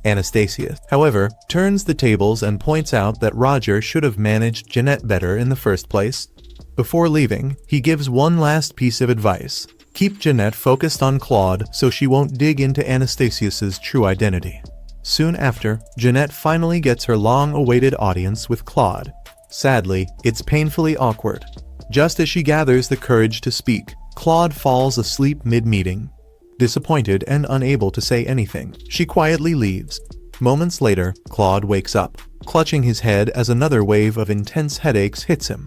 Anastasius, however, turns the tables and points out that Roger should have managed Jeanette better in the first place. Before leaving, he gives one last piece of advice: keep Jeanette focused on Claude so she won't dig into Anastasius's true identity. Soon after, Jeanette finally gets her long-awaited audience with Claude. Sadly, it's painfully awkward. Just as she gathers the courage to speak, Claude falls asleep mid-meeting. Disappointed and unable to say anything, she quietly leaves. Moments later, Claude wakes up, clutching his head as another wave of intense headaches hits him.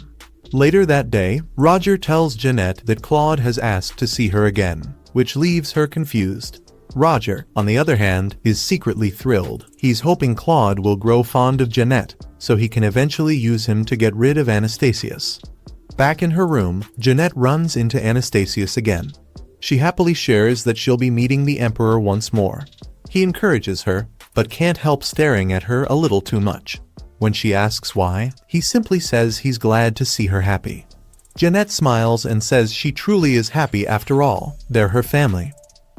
Later that day, Roger tells Jeanette that Claude has asked to see her again, which leaves her confused. Roger, on the other hand, is secretly thrilled. He's hoping Claude will grow fond of Jeanette, so he can eventually use him to get rid of Anastasius. Back in her room, Jeanette runs into Anastasius again. She happily shares that she'll be meeting the Emperor once more. He encourages her, but can't help staring at her a little too much. When she asks why, he simply says he's glad to see her happy. Jeanette smiles and says she truly is happy after all, they're her family.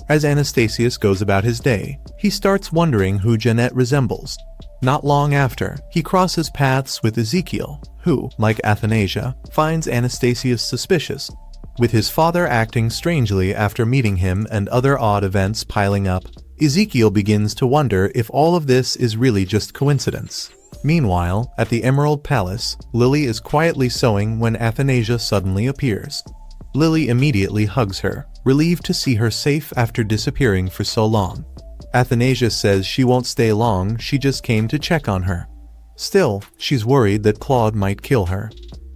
As Anastasius goes about his day, he starts wondering who Jeanette resembles. Not long after, he crosses paths with Ezekiel, who, like Athanasia, finds Anastasius suspicious. With his father acting strangely after meeting him and other odd events piling up, Ezekiel begins to wonder if all of this is really just coincidence. Meanwhile, at the Emerald Palace, Lily is quietly sewing when Athanasia suddenly appears. Lily immediately hugs her, relieved to see her safe after disappearing for so long. Athanasia says she won't stay long, she just came to check on her. Still, she's worried that Claude might kill her.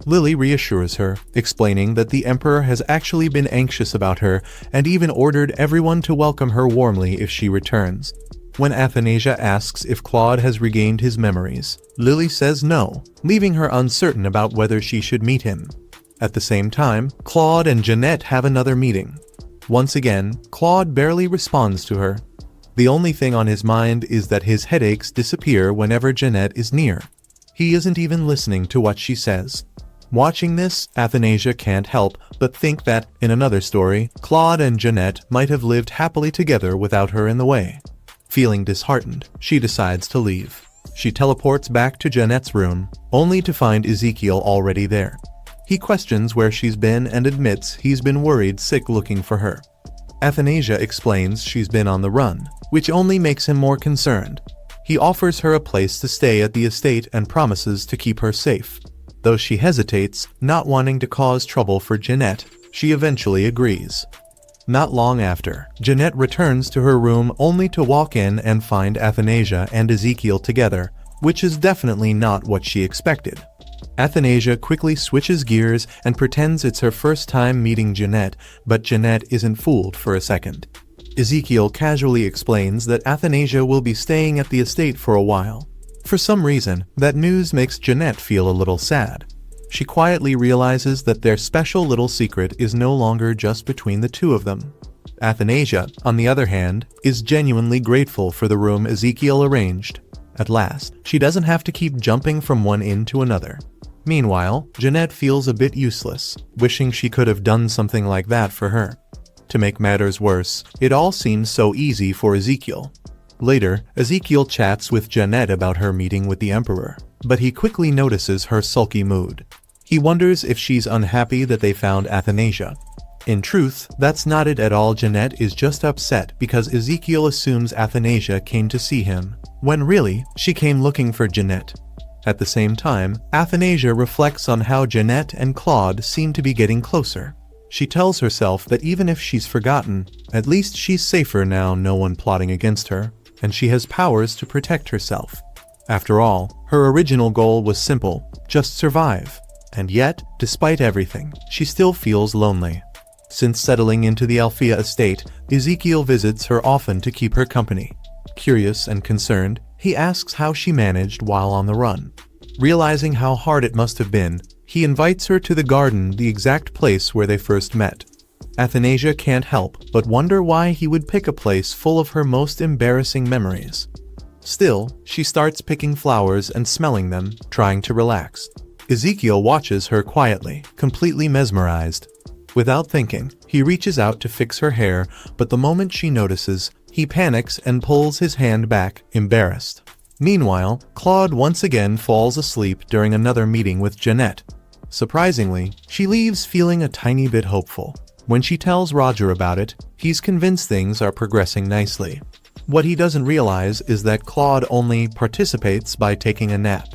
Lily reassures her, explaining that the Emperor has actually been anxious about her and even ordered everyone to welcome her warmly if she returns. When Athanasia asks if Claude has regained his memories, Lily says no, leaving her uncertain about whether she should meet him. At the same time, Claude and Jeanette have another meeting. Once again, Claude barely responds to her. The only thing on his mind is that his headaches disappear whenever Jeanette is near. He isn't even listening to what she says. Watching this, Athanasia can't help but think that, in another story, Claude and Jeanette might have lived happily together without her in the way. Feeling disheartened, she decides to leave. She teleports back to Jeanette's room, only to find Ezekiel already there. He questions where she's been and admits he's been worried sick looking for her. Athanasia explains she's been on the run, which only makes him more concerned. He offers her a place to stay at the estate and promises to keep her safe. Though she hesitates, not wanting to cause trouble for Jeanette, she eventually agrees. Not long after, Jeanette returns to her room only to walk in and find Athanasia and Ezekiel together, which is definitely not what she expected. Athanasia quickly switches gears and pretends it's her first time meeting Jeanette, but Jeanette isn't fooled for a second. Ezekiel casually explains that Athanasia will be staying at the estate for a while. For some reason, that news makes Jeanette feel a little sad. She quietly realizes that their special little secret is no longer just between the two of them. Athanasia, on the other hand, is genuinely grateful for the room Ezekiel arranged. At last, she doesn't have to keep jumping from one inn to another. Meanwhile, Jeanette feels a bit useless, wishing she could have done something like that for her. To make matters worse, it all seems so easy for Ezekiel. Later, Ezekiel chats with Jeanette about her meeting with the Emperor, but he quickly notices her sulky mood. He wonders if she's unhappy that they found Athanasia. In truth, that's not it at all. Jeanette is just upset because Ezekiel assumes Athanasia came to see him, when really, she came looking for Jeanette. At the same time, Athanasia reflects on how Jeanette and Claude seem to be getting closer. She tells herself that even if she's forgotten, at least she's safer now, no one plotting against her, and she has powers to protect herself. After all, her original goal was simple, just survive. And yet, despite everything, she still feels lonely. Since settling into the Althea estate, Ezekiel visits her often to keep her company. Curious and concerned, he asks how she managed while on the run. Realizing how hard it must have been, he invites her to the garden, the exact place where they first met. Athanasia can't help but wonder why he would pick a place full of her most embarrassing memories. Still, she starts picking flowers and smelling them, trying to relax. Ezekiel watches her quietly, completely mesmerized. Without thinking, he reaches out to fix her hair, but the moment she notices, he panics and pulls his hand back, embarrassed. Meanwhile, Claude once again falls asleep during another meeting with Jeanette. Surprisingly, she leaves feeling a tiny bit hopeful. When she tells Roger about it, he's convinced things are progressing nicely. What he doesn't realize is that Claude only participates by taking a nap.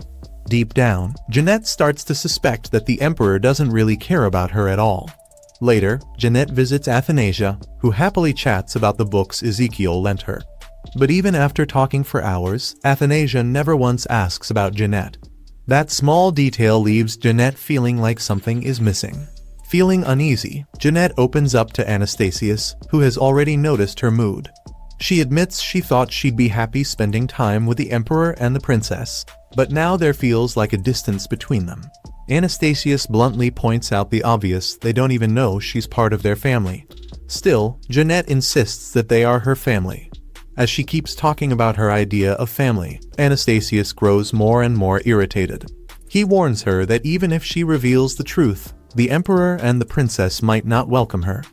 Deep down, Jeanette starts to suspect that the Emperor doesn't really care about her at all. Later, Jeanette visits Athanasia, who happily chats about the books Ezekiel lent her. But even after talking for hours, Athanasia never once asks about Jeanette. That small detail leaves Jeanette feeling like something is missing. Feeling uneasy, Jeanette opens up to Anastasius, who has already noticed her mood. She admits she thought she'd be happy spending time with the Emperor and the Princess, but now there feels like a distance between them. Anastasius bluntly points out the obvious: they don't even know she's part of their family. Still, Jeanette insists that they are her family. As she keeps talking about her idea of family, Anastasius grows more and more irritated. He warns her that even if she reveals the truth, the Emperor and the Princess might not welcome her.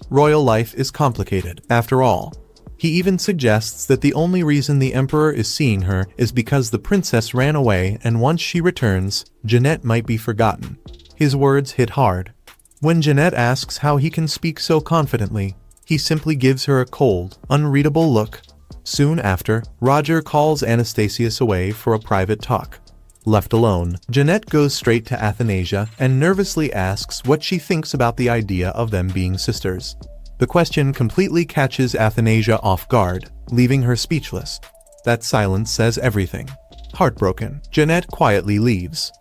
Royal life is complicated, after all. He even suggests that the only reason the Emperor is seeing her is because the Princess ran away, and once she returns, Jeanette might be forgotten. His words hit hard. When Jeanette asks how he can speak so confidently, he simply gives her a cold, unreadable look. Soon after, Roger calls Anastasius away for a private talk. Left alone, Jeanette goes straight to Athanasia and nervously asks what she thinks about the idea of them being sisters. The question completely catches Athanasia off guard, leaving her speechless. That silence says everything. Heartbroken, Jeanette quietly leaves.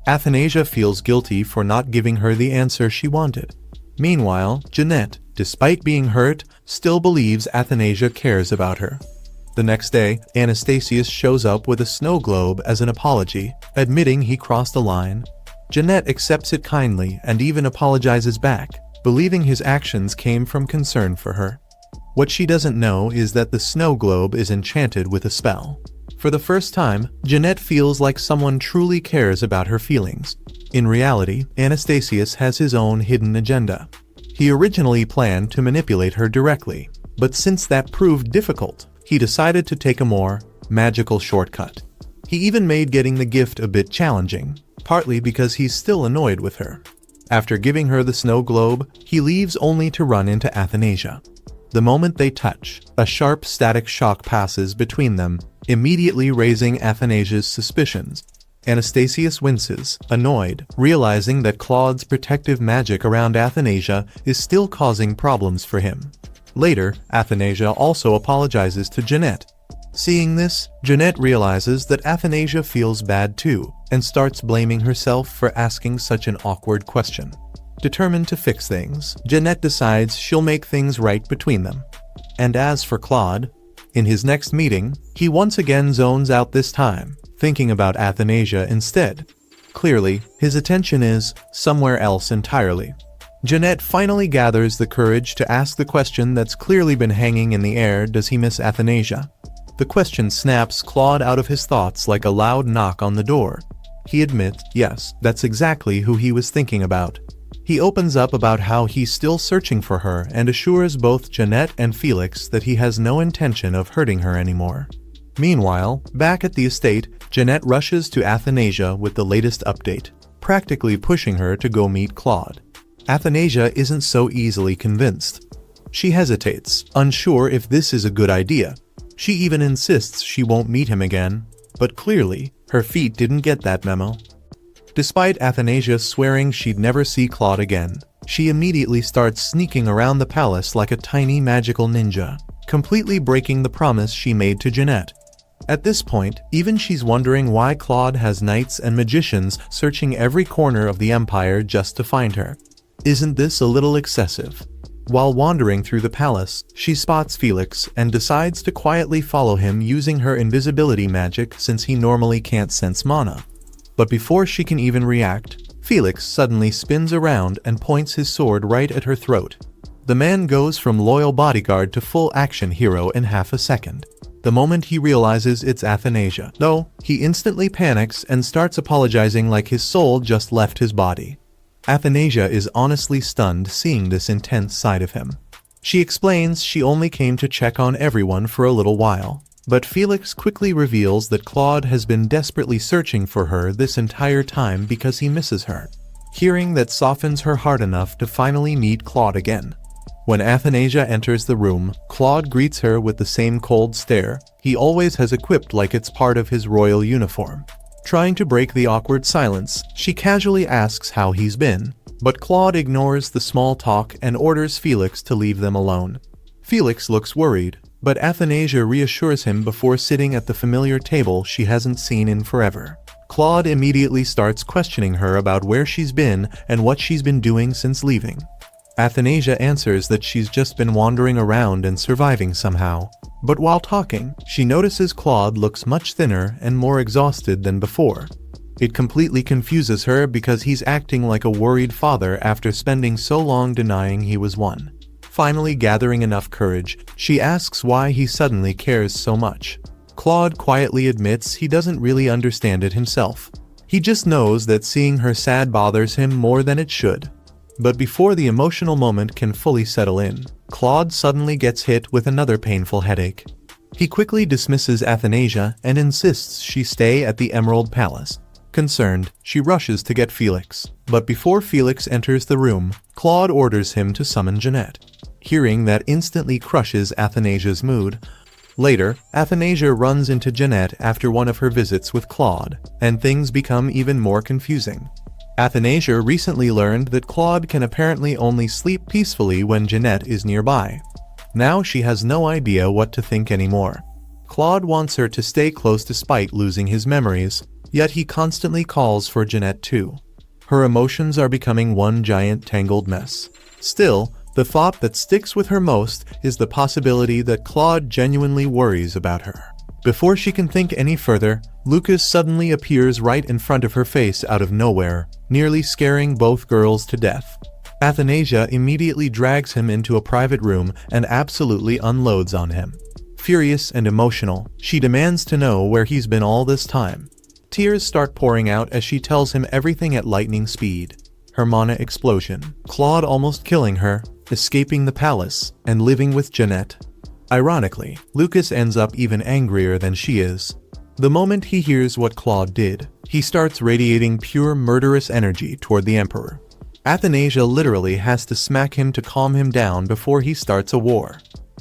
Athanasia feels guilty for not giving her the answer she wanted. Meanwhile, Jeanette, despite being hurt, still believes Athanasia cares about her. The next day, Anastasius shows up with a snow globe as an apology, admitting he crossed a line. Jeanette accepts it kindly and even apologizes back, believing his actions came from concern for her. What she doesn't know is that the snow globe is enchanted with a spell. For the first time, Jeanette feels like someone truly cares about her feelings. In reality, Anastasius has his own hidden agenda. He originally planned to manipulate her directly, but since that proved difficult, he decided to take a more magical shortcut. He even made getting the gift a bit challenging, partly because he's still annoyed with her. After giving her the snow globe, he leaves only to run into Athanasia. The moment they touch, a sharp static shock passes between them, immediately raising Athanasia's suspicions. Anastasius winces, annoyed, realizing that Claude's protective magic around Athanasia is still causing problems for him. Later, Athanasia also apologizes to Jeanette. Seeing this, Jeanette realizes that Athanasia feels bad too, and starts blaming herself for asking such an awkward question. Determined to fix things, Jeanette decides she'll make things right between them. And as for Claude, in his next meeting, he once again zones out this time, thinking about Athanasia instead. Clearly, his attention is somewhere else entirely. Jeanette finally gathers the courage to ask the question that's clearly been hanging in the air: does he miss Athanasia? The question snaps Claude out of his thoughts like a loud knock on the door. He admits, yes, that's exactly who he was thinking about. He opens up about how he's still searching for her and assures both Jeanette and Felix that he has no intention of hurting her anymore. Meanwhile, back at the estate, Jeanette rushes to Athanasia with the latest update, practically pushing her to go meet Claude. Athanasia isn't so easily convinced. She hesitates, unsure if this is a good idea. She even insists she won't meet him again, but clearly, her feet didn't get that memo. Despite Athanasia swearing she'd never see Claude again, she immediately starts sneaking around the palace like a tiny magical ninja, completely breaking the promise she made to Jeanette. At this point, even she's wondering why Claude has knights and magicians searching every corner of the empire just to find her. Isn't this a little excessive? While wandering through the palace, she spots Felix and decides to quietly follow him using her invisibility magic since he normally can't sense mana. But before she can even react, Felix suddenly spins around and points his sword right at her throat. The man goes from loyal bodyguard to full action hero in half a second. The moment he realizes it's Athanasia, though, he instantly panics and starts apologizing like his soul just left his body. Athanasia is honestly stunned seeing this intense side of him. She explains she only came to check on everyone for a little while, but Felix quickly reveals that Claude has been desperately searching for her this entire time because he misses her. Hearing that softens her heart enough to finally meet Claude again. When Athanasia enters the room, Claude greets her with the same cold stare he always has equipped like it's part of his royal uniform. Trying to break the awkward silence, she casually asks how he's been, but Claude ignores the small talk and orders Felix to leave them alone. Felix looks worried, but Athanasia reassures him before sitting at the familiar table she hasn't seen in forever. Claude immediately starts questioning her about where she's been and what she's been doing since leaving. Athanasia answers that she's just been wandering around and surviving somehow. But while talking, she notices Claude looks much thinner and more exhausted than before. It completely confuses her because he's acting like a worried father after spending so long denying he was one. Finally gathering enough courage, she asks why he suddenly cares so much. Claude quietly admits he doesn't really understand it himself. He just knows that seeing her sad bothers him more than it should. But before the emotional moment can fully settle in, Claude suddenly gets hit with another painful headache. He quickly dismisses Athanasia and insists she stay at the Emerald Palace. Concerned, she rushes to get Felix. But before Felix enters the room, Claude orders him to summon Jeanette. Hearing that instantly crushes Athanasia's mood. Later, Athanasia runs into Jeanette after one of her visits with Claude, and things become even more confusing. Athanasia recently learned that Claude can apparently only sleep peacefully when Jeanette is nearby. Now she has no idea what to think anymore. Claude wants her to stay close despite losing his memories, yet he constantly calls for Jeanette too. Her emotions are becoming one giant tangled mess. Still, the thought that sticks with her most is the possibility that Claude genuinely worries about her. Before she can think any further, Lucas suddenly appears right in front of her face out of nowhere, nearly scaring both girls to death. Athanasia immediately drags him into a private room and absolutely unloads on him. Furious and emotional, she demands to know where he's been all this time. Tears start pouring out as she tells him everything at lightning speed. Her mana explosion, Claude almost killing her, escaping the palace, and living with Jeanette. Ironically, Lucas ends up even angrier than she is. The moment he hears what Claude did, he starts radiating pure murderous energy toward the Emperor. Athanasia literally has to smack him to calm him down before he starts a war.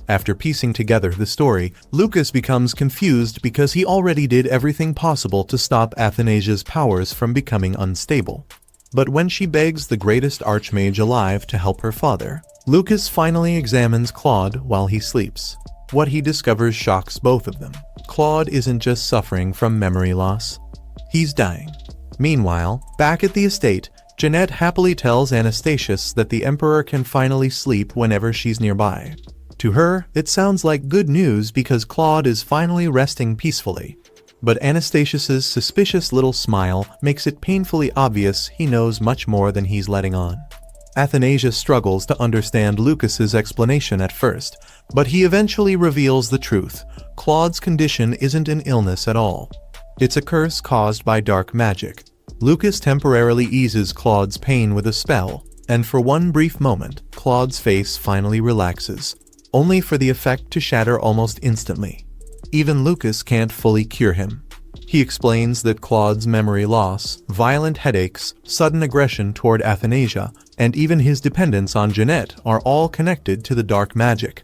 After piecing together the story, Lucas becomes confused because he already did everything possible to stop Athanasia's powers from becoming unstable. But when she begs the greatest archmage alive to help her father, Lucas finally examines Claude while he sleeps. What he discovers shocks both of them. Claude isn't just suffering from memory loss. He's dying. Meanwhile, back at the estate, Jeanette happily tells Anastasius that the Emperor can finally sleep whenever she's nearby. To her, it sounds like good news because Claude is finally resting peacefully. But Anastasius's suspicious little smile makes it painfully obvious he knows much more than he's letting on. Athanasia struggles to understand Lucas's explanation at first, but he eventually reveals the truth. Claude's condition isn't an illness at all. It's a curse caused by dark magic. Lucas temporarily eases Claude's pain with a spell, and for one brief moment, Claude's face finally relaxes, only for the effect to shatter almost instantly. Even Lucas can't fully cure him. He explains that Claude's memory loss, violent headaches, sudden aggression toward Athanasia, and even his dependence on Jeanette are all connected to the dark magic.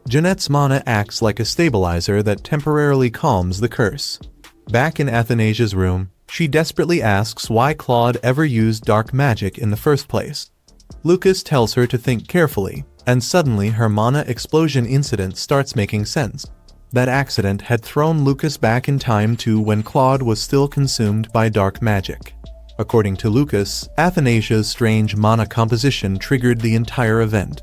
Jeanette's mana acts like a stabilizer that temporarily calms the curse. Back in Athanasia's room, she desperately asks why Claude ever used dark magic in the first place. Lucas tells her to think carefully, and suddenly her mana explosion incident starts making sense. That accident had thrown Lucas back in time to when Claude was still consumed by dark magic. According to Lucas, Athanasia's strange mana composition triggered the entire event.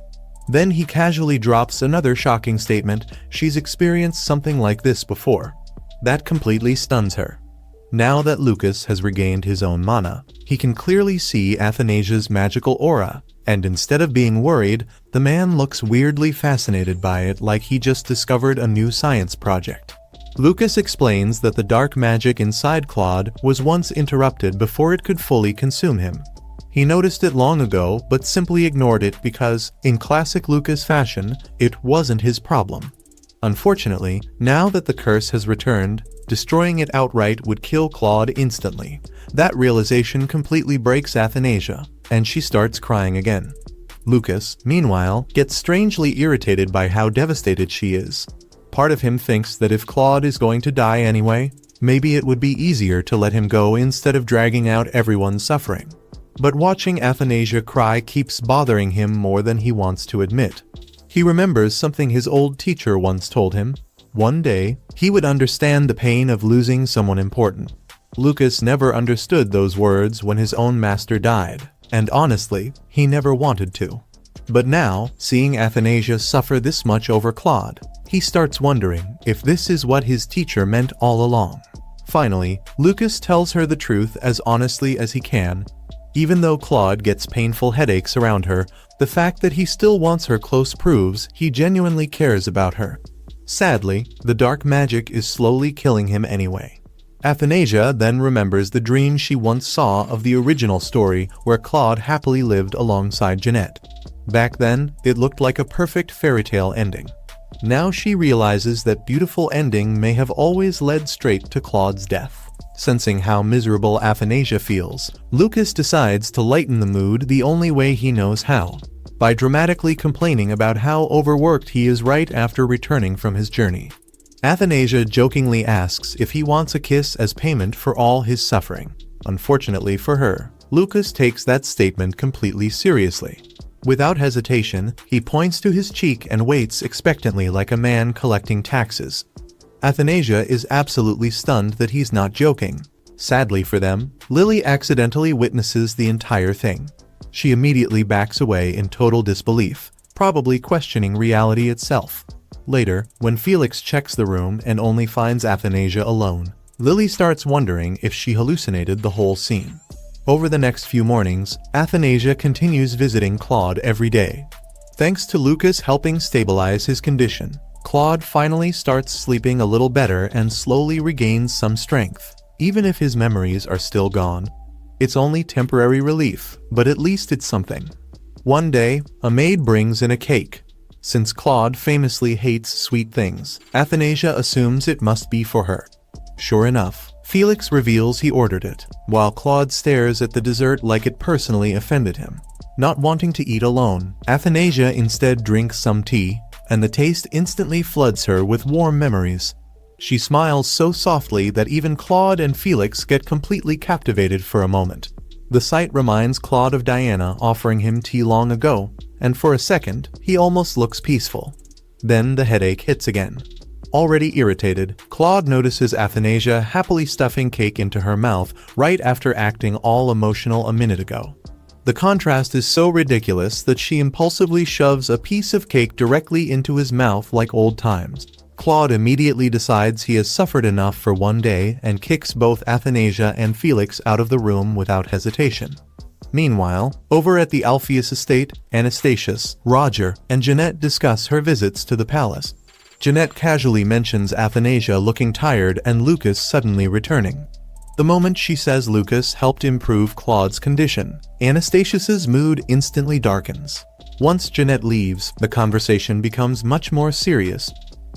Then he casually drops another shocking statement: she's experienced something like this before. That completely stuns her. Now that Lucas has regained his own mana, he can clearly see Athanasia's magical aura, and instead of being worried, the man looks weirdly fascinated by it, like he just discovered a new science project. Lucas explains that the dark magic inside Claude was once interrupted before it could fully consume him. He noticed it long ago, but simply ignored it because, in classic Lucas fashion, it wasn't his problem. Unfortunately, now that the curse has returned, destroying it outright would kill Claude instantly. That realization completely breaks Athanasia, and she starts crying again. Lucas, meanwhile, gets strangely irritated by how devastated she is. Part of him thinks that if Claude is going to die anyway, maybe it would be easier to let him go instead of dragging out everyone's suffering. But watching Athanasia cry keeps bothering him more than he wants to admit. He remembers something his old teacher once told him. One day, he would understand the pain of losing someone important. Lucas never understood those words when his own master died, and honestly, he never wanted to. But now, seeing Athanasia suffer this much over Claude, he starts wondering if this is what his teacher meant all along. Finally, Lucas tells her the truth as honestly as he can. Even though Claude gets painful headaches around her, the fact that he still wants her close proves he genuinely cares about her. Sadly, the dark magic is slowly killing him anyway. Athanasia then remembers the dream she once saw of the original story where Claude happily lived alongside Jeanette. Back then, it looked like a perfect fairy tale ending. Now she realizes that beautiful ending may have always led straight to Claude's death. Sensing how miserable Athanasia feels, Lucas decides to lighten the mood the only way he knows how, by dramatically complaining about how overworked he is right after returning from his journey. Athanasia jokingly asks if he wants a kiss as payment for all his suffering. Unfortunately for her, Lucas takes that statement completely seriously. Without hesitation, he points to his cheek and waits expectantly like a man collecting taxes. Athanasia is absolutely stunned that he's not joking. Sadly for them, Lily accidentally witnesses the entire thing. She immediately backs away in total disbelief, probably questioning reality itself. Later, when Felix checks the room and only finds Athanasia alone, Lily starts wondering if she hallucinated the whole scene. Over the next few mornings, Athanasia continues visiting Claude every day. Thanks to Lucas helping stabilize his condition, Claude finally starts sleeping a little better and slowly regains some strength, even if his memories are still gone. It's only temporary relief, but at least it's something. One day, a maid brings in a cake. Since Claude famously hates sweet things, Athanasia assumes it must be for her. Sure enough, Felix reveals he ordered it, while Claude stares at the dessert like it personally offended him. Not wanting to eat alone, Athanasia instead drinks some tea, and the taste instantly floods her with warm memories. She smiles so softly that even Claude and Felix get completely captivated for a moment. The sight reminds Claude of Diana offering him tea long ago, and for a second, he almost looks peaceful. Then the headache hits again. Already irritated, Claude notices Athanasia happily stuffing cake into her mouth right after acting all emotional a minute ago. The contrast is so ridiculous that she impulsively shoves a piece of cake directly into his mouth like old times. Claude immediately decides he has suffered enough for one day and kicks both Athanasia and Felix out of the room without hesitation. Meanwhile, over at the Alpheus estate, Anastasius, Roger, and Jeanette discuss her visits to the palace. Jeanette casually mentions Athanasia looking tired and Lucas suddenly returning. The moment she says Lucas helped improve Claude's condition, Anastasius's mood instantly darkens. Once Jeanette leaves, the conversation becomes much more serious.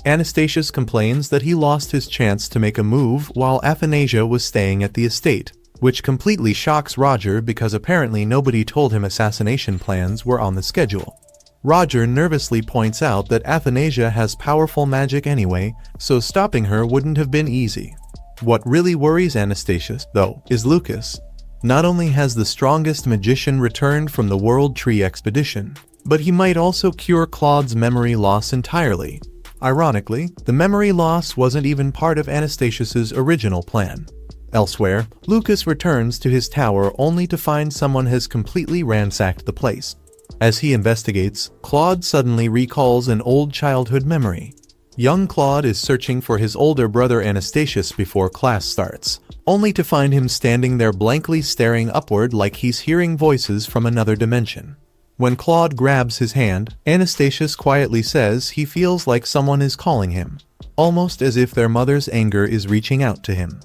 Anastasius complains that he lost his chance to make a move while Athanasia was staying at the estate, which completely shocks Roger because apparently nobody told him assassination plans were on the schedule. Roger nervously points out that Athanasia has powerful magic anyway, so stopping her wouldn't have been easy. What really worries Anastasius, though, is Lucas. Not only has the strongest magician returned from the World Tree expedition, but he might also cure Claude's memory loss entirely. Ironically, the memory loss wasn't even part of Anastasius's original plan. Elsewhere, Lucas returns to his tower only to find someone has completely ransacked the place. As he investigates, Claude suddenly recalls an old childhood memory. Young Claude is searching for his older brother Anastasius before class starts, only to find him standing there blankly staring upward like he's hearing voices from another dimension. When Claude grabs his hand, Anastasius quietly says he feels like someone is calling him, almost as if their mother's anger is reaching out to him.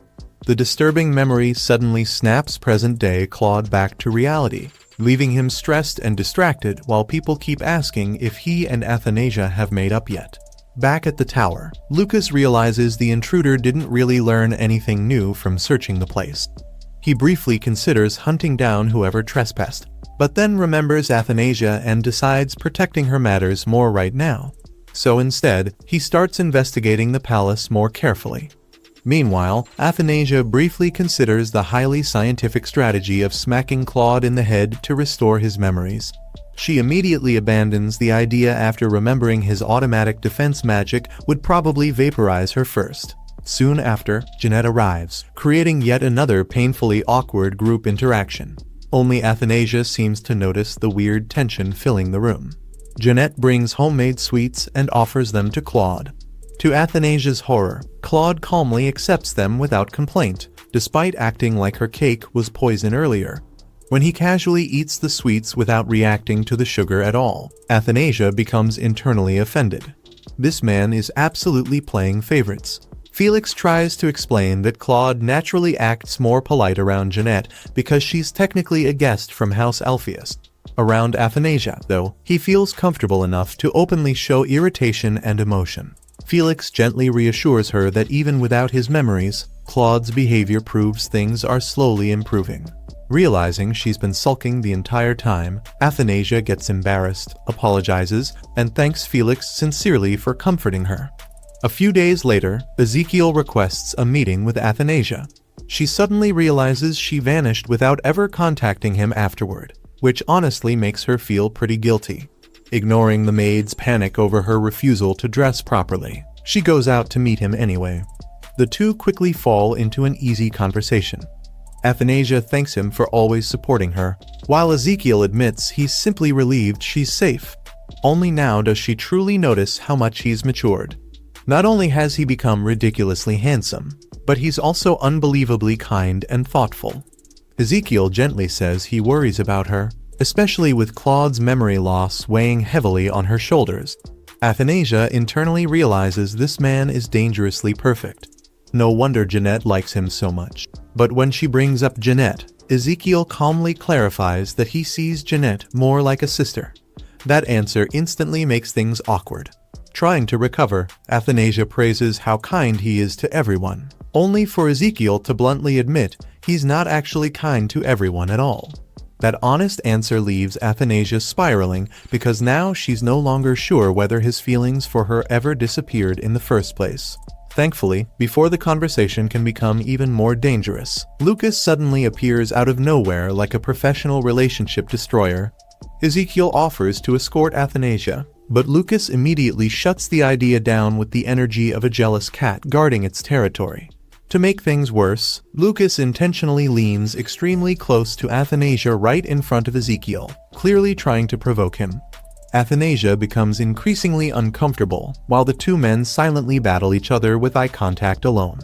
The disturbing memory suddenly snaps present-day Claude back to reality, leaving him stressed and distracted while people keep asking if he and Athanasia have made up yet. Back at the tower, Lucas realizes the intruder didn't really learn anything new from searching the place. He briefly considers hunting down whoever trespassed, but then remembers Athanasia and decides protecting her matters more right now. So instead, he starts investigating the palace more carefully. Meanwhile, Athanasia briefly considers the highly scientific strategy of smacking Claude in the head to restore his memories. She immediately abandons the idea after remembering his automatic defense magic would probably vaporize her first. Soon after, Jeanette arrives, creating yet another painfully awkward group interaction. Only Athanasia seems to notice the weird tension filling the room. Jeanette brings homemade sweets and offers them to Claude. To Athanasia's horror, Claude calmly accepts them without complaint, despite acting like her cake was poison earlier. When he casually eats the sweets without reacting to the sugar at all, Athanasia becomes internally offended. This man is absolutely playing favorites. Felix tries to explain that Claude naturally acts more polite around Jeanette because she's technically a guest from House Alpheus. Around Athanasia, though, he feels comfortable enough to openly show irritation and emotion. Felix gently reassures her that even without his memories, Claude's behavior proves things are slowly improving. Realizing she's been sulking the entire time, Athanasia gets embarrassed, apologizes, and thanks Felix sincerely for comforting her. A few days later, Ezekiel requests a meeting with Athanasia. She suddenly realizes she vanished without ever contacting him afterward, which honestly makes her feel pretty guilty. Ignoring the maid's panic over her refusal to dress properly, she goes out to meet him anyway. The two quickly fall into an easy conversation. Athanasia thanks him for always supporting her, while Ezekiel admits he's simply relieved she's safe. Only now does she truly notice how much he's matured. Not only has he become ridiculously handsome, but he's also unbelievably kind and thoughtful. Ezekiel gently says he worries about her, especially with Claude's memory loss weighing heavily on her shoulders. Athanasia internally realizes this man is dangerously perfect. No wonder Jeanette likes him so much. But when she brings up Jeanette, Ezekiel calmly clarifies that he sees Jeanette more like a sister. That answer instantly makes things awkward. Trying to recover, Athanasia praises how kind he is to everyone. only for Ezekiel to bluntly admit he's not actually kind to everyone at all. That honest answer leaves Athanasia spiraling because now she's no longer sure whether his feelings for her ever disappeared in the first place. Thankfully, before the conversation can become even more dangerous, Lucas suddenly appears out of nowhere like a professional relationship destroyer. Ezekiel offers to escort Athanasia, but Lucas immediately shuts the idea down with the energy of a jealous cat guarding its territory. To make things worse, Lucas intentionally leans extremely close to Athanasia right in front of Ezekiel, clearly trying to provoke him. Athanasia becomes increasingly uncomfortable while the two men silently battle each other with eye contact alone.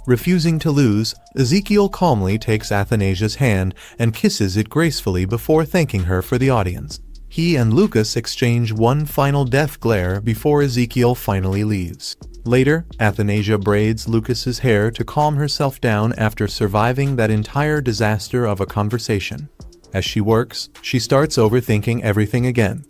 Refusing to lose, Ezekiel calmly takes Athanasia's hand and kisses it gracefully before thanking her for the audience. He and Lucas exchange one final death glare before Ezekiel finally leaves. Later, Athanasia braids Lucas's hair to calm herself down after surviving that entire disaster of a conversation. As she works, she starts overthinking everything again.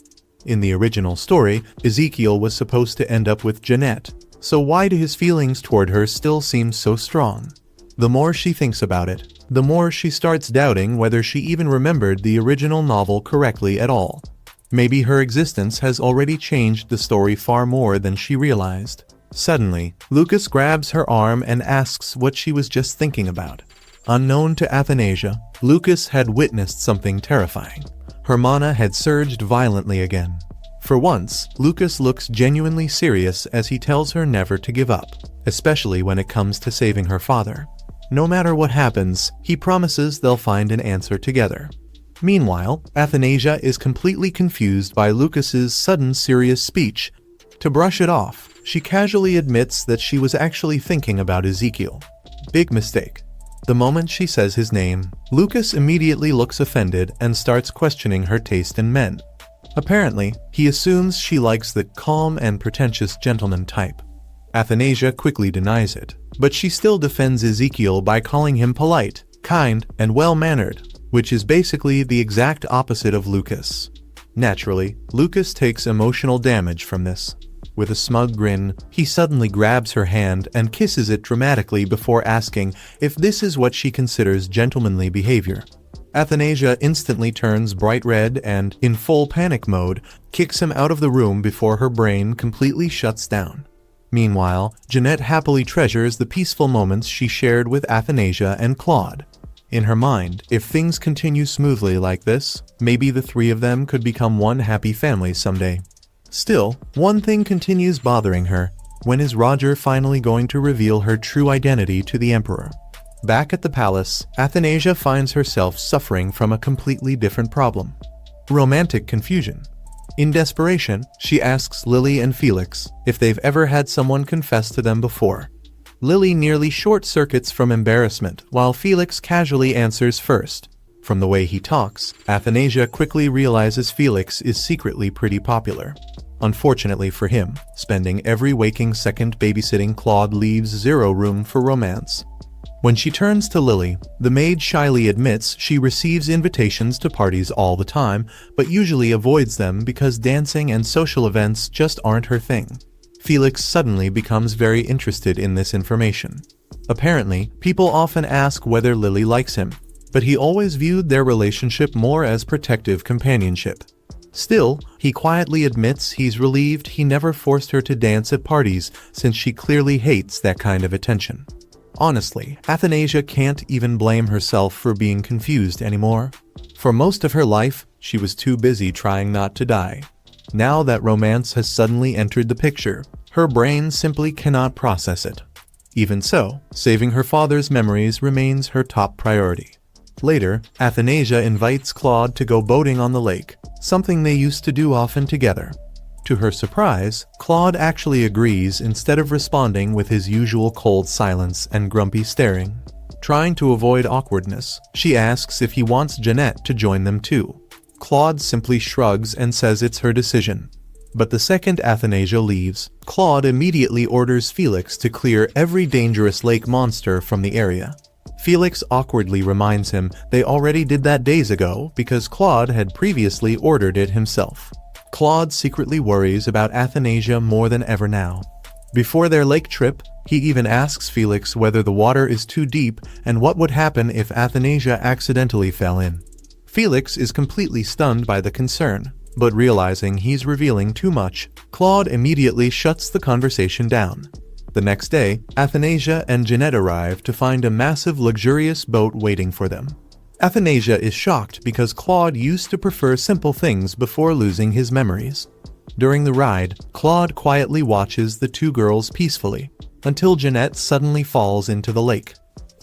In the original story, Ezekiel was supposed to end up with Jeanette, so why do his feelings toward her still seem so strong? The more she thinks about it, the more she starts doubting whether she even remembered the original novel correctly at all. Maybe her existence has already changed the story far more than she realized. Suddenly, Lucas grabs her arm and asks what she was just thinking about. Unknown to Athanasia, Lucas had witnessed something terrifying. Her mana had surged violently again. For once, Lucas looks genuinely serious as he tells her never to give up, especially when it comes to saving her father. No matter what happens, he promises they'll find an answer together. Meanwhile, Athanasia is completely confused by Lucas's sudden serious speech. To brush it off, she casually admits that she was actually thinking about Ezekiel. Big mistake. The moment she says his name, Lucas immediately looks offended and starts questioning her taste in men. Apparently, he assumes she likes the calm and pretentious gentleman type. Athanasia quickly denies it, but she still defends Ezekiel by calling him polite, kind, and well-mannered, which is basically the exact opposite of Lucas. Naturally, Lucas takes emotional damage from this. With a smug grin, he suddenly grabs her hand and kisses it dramatically before asking if this is what she considers gentlemanly behavior. Athanasia instantly turns bright red and, in full panic mode, kicks him out of the room before her brain completely shuts down. Meanwhile, Jeanette happily treasures the peaceful moments she shared with Athanasia and Claude. In her mind, if things continue smoothly like this, maybe the three of them could become one happy family someday. Still, one thing continues bothering her. When is Roger finally going to reveal her true identity to the Emperor? Back at the palace, Athanasia finds herself suffering from a completely different problem: romantic confusion. In desperation, she asks Lily and Felix if they've ever had someone confess to them before. Lily nearly short-circuits from embarrassment, while Felix casually answers first. From the way he talks, Athanasia quickly realizes Felix is secretly pretty popular. Unfortunately for him, spending every waking second babysitting Claude leaves zero room for romance. When she turns to Lily, the maid shyly admits she receives invitations to parties all the time, but usually avoids them because dancing and social events just aren't her thing. Felix suddenly becomes very interested in this information. Apparently, people often ask whether Lily likes him, but he always viewed their relationship more as protective companionship. Still, he quietly admits he's relieved he never forced her to dance at parties since she clearly hates that kind of attention. Honestly, Athanasia can't even blame herself for being confused anymore. For most of her life, she was too busy trying not to die. Now that romance has suddenly entered the picture, her brain simply cannot process it. Even so, saving her father's memories remains her top priority. Later, Athanasia invites Claude to go boating on the lake, something they used to do often together. To her surprise, Claude actually agrees instead of responding with his usual cold silence and grumpy staring. Trying to avoid awkwardness, she asks if he wants Jeanette to join them too. Claude simply shrugs and says it's her decision. But the second Athanasia leaves, Claude immediately orders Felix to clear every dangerous lake monster from the area. Felix awkwardly reminds him they already did that days ago because Claude had previously ordered it himself. Claude secretly worries about Athanasia more than ever now. Before their lake trip, He even asks Felix whether the water is too deep and what would happen if Athanasia accidentally fell in. Felix is completely stunned by the concern, but realizing he's revealing too much, Claude immediately shuts the conversation down. The next day, Athanasia and Jeanette arrive to find a massive luxurious boat waiting for them. Athanasia is shocked because Claude used to prefer simple things before losing his memories. During the ride, Claude quietly watches the two girls peacefully, until Jeanette suddenly falls into the lake.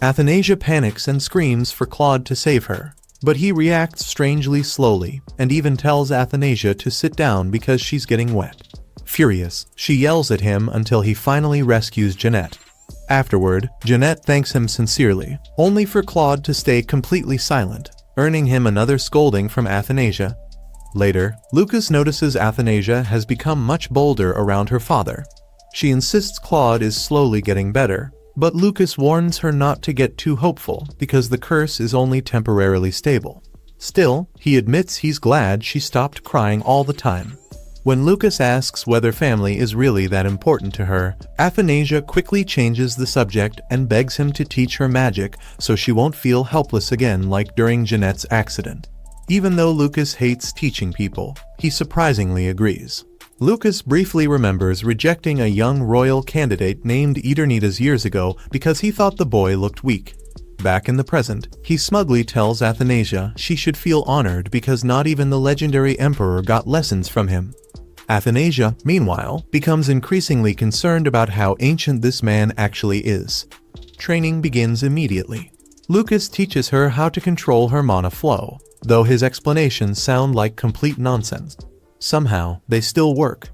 Athanasia panics and screams for Claude to save her, but he reacts strangely slowly and even tells Athanasia to sit down because she's getting wet. Furious, she yells at him until he finally rescues Jeanette. Afterward, Jeanette thanks him sincerely, only for Claude to stay completely silent, earning him another scolding from Athanasia. Later, Lucas notices Athanasia has become much bolder around her father. She insists Claude is slowly getting better, but Lucas warns her not to get too hopeful because the curse is only temporarily stable. Still, he admits he's glad she stopped crying all the time. When Lucas asks whether family is really that important to her, Athanasia quickly changes the subject and begs him to teach her magic so she won't feel helpless again like during Jeanette's accident. Even though Lucas hates teaching people, he surprisingly agrees. Lucas briefly remembers rejecting a young royal candidate named Eternitas years ago because he thought the boy looked weak. Back in the present, he smugly tells Athanasia she should feel honored because not even the legendary emperor got lessons from him. Athanasia, meanwhile, becomes increasingly concerned about how ancient this man actually is. Training begins immediately. Lucas teaches her how to control her mana flow, though his explanations sound like complete nonsense. Somehow, they still work.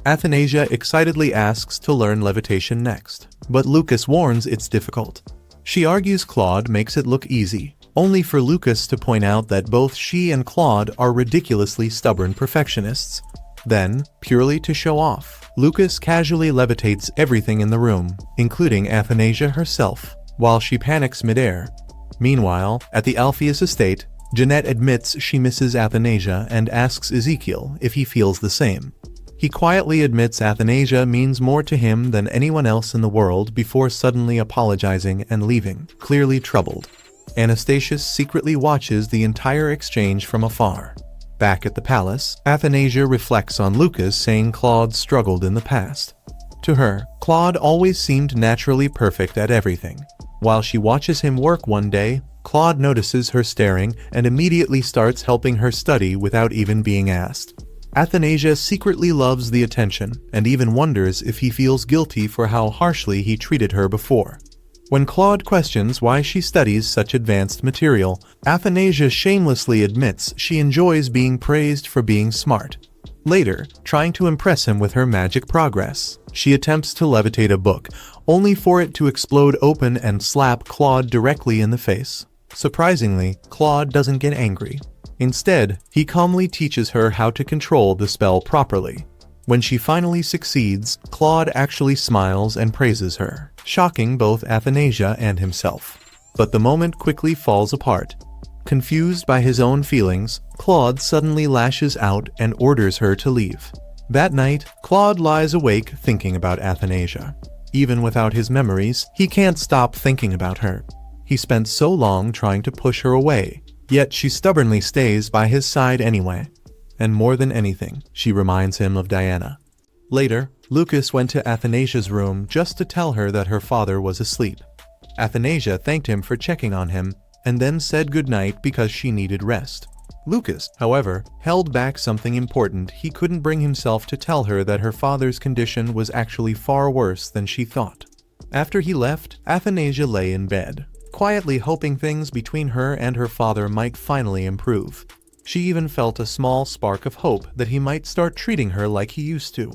Athanasia excitedly asks to learn levitation next, but Lucas warns it's difficult. She argues Claude makes it look easy, only for Lucas to point out that both she and Claude are ridiculously stubborn perfectionists. Then, purely to show off, Lucas casually levitates everything in the room, including Athanasia herself, while she panics midair. Meanwhile, at the Alpheus estate, Jeanette admits she misses Athanasia and asks Ezekiel if he feels the same. He quietly admits Athanasia means more to him than anyone else in the world before suddenly apologizing and leaving, clearly troubled. Anastasius secretly watches the entire exchange from afar. Back at the palace, Athanasia reflects on Lucas saying Claude struggled in the past. To her, Claude always seemed naturally perfect at everything. While she watches him work one day, Claude notices her staring and immediately starts helping her study without even being asked. Athanasia secretly loves the attention and even wonders if he feels guilty for how harshly he treated her before. When Claude questions why she studies such advanced material, Athanasia shamelessly admits she enjoys being praised for being smart. Later, trying to impress him with her magic progress, she attempts to levitate a book, only for it to explode open and slap Claude directly in the face. Surprisingly, Claude doesn't get angry. Instead, he calmly teaches her how to control the spell properly. When she finally succeeds, Claude actually smiles and praises her, shocking both Athanasia and himself. But the moment quickly falls apart. Confused by his own feelings, Claude suddenly lashes out and orders her to leave. That night, Claude lies awake thinking about Athanasia. Even without his memories, he can't stop thinking about her. He spent so long trying to push her away, yet she stubbornly stays by his side anyway. And more than anything, she reminds him of Diana. Later, Lucas went to Athanasia's room just to tell her that her father was asleep. Athanasia thanked him for checking on him, and then said goodnight because she needed rest. Lucas, however, held back something important. He couldn't bring himself to tell her that her father's condition was actually far worse than she thought. After he left, Athanasia lay in bed, quietly hoping things between her and her father might finally improve. She even felt a small spark of hope that he might start treating her like he used to.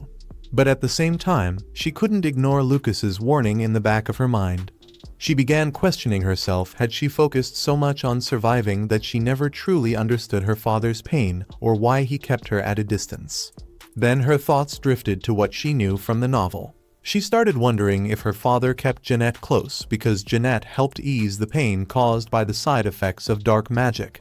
But at the same time, she couldn't ignore Lucas's warning in the back of her mind. She began questioning herself. Had she focused so much on surviving that she never truly understood her father's pain or why he kept her at a distance? Then her thoughts drifted to what she knew from the novel. She started wondering if her father kept Jeanette close because Jeanette helped ease the pain caused by the side effects of dark magic.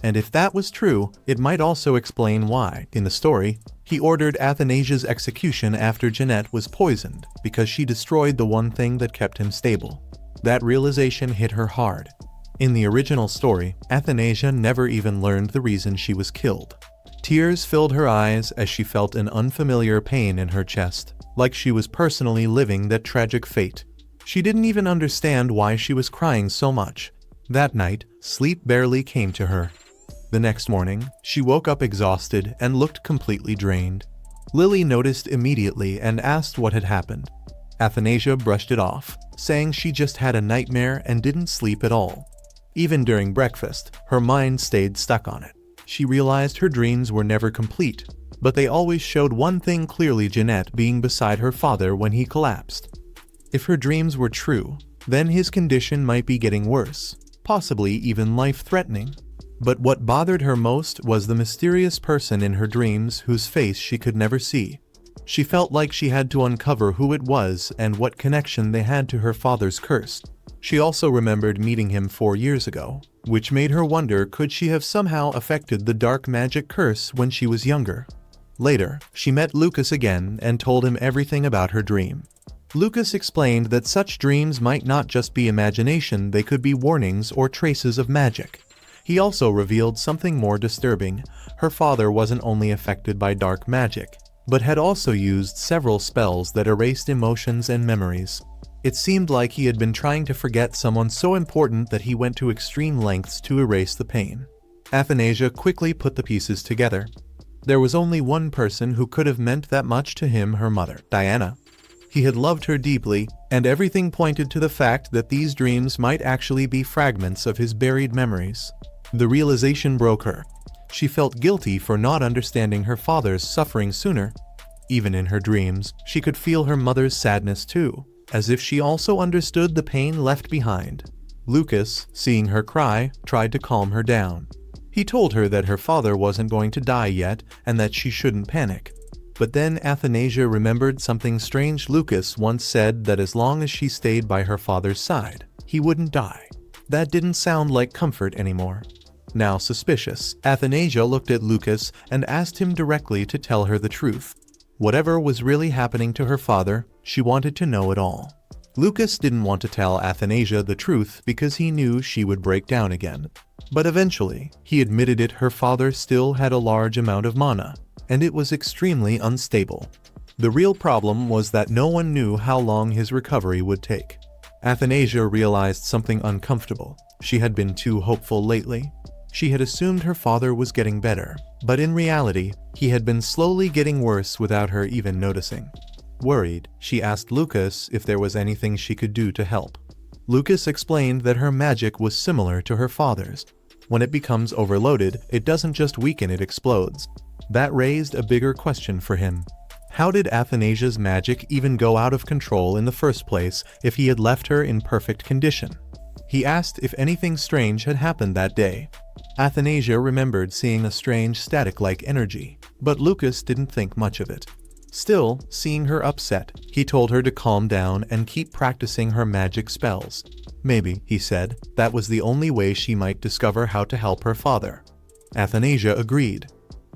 And if that was true, it might also explain why, in the story, He ordered Athanasia's execution after Jeanette was poisoned because she destroyed the one thing that kept him stable. That realization hit her hard. In the original story, Athanasia never even learned the reason she was killed. Tears filled her eyes as she felt an unfamiliar pain in her chest, like she was personally living that tragic fate. She didn't even understand why she was crying so much. That night, sleep barely came to her. The next morning, she woke up exhausted and looked completely drained. Lily noticed immediately and asked what had happened. Athanasia brushed it off, saying she just had a nightmare and didn't sleep at all. Even during breakfast, her mind stayed stuck on it. She realized her dreams were never complete, but they always showed one thing clearly: Jeanette being beside her father when he collapsed. If her dreams were true, then his condition might be getting worse, possibly even life-threatening. But what bothered her most was the mysterious person in her dreams whose face she could never see. She felt like she had to uncover who it was and what connection they had to her father's curse. She also remembered meeting him 4 years ago, which made her wonder, could she have somehow affected the dark magic curse when she was younger? Later, she met Lucas again and told him everything about her dream. Lucas explained that such dreams might not just be imagination, they could be warnings or traces of magic. He also revealed something more disturbing. Her father wasn't only affected by dark magic, but had also used several spells that erased emotions and memories. It seemed like he had been trying to forget someone so important that he went to extreme lengths to erase the pain. Athanasia quickly put the pieces together. There was only one person who could have meant that much to him: her mother, Diana. He had loved her deeply, and everything pointed to the fact that these dreams might actually be fragments of his buried memories. The realization broke her. She felt guilty for not understanding her father's suffering sooner. Even in her dreams, she could feel her mother's sadness too, as if she also understood the pain left behind. Lucas, seeing her cry, tried to calm her down. He told her that her father wasn't going to die yet and that she shouldn't panic. But then Athanasia remembered something strange. Lucas once said that as long as she stayed by her father's side, he wouldn't die. That didn't sound like comfort anymore. Now suspicious, Athanasia looked at Lucas and asked him directly to tell her the truth. Whatever was really happening to her father, she wanted to know it all. Lucas didn't want to tell Athanasia the truth because he knew she would break down again. But eventually, he admitted it: her father still had a large amount of mana, and it was extremely unstable. The real problem was that no one knew how long his recovery would take. Athanasia realized something uncomfortable. She had been too hopeful lately. She had assumed her father was getting better, but in reality, he had been slowly getting worse without her even noticing. Worried, she asked Lucas if there was anything she could do to help. Lucas explained that her magic was similar to her father's. When it becomes overloaded, it doesn't just weaken, it explodes. That raised a bigger question for him. How did Athanasia's magic even go out of control in the first place if he had left her in perfect condition? He asked if anything strange had happened that day. Athanasia remembered seeing a strange static-like energy, but Lucas didn't think much of it. Still, seeing her upset, he told her to calm down and keep practicing her magic spells. Maybe, he said, that was the only way she might discover how to help her father. Athanasia agreed.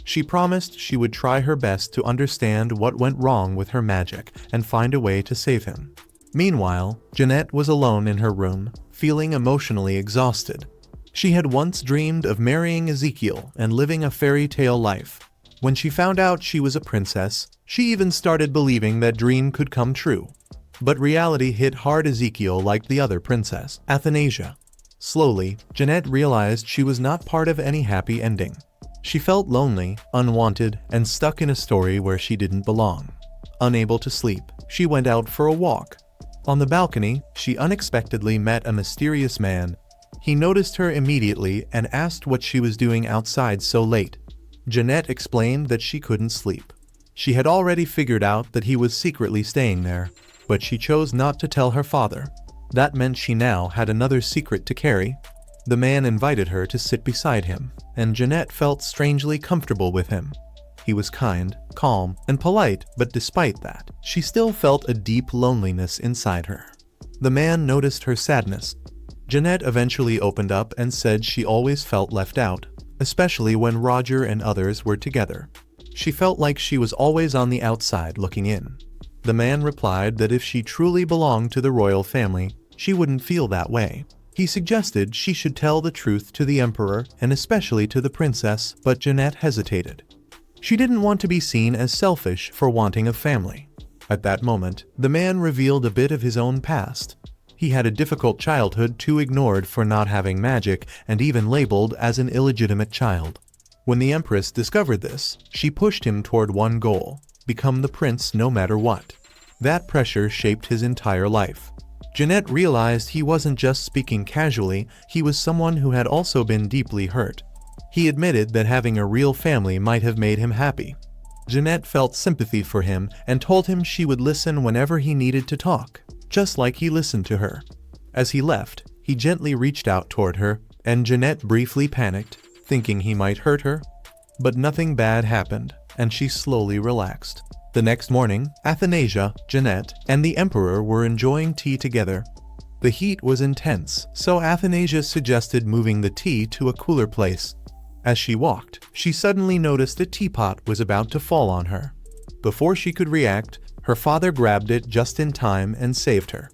She promised she would try her best to understand what went wrong with her magic and find a way to save him. Meanwhile, Jeanette was alone in her room, feeling emotionally exhausted. She had once dreamed of marrying Ezekiel and living a fairy tale life. When she found out she was a princess, she even started believing that dream could come true. But reality hit hard. Ezekiel liked the other princess, Athanasia. Slowly, Jeanette realized she was not part of any happy ending. She felt lonely, unwanted, and stuck in a story where she didn't belong. Unable to sleep, she went out for a walk. On the balcony, she unexpectedly met a mysterious man. He noticed her immediately and asked what she was doing outside so late. Jeanette explained that she couldn't sleep. She had already figured out that he was secretly staying there, but she chose not to tell her father. That meant she now had another secret to carry. The man invited her to sit beside him, and Jeanette felt strangely comfortable with him. He was kind, calm, and polite, but despite that, she still felt a deep loneliness inside her. The man noticed her sadness. Jeanette eventually opened up and said she always felt left out, especially when Roger and others were together. She felt like she was always on the outside looking in. The man replied that if she truly belonged to the royal family, she wouldn't feel that way. He suggested she should tell the truth to the emperor and especially to the princess, but Jeanette hesitated. She didn't want to be seen as selfish for wanting a family. At that moment, the man revealed a bit of his own past. He had a difficult childhood too ignored for not having magic and even labeled as an illegitimate child. When the empress discovered this, she pushed him toward one goal: become the prince no matter what. That pressure shaped his entire life. Jeanette realized he wasn't just speaking casually, he was someone who had also been deeply hurt. He admitted that having a real family might have made him happy. Jeanette felt sympathy for him and told him she would listen whenever he needed to talk, just like he listened to her. As he left, he gently reached out toward her, and Jeanette briefly panicked, thinking he might hurt her. But nothing bad happened, and she slowly relaxed. The next morning, Athanasia, Jeanette, and the emperor were enjoying tea together. The heat was intense, so Athanasia suggested moving the tea to a cooler place. As she walked, she suddenly noticed a teapot was about to fall on her. Before she could react, her father grabbed it just in time and saved her.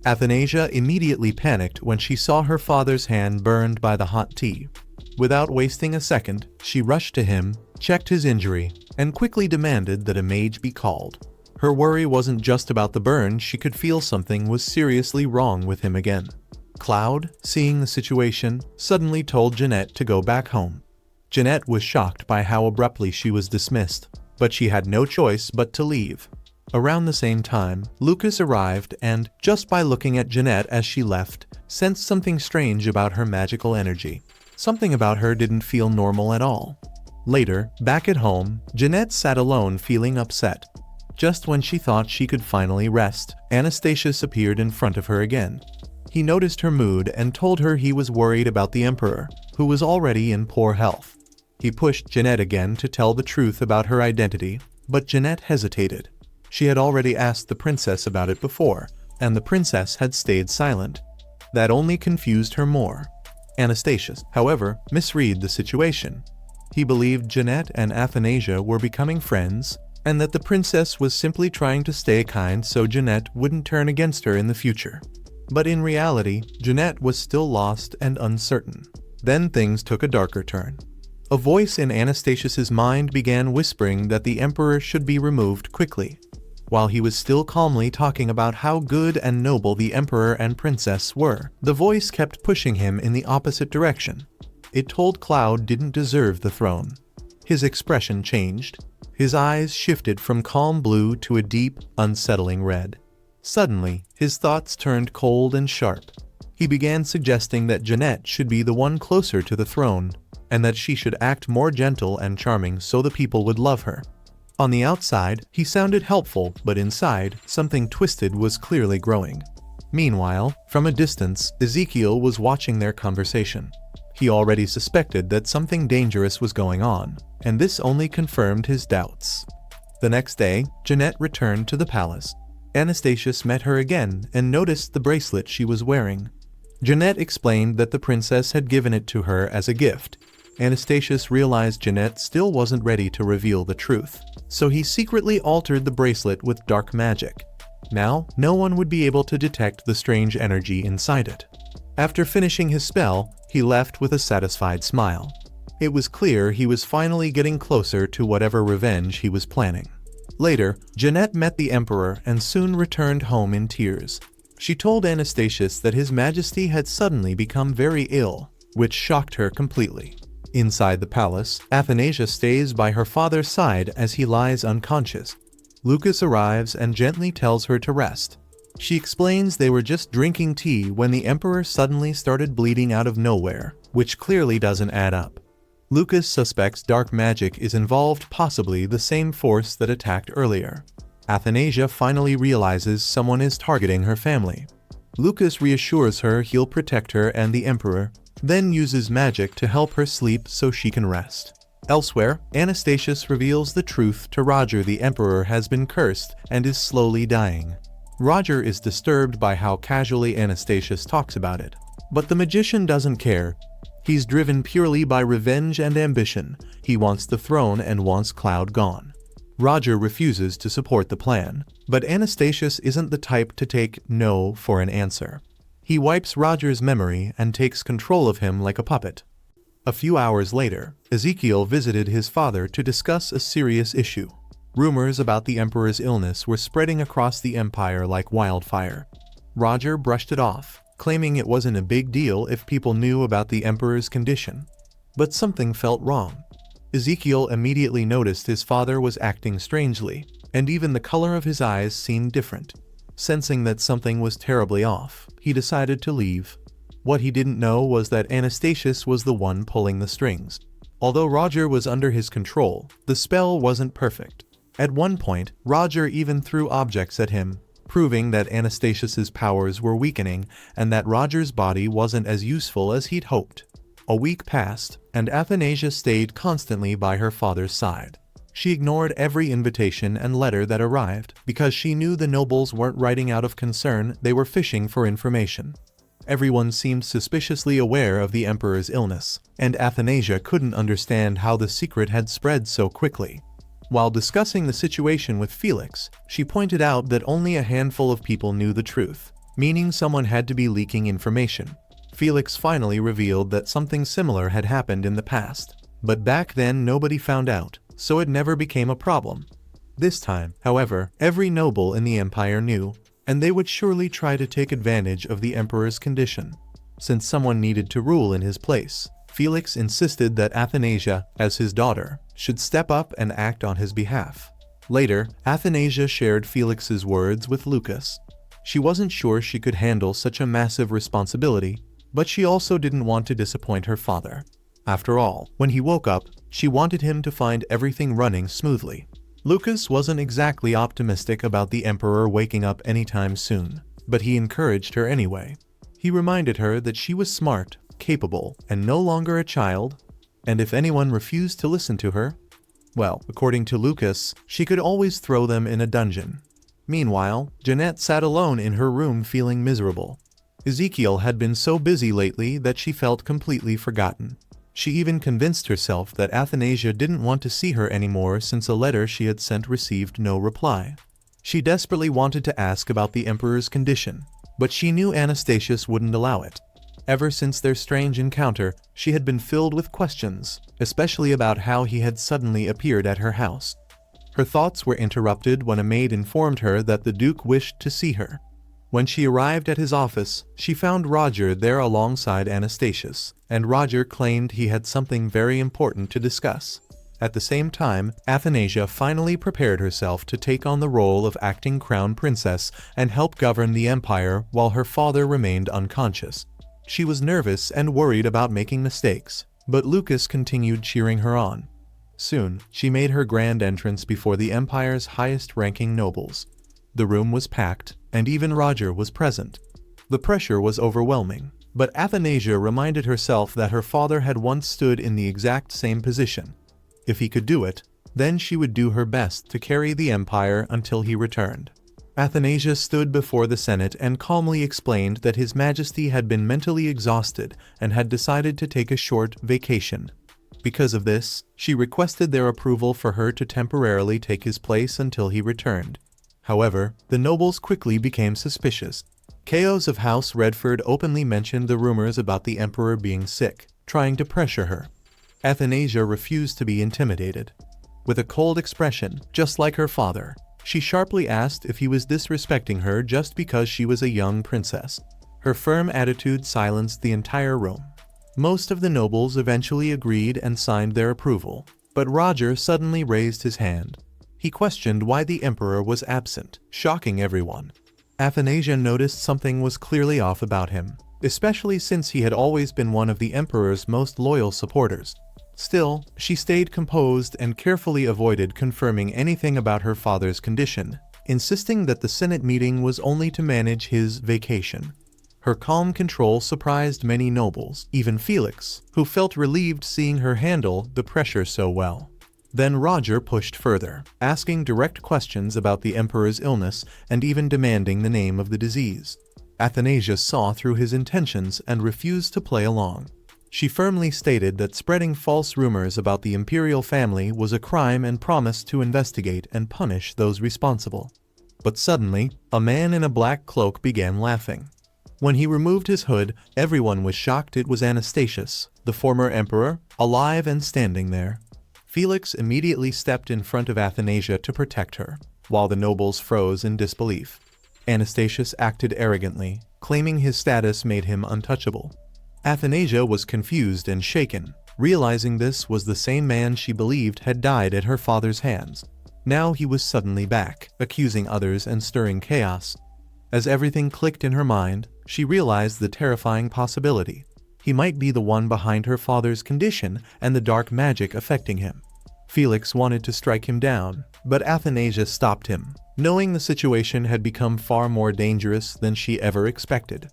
Athanasia immediately panicked when she saw her father's hand burned by the hot tea. Without wasting a second, she rushed to him, checked his injury, and quickly demanded that a mage be called. Her worry wasn't just about the burn, she could feel something was seriously wrong with him again. Cloud, seeing the situation, suddenly told Jeanette to go back home. Jeanette was shocked by how abruptly she was dismissed, but she had no choice but to leave. Around the same time, Lucas arrived and, just by looking at Jeanette as she left, sensed something strange about her magical energy. Something about her didn't feel normal at all. Later, back at home, Jeanette sat alone feeling upset. Just when she thought she could finally rest, Anastasius appeared in front of her again. He noticed her mood and told her he was worried about the emperor, who was already in poor health. He pushed Jeanette again to tell the truth about her identity, but Jeanette hesitated. She had already asked the princess about it before, and the princess had stayed silent. That only confused her more. Anastasius, however, misread the situation. He believed Jeanette and Athanasia were becoming friends, and that the princess was simply trying to stay kind so Jeanette wouldn't turn against her in the future. But in reality, Jeanette was still lost and uncertain. Then things took a darker turn. A voice in Anastasius's mind began whispering that the emperor should be removed quickly. While he was still calmly talking about how good and noble the emperor and princess were, the voice kept pushing him in the opposite direction. It told Cloud didn't deserve the throne. His expression changed. His eyes shifted from calm blue to a deep, unsettling red. Suddenly, his thoughts turned cold and sharp. He began suggesting that Jeanette should be the one closer to the throne, and that she should act more gentle and charming so the people would love her. On the outside, he sounded helpful, but inside, something twisted was clearly growing. Meanwhile, from a distance, Ezekiel was watching their conversation. He already suspected that something dangerous was going on, and this only confirmed his doubts. The next day, Jeanette returned to the palace. Anastasius met her again and noticed the bracelet she was wearing. Jeanette explained that the princess had given it to her as a gift. Anastasius realized Jeanette still wasn't ready to reveal the truth, so he secretly altered the bracelet with dark magic. Now, no one would be able to detect the strange energy inside it. After finishing his spell, he left with a satisfied smile. It was clear he was finally getting closer to whatever revenge he was planning. Later, Jeanette met the emperor and soon returned home in tears. She told Anastasius that His Majesty had suddenly become very ill, which shocked her completely. Inside the palace, Athanasia stays by her father's side as he lies unconscious. Lucas arrives and gently tells her to rest. She explains they were just drinking tea when the emperor suddenly started bleeding out of nowhere, which clearly doesn't add up. Lucas suspects dark magic is involved, possibly the same force that attacked earlier. Athanasia finally realizes someone is targeting her family. Lucas reassures her he'll protect her and the emperor, then uses magic to help her sleep so she can rest. Elsewhere, Anastasius reveals the truth to Roger. The emperor has been cursed and is slowly dying. Roger is disturbed by how casually Anastasius talks about it, but the magician doesn't care. He's driven purely by revenge and ambition. He wants the throne and wants Cloud gone. Roger refuses to support the plan, but Anastasius isn't the type to take no for an answer. He wipes Roger's memory and takes control of him like a puppet. A few hours later, Ezekiel visited his father to discuss a serious issue. Rumors about the Emperor's illness were spreading across the empire like wildfire. Roger brushed it off, claiming it wasn't a big deal if people knew about the Emperor's condition. But something felt wrong. Ezekiel immediately noticed his father was acting strangely, and even the color of his eyes seemed different. Sensing that something was terribly off, he decided to leave. What he didn't know was that Anastasius was the one pulling the strings. Although Roger was under his control, the spell wasn't perfect. At one point, Roger even threw objects at him, proving that Anastasius's powers were weakening and that Roger's body wasn't as useful as he'd hoped. A week passed, and Athanasia stayed constantly by her father's side. She ignored every invitation and letter that arrived because she knew the nobles weren't writing out of concern, they were fishing for information. Everyone seemed suspiciously aware of the Emperor's illness, and Athanasia couldn't understand how the secret had spread so quickly. While discussing the situation with Felix, she pointed out that only a handful of people knew the truth, meaning someone had to be leaking information. Felix finally revealed that something similar had happened in the past, but back then nobody found out, so it never became a problem. This time, however, every noble in the empire knew, and they would surely try to take advantage of the Emperor's condition. Since someone needed to rule in his place, Felix insisted that Athanasia, as his daughter, should step up and act on his behalf. Later, Athanasia shared Felix's words with Lucas. She wasn't sure she could handle such a massive responsibility, but she also didn't want to disappoint her father. After all, when he woke up, she wanted him to find everything running smoothly. Lucas wasn't exactly optimistic about the Emperor waking up anytime soon, but he encouraged her anyway. He reminded her that she was smart, capable, and no longer a child, and if anyone refused to listen to her, well, according to Lucas, she could always throw them in a dungeon. Meanwhile, Jeanette sat alone in her room feeling miserable. Ezekiel had been so busy lately that she felt completely forgotten. She even convinced herself that Athanasia didn't want to see her anymore since a letter she had sent received no reply. She desperately wanted to ask about the Emperor's condition, but she knew Anastasius wouldn't allow it. Ever since their strange encounter, she had been filled with questions, especially about how he had suddenly appeared at her house. Her thoughts were interrupted when a maid informed her that the Duke wished to see her. When she arrived at his office, she found Roger there alongside Anastasius, and Roger claimed he had something very important to discuss. At the same time, Athanasia finally prepared herself to take on the role of acting crown princess and help govern the empire while her father remained unconscious. She was nervous and worried about making mistakes, but Lucas continued cheering her on. Soon, she made her grand entrance before the empire's highest-ranking nobles. The room was packed, and even Roger was present. The pressure was overwhelming, but Athanasia reminded herself that her father had once stood in the exact same position. If he could do it, then she would do her best to carry the empire until he returned. Athanasia stood before the Senate and calmly explained that His Majesty had been mentally exhausted and had decided to take a short vacation. Because of this, she requested their approval for her to temporarily take his place until he returned. However, the nobles quickly became suspicious. Chaos of House Redford openly mentioned the rumors about the Emperor being sick, trying to pressure her. Athanasia refused to be intimidated. With a cold expression, just like her father, she sharply asked if he was disrespecting her just because she was a young princess. Her firm attitude silenced the entire room. Most of the nobles eventually agreed and signed their approval, but Roger suddenly raised his hand. He questioned why the Emperor was absent, shocking everyone. Athanasia noticed something was clearly off about him, especially since he had always been one of the Emperor's most loyal supporters. Still, she stayed composed and carefully avoided confirming anything about her father's condition, insisting that the Senate meeting was only to manage his vacation. Her calm control surprised many nobles, even Felix, who felt relieved seeing her handle the pressure so well. Then Roger pushed further, asking direct questions about the Emperor's illness and even demanding the name of the disease. Athanasia saw through his intentions and refused to play along. She firmly stated that spreading false rumors about the imperial family was a crime and promised to investigate and punish those responsible. But suddenly, a man in a black cloak began laughing. When he removed his hood, everyone was shocked it was Anastasius, the former emperor, alive and standing there. Felix immediately stepped in front of Athanasia to protect her, while the nobles froze in disbelief. Anastasius acted arrogantly, claiming his status made him untouchable. Athanasia was confused and shaken, realizing this was the same man she believed had died at her father's hands. Now he was suddenly back, accusing others and stirring chaos. As everything clicked in her mind, she realized the terrifying possibility. He might be the one behind her father's condition and the dark magic affecting him. Felix wanted to strike him down, but Athanasia stopped him, knowing the situation had become far more dangerous than she ever expected.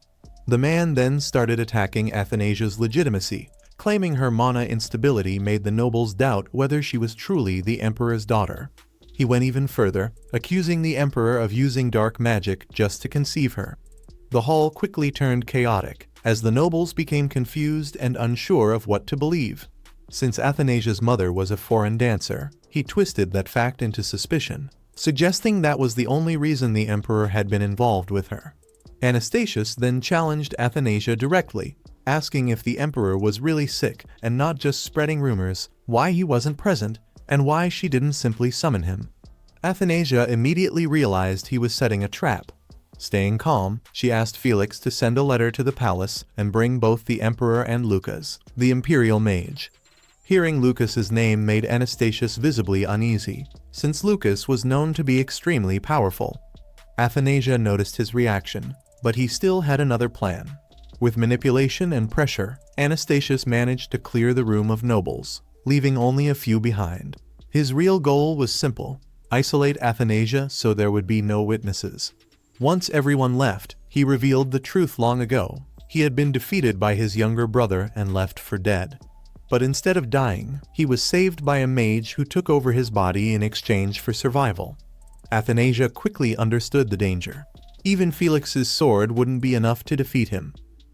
The man then started attacking Athanasia's legitimacy, claiming her mana instability made the nobles doubt whether she was truly the emperor's daughter. He went even further, accusing the emperor of using dark magic just to conceive her. The hall quickly turned chaotic, as the nobles became confused and unsure of what to believe. Since Athanasia's mother was a foreign dancer, he twisted that fact into suspicion, suggesting that was the only reason the emperor had been involved with her. Anastasius then challenged Athanasia directly, asking if the emperor was really sick and not just spreading rumors, why he wasn't present, and why she didn't simply summon him. Athanasia immediately realized he was setting a trap. Staying calm, she asked Felix to send a letter to the palace and bring both the emperor and Lucas, the imperial mage. Hearing Lucas's name made Anastasius visibly uneasy, since Lucas was known to be extremely powerful. Athanasia noticed his reaction, but he still had another plan. With manipulation and pressure, Anastasius managed to clear the room of nobles, leaving only a few behind. His real goal was simple: isolate Athanasia so there would be no witnesses. Once everyone left, he revealed the truth long ago. He had been defeated by his younger brother and left for dead. But instead of dying, he was saved by a mage who took over his body in exchange for survival. Athanasia quickly understood the danger. Even Felix's sword wouldn't be enough to defeat him.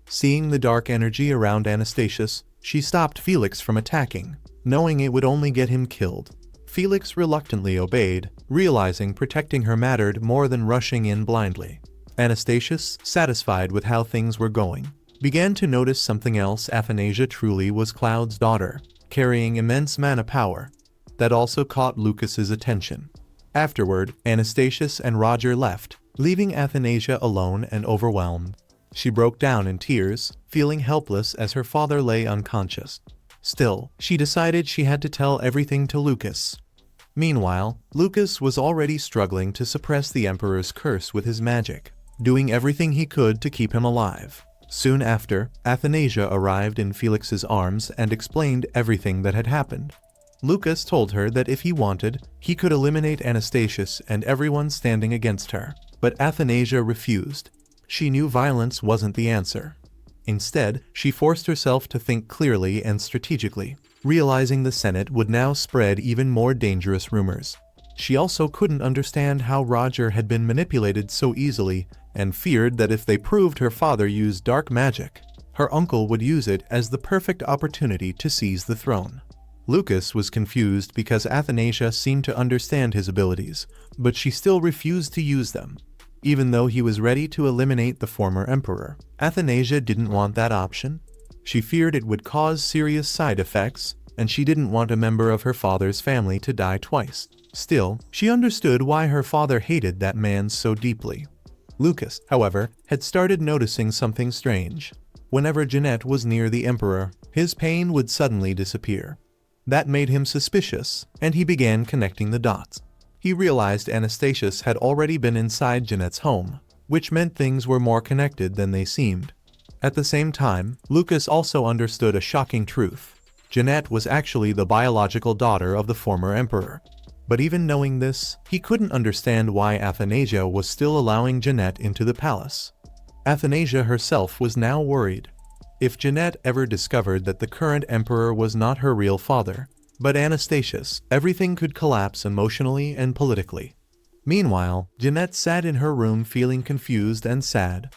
Seeing the dark energy around Anastasius, she stopped Felix from attacking, knowing it would only get him killed. Felix reluctantly obeyed, realizing protecting her mattered more than rushing in blindly. Anastasius, satisfied with how things were going, began to notice something else. Athanasia truly was Cloud's daughter, carrying immense mana power. That also caught Lucas's attention. Afterward, Anastasius and Roger left, leaving Athanasia alone and overwhelmed. She broke down in tears, feeling helpless as her father lay unconscious. Still, she decided she had to tell everything to Lucas. Meanwhile, Lucas was already struggling to suppress the Emperor's curse with his magic, doing everything he could to keep him alive. Soon after, Athanasia arrived in Felix's arms and explained everything that had happened. Lucas told her that if he wanted, he could eliminate Anastasius and everyone standing against her, but Athanasia refused. She knew violence wasn't the answer. Instead, she forced herself to think clearly and strategically, realizing the Senate would now spread even more dangerous rumors. She also couldn't understand how Roger had been manipulated so easily and feared that if they proved her father used dark magic, her uncle would use it as the perfect opportunity to seize the throne. Lucas was confused because Athanasia seemed to understand his abilities, but she still refused to use them. Even though he was ready to eliminate the former emperor, Athanasia didn't want that option. She feared it would cause serious side effects, and she didn't want a member of her father's family to die twice. Still, she understood why her father hated that man so deeply. Lucas, however, had started noticing something strange. Whenever Jeanette was near the emperor, his pain would suddenly disappear. That made him suspicious, and he began connecting the dots. He realized Anastasius had already been inside Jeanette's home, which meant things were more connected than they seemed. At the same time, Lucas also understood a shocking truth. Jeanette was actually the biological daughter of the former emperor. But even knowing this, he couldn't understand why Athanasia was still allowing Jeanette into the palace. Athanasia herself was now worried. If Jeanette ever discovered that the current emperor was not her real father, but Anastasius, everything could collapse emotionally and politically. Meanwhile, Jeanette sat in her room feeling confused and sad.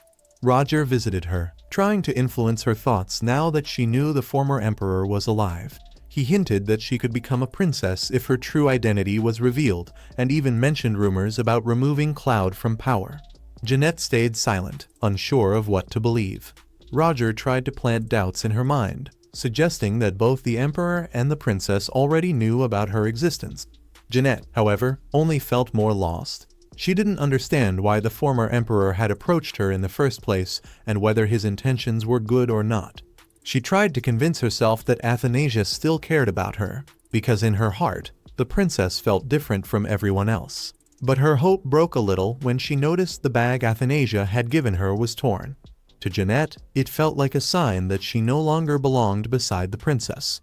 Roger visited her, trying to influence her thoughts now that she knew the former emperor was alive. He hinted that she could become a princess if her true identity was revealed, and even mentioned rumors about removing Cloud from power. Jeanette stayed silent, unsure of what to believe. Roger tried to plant doubts in her mind, suggesting that both the emperor and the princess already knew about her existence. Jeanette, however, only felt more lost. She didn't understand why the former emperor had approached her in the first place and whether his intentions were good or not. She tried to convince herself that Athanasia still cared about her, because in her heart, the princess felt different from everyone else. But her hope broke a little when she noticed the bag Athanasia had given her was torn. To Jeanette, it felt like a sign that she no longer belonged beside the princess.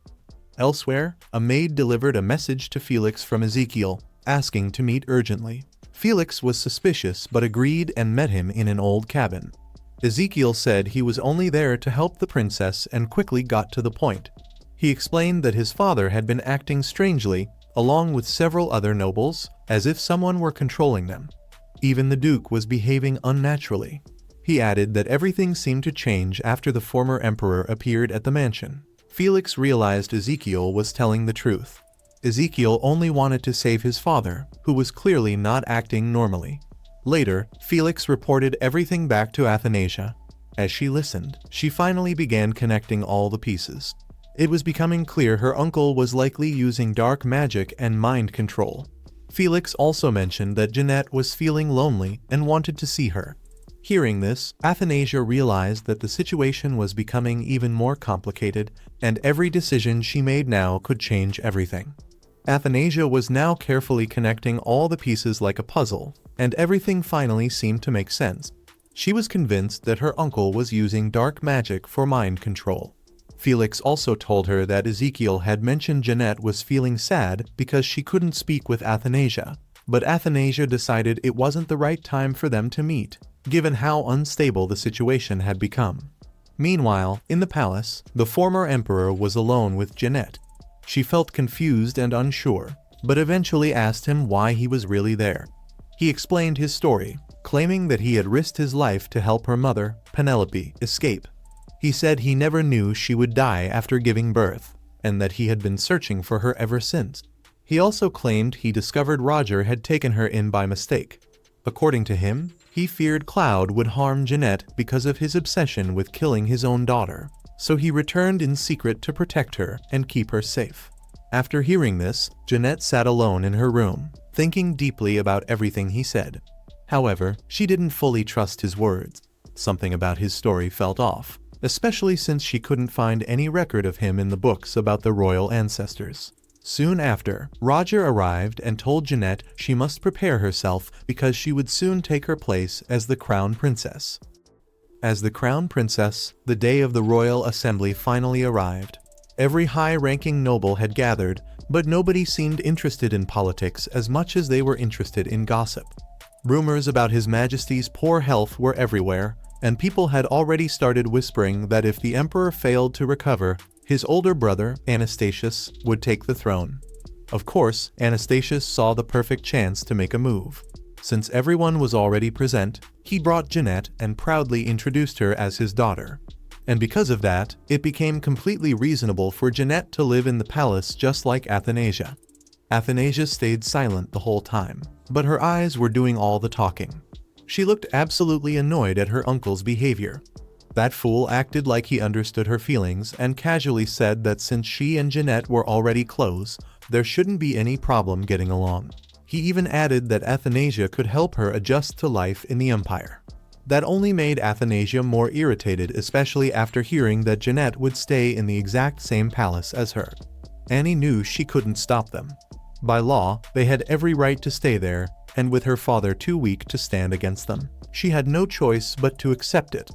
Elsewhere, a maid delivered a message to Felix from Ezekiel, asking to meet urgently. Felix was suspicious but agreed and met him in an old cabin. Ezekiel said he was only there to help the princess and quickly got to the point. He explained that his father had been acting strangely, along with several other nobles, as if someone were controlling them. Even the Duke was behaving unnaturally. He added that everything seemed to change after the former emperor appeared at the mansion. Felix realized Ezekiel was telling the truth. Ezekiel only wanted to save his father, who was clearly not acting normally. Later, Felix reported everything back to Athanasia. As she listened, she finally began connecting all the pieces. It was becoming clear her uncle was likely using dark magic and mind control. Felix also mentioned that Jeanette was feeling lonely and wanted to see her. Hearing this, Athanasia realized that the situation was becoming even more complicated, and every decision she made now could change everything. Athanasia was now carefully connecting all the pieces like a puzzle, and everything finally seemed to make sense. She was convinced that her uncle was using dark magic for mind control. Felix also told her that Ezekiel had mentioned Jeanette was feeling sad because she couldn't speak with Athanasia, but Athanasia decided it wasn't the right time for them to meet, given how unstable the situation had become. Meanwhile, in the palace, the former emperor was alone with Jeanette. She felt confused and unsure, but eventually asked him why he was really there. He explained his story, claiming that he had risked his life to help her mother, Penelope, escape. He said he never knew she would die after giving birth, and that he had been searching for her ever since. He also claimed he discovered Roger had taken her in by mistake. According to him, he feared Cloud would harm Jeanette because of his obsession with killing his own daughter, so he returned in secret to protect her and keep her safe. After hearing this, Jeanette sat alone in her room, thinking deeply about everything he said. However, she didn't fully trust his words. Something about his story felt off, especially since she couldn't find any record of him in the books about the royal ancestors. Soon after, Roger arrived and told Jeanette she must prepare herself because she would soon take her place as the crown princess. As the crown princess, the day of the royal assembly finally arrived. Every high-ranking noble had gathered, but nobody seemed interested in politics as much as they were interested in gossip. Rumors about His Majesty's poor health were everywhere, and people had already started whispering that if the emperor failed to recover, his older brother, Anastasius, would take the throne. Of course, Anastasius saw the perfect chance to make a move. Since everyone was already present, he brought Jeanette and proudly introduced her as his daughter. And because of that, it became completely reasonable for Jeanette to live in the palace just like Athanasia. Athanasia stayed silent the whole time, but her eyes were doing all the talking. She looked absolutely annoyed at her uncle's behavior. That fool acted like he understood her feelings and casually said that since she and Jeanette were already close, there shouldn't be any problem getting along. He even added that Athanasia could help her adjust to life in the empire. That only made Athanasia more irritated, especially after hearing that Jeanette would stay in the exact same palace as her. Annie knew she couldn't stop them. By law, they had every right to stay there, and with her father too weak to stand against them, she had no choice but to accept it.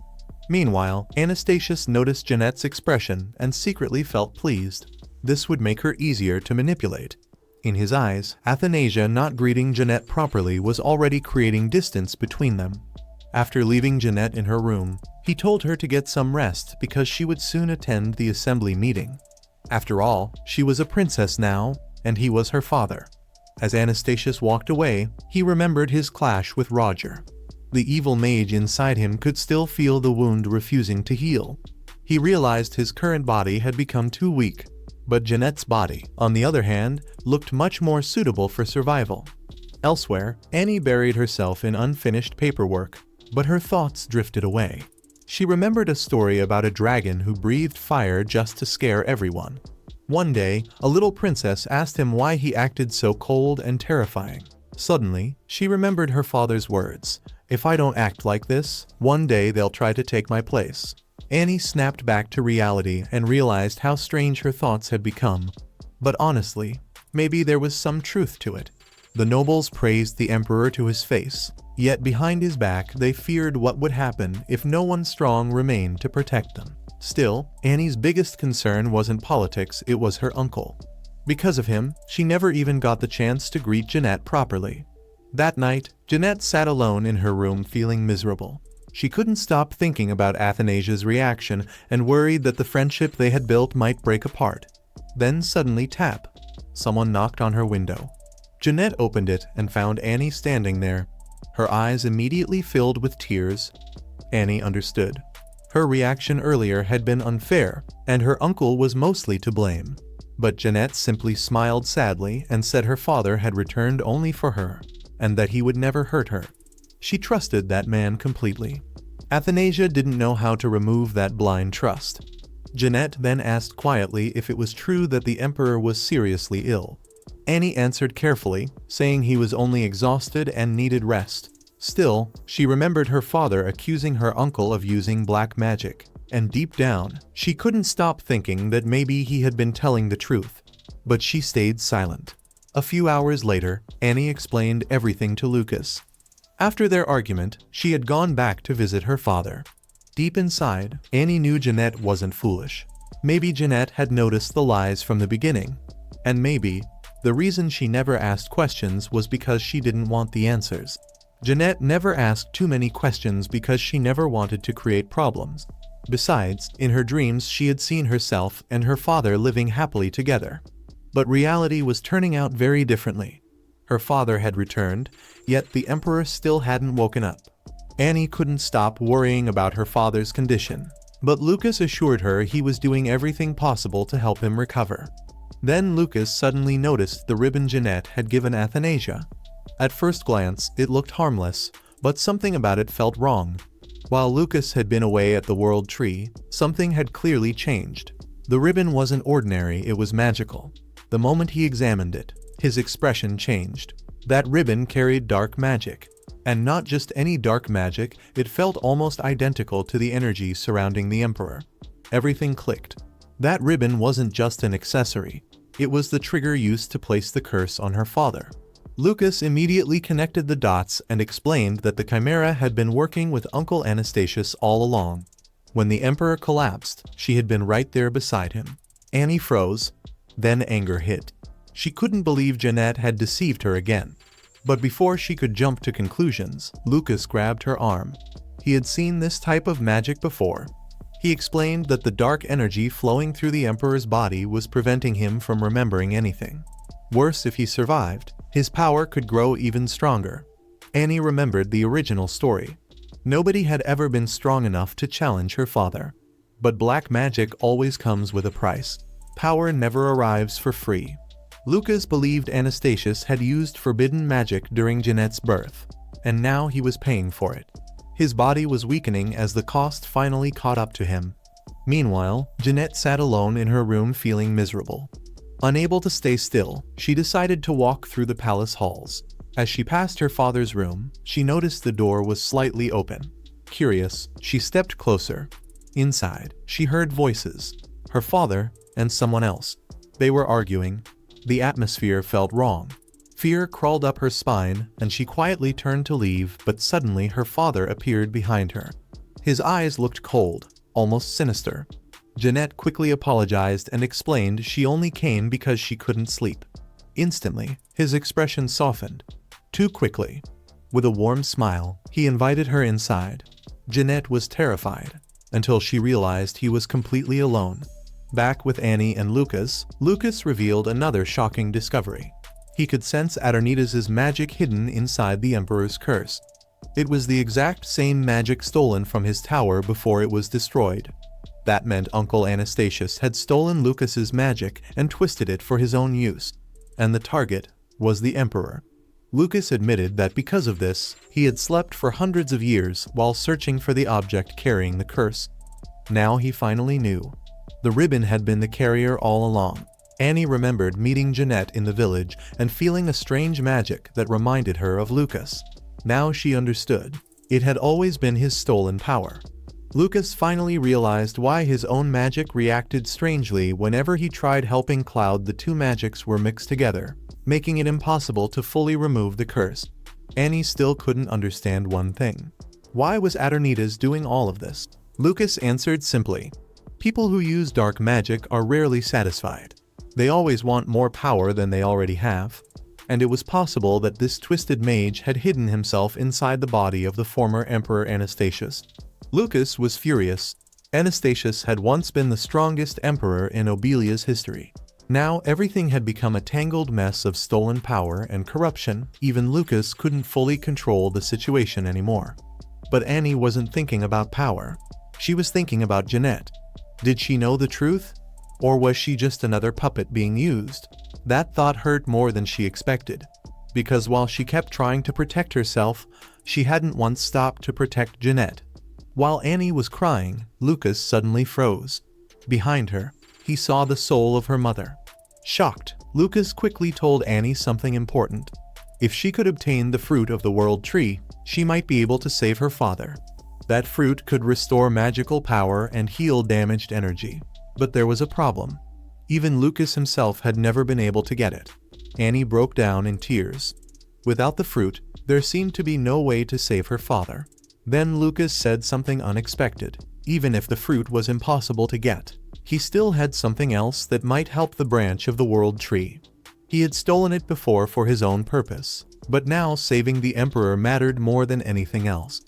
Meanwhile, Anastasius noticed Jeanette's expression and secretly felt pleased. This would make her easier to manipulate. In his eyes, Athanasia not greeting Jeanette properly was already creating distance between them. After leaving Jeanette in her room, he told her to get some rest because she would soon attend the assembly meeting. After all, she was a princess now, and he was her father. As Anastasius walked away, he remembered his clash with Roger. The evil mage inside him could still feel the wound refusing to heal. He realized his current body had become too weak, but Jeanette's body, on the other hand, looked much more suitable for survival. Elsewhere, Annie buried herself in unfinished paperwork, but her thoughts drifted away. She remembered a story about a dragon who breathed fire just to scare everyone. One day, a little princess asked him why he acted so cold and terrifying. Suddenly, she remembered her father's words, "If I don't act like this, one day they'll try to take my place." Annie snapped back to reality and realized how strange her thoughts had become. But honestly, maybe there was some truth to it. The nobles praised the emperor to his face, yet behind his back they feared what would happen if no one strong remained to protect them. Still, Annie's biggest concern wasn't politics, it was her uncle. Because of him, she never even got the chance to greet Jeanette properly. That night, Jeanette sat alone in her room feeling miserable. She couldn't stop thinking about Athanasia's reaction and worried that the friendship they had built might break apart. Then suddenly tap. Someone knocked on her window. Jeanette opened it and found Annie standing there. Her eyes immediately filled with tears. Annie understood. Her reaction earlier had been unfair, and her uncle was mostly to blame. But Jeanette simply smiled sadly and said her father had returned only for her, and that he would never hurt her. She trusted that man completely. Athanasia didn't know how to remove that blind trust. Jeanette then asked quietly if it was true that the emperor was seriously ill. Annie answered carefully, saying he was only exhausted and needed rest. Still, she remembered her father accusing her uncle of using black magic, and deep down, she couldn't stop thinking that maybe he had been telling the truth. But she stayed silent. A few hours later, Annie explained everything to Lucas. After their argument, she had gone back to visit her father. Deep inside, Annie knew Jeanette wasn't foolish. Maybe Jeanette had noticed the lies from the beginning. And maybe, the reason she never asked questions was because she didn't want the answers. Jeanette never asked too many questions because she never wanted to create problems. Besides, in her dreams she had seen herself and her father living happily together. But reality was turning out very differently. Her father had returned, yet the emperor still hadn't woken up. Annie couldn't stop worrying about her father's condition, but Lucas assured her he was doing everything possible to help him recover. Then Lucas suddenly noticed the ribbon Jeanette had given Athanasia. At first glance, it looked harmless, but something about it felt wrong. While Lucas had been away at the World Tree, something had clearly changed. The ribbon wasn't ordinary, it was magical. The moment he examined it, his expression changed. That ribbon carried dark magic. And not just any dark magic, it felt almost identical to the energy surrounding the emperor. Everything clicked. That ribbon wasn't just an accessory. It was the trigger used to place the curse on her father. Lucas immediately connected the dots and explained that the Chimera had been working with Uncle Anastasius all along. When the emperor collapsed, she had been right there beside him. Annie froze. Then anger hit. She couldn't believe Jeanette had deceived her again. But before she could jump to conclusions, Lucas grabbed her arm. He had seen this type of magic before. He explained that the dark energy flowing through the emperor's body was preventing him from remembering anything. Worse, if he survived, his power could grow even stronger. Annie remembered the original story. Nobody had ever been strong enough to challenge her father. But black magic always comes with a price. Power never arrives for free. Lucas believed Anastasius had used forbidden magic during Jeanette's birth, and now he was paying for it. His body was weakening as the cost finally caught up to him. Meanwhile, Jeanette sat alone in her room feeling miserable. Unable to stay still, she decided to walk through the palace halls. As she passed her father's room, she noticed the door was slightly open. Curious, she stepped closer. Inside, she heard voices. Her father and someone else. They were arguing. The atmosphere felt wrong. Fear crawled up her spine, and she quietly turned to leave, but suddenly her father appeared behind her. His eyes looked cold, almost sinister. Jeanette quickly apologized and explained she only came because she couldn't sleep. Instantly, his expression softened. Too quickly. With a warm smile, he invited her inside. Jeanette was terrified, until she realized he was completely alone. Back with Annie and Lucas, Lucas revealed another shocking discovery. He could sense Adornitas's magic hidden inside the Emperor's curse. It was the exact same magic stolen from his tower before it was destroyed. That meant Uncle Anastasius had stolen Lucas's magic and twisted it for his own use. And the target was the Emperor. Lucas admitted that because of this, he had slept for hundreds of years while searching for the object carrying the curse. Now he finally knew. The ribbon had been the carrier all along. Annie remembered meeting Jeanette in the village and feeling a strange magic that reminded her of Lucas. Now she understood. It had always been his stolen power. Lucas finally realized why his own magic reacted strangely whenever he tried helping Cloud. The two magics were mixed together, making it impossible to fully remove the curse. Annie still couldn't understand one thing. Why was Aternitas doing all of this? Lucas answered simply. People who use dark magic are rarely satisfied. They always want more power than they already have. And it was possible that this twisted mage had hidden himself inside the body of the former Emperor Anastasius. Lucas was furious. Anastasius had once been the strongest emperor in Obelia's history. Now everything had become a tangled mess of stolen power and corruption. Even Lucas couldn't fully control the situation anymore. But Annie wasn't thinking about power. She was thinking about Jeanette. Did she know the truth? Or was she just another puppet being used? That thought hurt more than she expected. Because while she kept trying to protect herself, she hadn't once stopped to protect Jeanette. While Annie was crying, Lucas suddenly froze. Behind her, he saw the soul of her mother. Shocked, Lucas quickly told Annie something important. If she could obtain the fruit of the world tree, she might be able to save her father. That fruit could restore magical power and heal damaged energy. But there was a problem. Even Lucas himself had never been able to get it. Annie broke down in tears. Without the fruit, there seemed to be no way to save her father. Then Lucas said something unexpected. Even if the fruit was impossible to get, he still had something else that might help the branch of the world tree. He had stolen it before for his own purpose, but now saving the Emperor mattered more than anything else.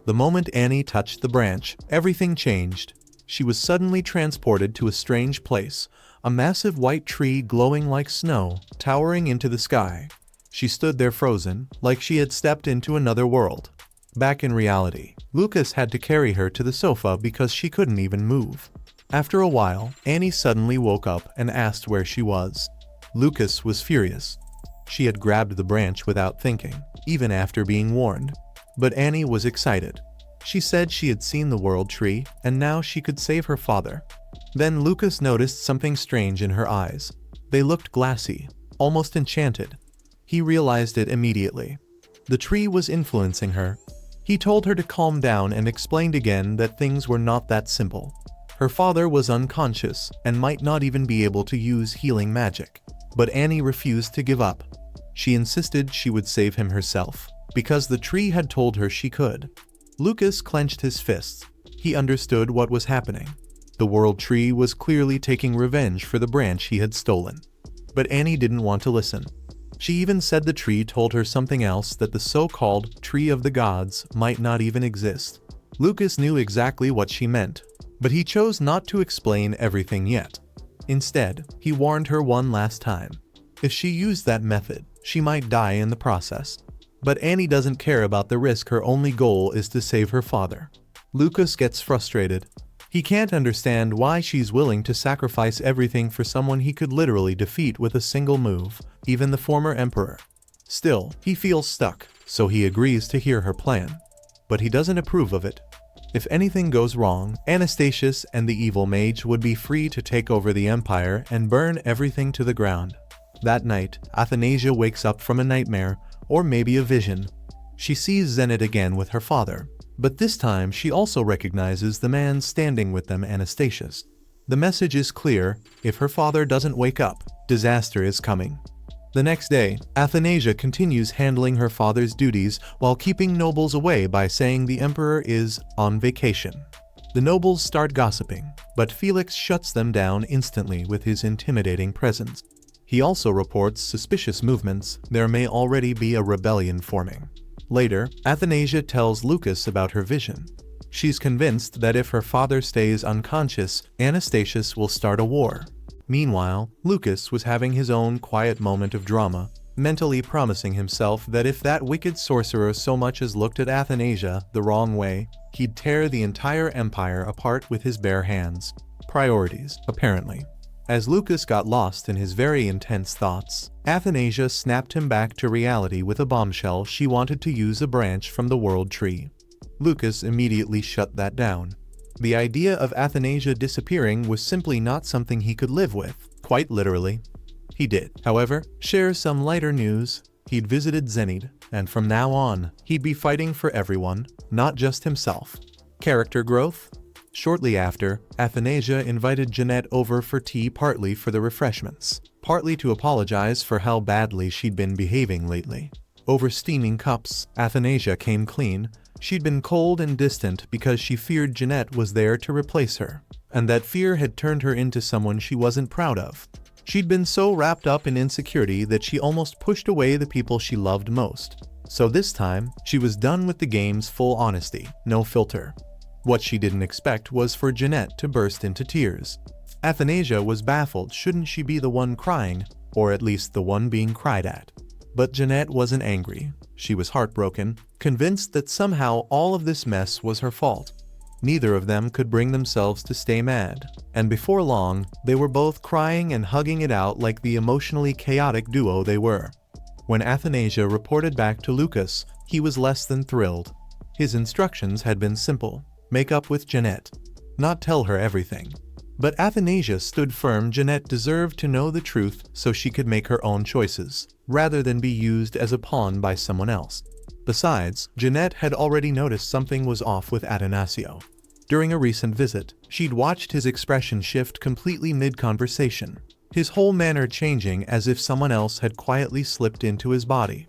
The moment Annie touched the branch, everything changed. She was suddenly transported to a strange place, a massive white tree glowing like snow, towering into the sky. She stood there frozen, like she had stepped into another world. Back in reality, Lucas had to carry her to the sofa because she couldn't even move. After a while, Annie suddenly woke up and asked where she was. Lucas was furious. She had grabbed the branch without thinking, even after being warned. But Annie was excited. She said she had seen the world tree, and now she could save her father. Then Lucas noticed something strange in her eyes. They looked glassy, almost enchanted. He realized it immediately. The tree was influencing her. He told her to calm down and explained again that things were not that simple. Her father was unconscious and might not even be able to use healing magic. But Annie refused to give up. She insisted she would save him herself, because the tree had told her she could. Lucas clenched his fists. He understood what was happening. The world tree was clearly taking revenge for the branch he had stolen. But Annie didn't want to listen. She even said the tree told her something else, that the so-called Tree of the Gods might not even exist. Lucas knew exactly what she meant, but he chose not to explain everything yet. Instead, he warned her one last time. If she used that method, she might die in the process. But Annie doesn't care about the risk. Her only goal is to save her father. Lucas gets frustrated. He can't understand why she's willing to sacrifice everything for someone he could literally defeat with a single move, even the former emperor. Still, he feels stuck, so he agrees to hear her plan. But he doesn't approve of it. If anything goes wrong, Anastasius and the evil mage would be free to take over the empire and burn everything to the ground. That night, Athanasia wakes up from a nightmare, or maybe a vision. She sees Zenit again with her father. But this time she also recognizes the man standing with them, Anastasius. The message is clear: if her father doesn't wake up, disaster is coming. The next day, Athanasia continues handling her father's duties while keeping nobles away by saying the emperor is on vacation. The nobles start gossiping, but Felix shuts them down instantly with his intimidating presence. He also reports suspicious movements. There may already be a rebellion forming. Later, Athanasia tells Lucas about her vision. She's convinced that if her father stays unconscious, Anastasius will start a war. Meanwhile, Lucas was having his own quiet moment of drama. mentally promising himself that if that wicked sorcerer so much as looked at Athanasia the wrong way, he'd tear the entire empire apart with his bare hands. Priorities, apparently. As Lucas got lost in his very intense thoughts, Athanasia snapped him back to reality with a bombshell. She wanted to use a branch from the world tree. Lucas immediately shut that down. The idea of Athanasia disappearing was simply not something he could live with, quite literally. He did, however, share some lighter news. He'd visited Zenith, and from now on, he'd be fighting for everyone, not just himself. Character growth? Shortly after, Athanasia invited Jeanette over for tea, partly for the refreshments, partly to apologize for how badly she'd been behaving lately. Over steaming cups, Athanasia came clean. She'd been cold and distant because she feared Jeanette was there to replace her, and that fear had turned her into someone she wasn't proud of. She'd been so wrapped up in insecurity that she almost pushed away the people she loved most. So this time, she was done with the game's full honesty, no filter. What she didn't expect was for Jeanette to burst into tears. Athanasia was baffled. Shouldn't she be the one crying, or at least the one being cried at? But Jeanette wasn't angry. She was heartbroken, convinced that somehow all of this mess was her fault. Neither of them could bring themselves to stay mad, and before long, they were both crying and hugging it out like the emotionally chaotic duo they were. When Athanasia reported back to Lucas, he was less than thrilled. His instructions had been simple. Make up with Jeanette. Not tell her everything. But Athanasia stood firm. Jeanette deserved to know the truth so she could make her own choices, rather than be used as a pawn by someone else. Besides, Jeanette had already noticed something was off with Atanasio. During a recent visit, she'd watched his expression shift completely mid-conversation, his whole manner changing as if someone else had quietly slipped into his body.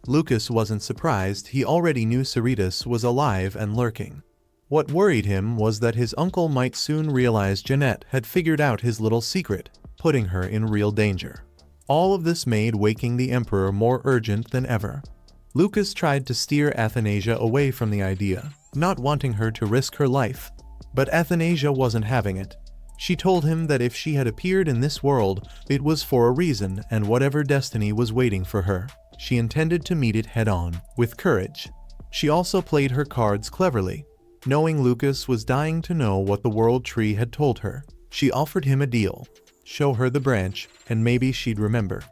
Lucas wasn't surprised. He already knew Surpasses was alive and lurking. What worried him was that his uncle might soon realize Jeanette had figured out his little secret, putting her in real danger. All of this made waking the Emperor more urgent than ever. Lucas tried to steer Athanasia away from the idea, not wanting her to risk her life. But Athanasia wasn't having it. She told him that if she had appeared in this world, it was for a reason, and whatever destiny was waiting for her, she intended to meet it head-on, with courage. She also played her cards cleverly. Knowing Lucas was dying to know what the World Tree had told her, she offered him a deal. Show her the branch, and maybe she'd remember.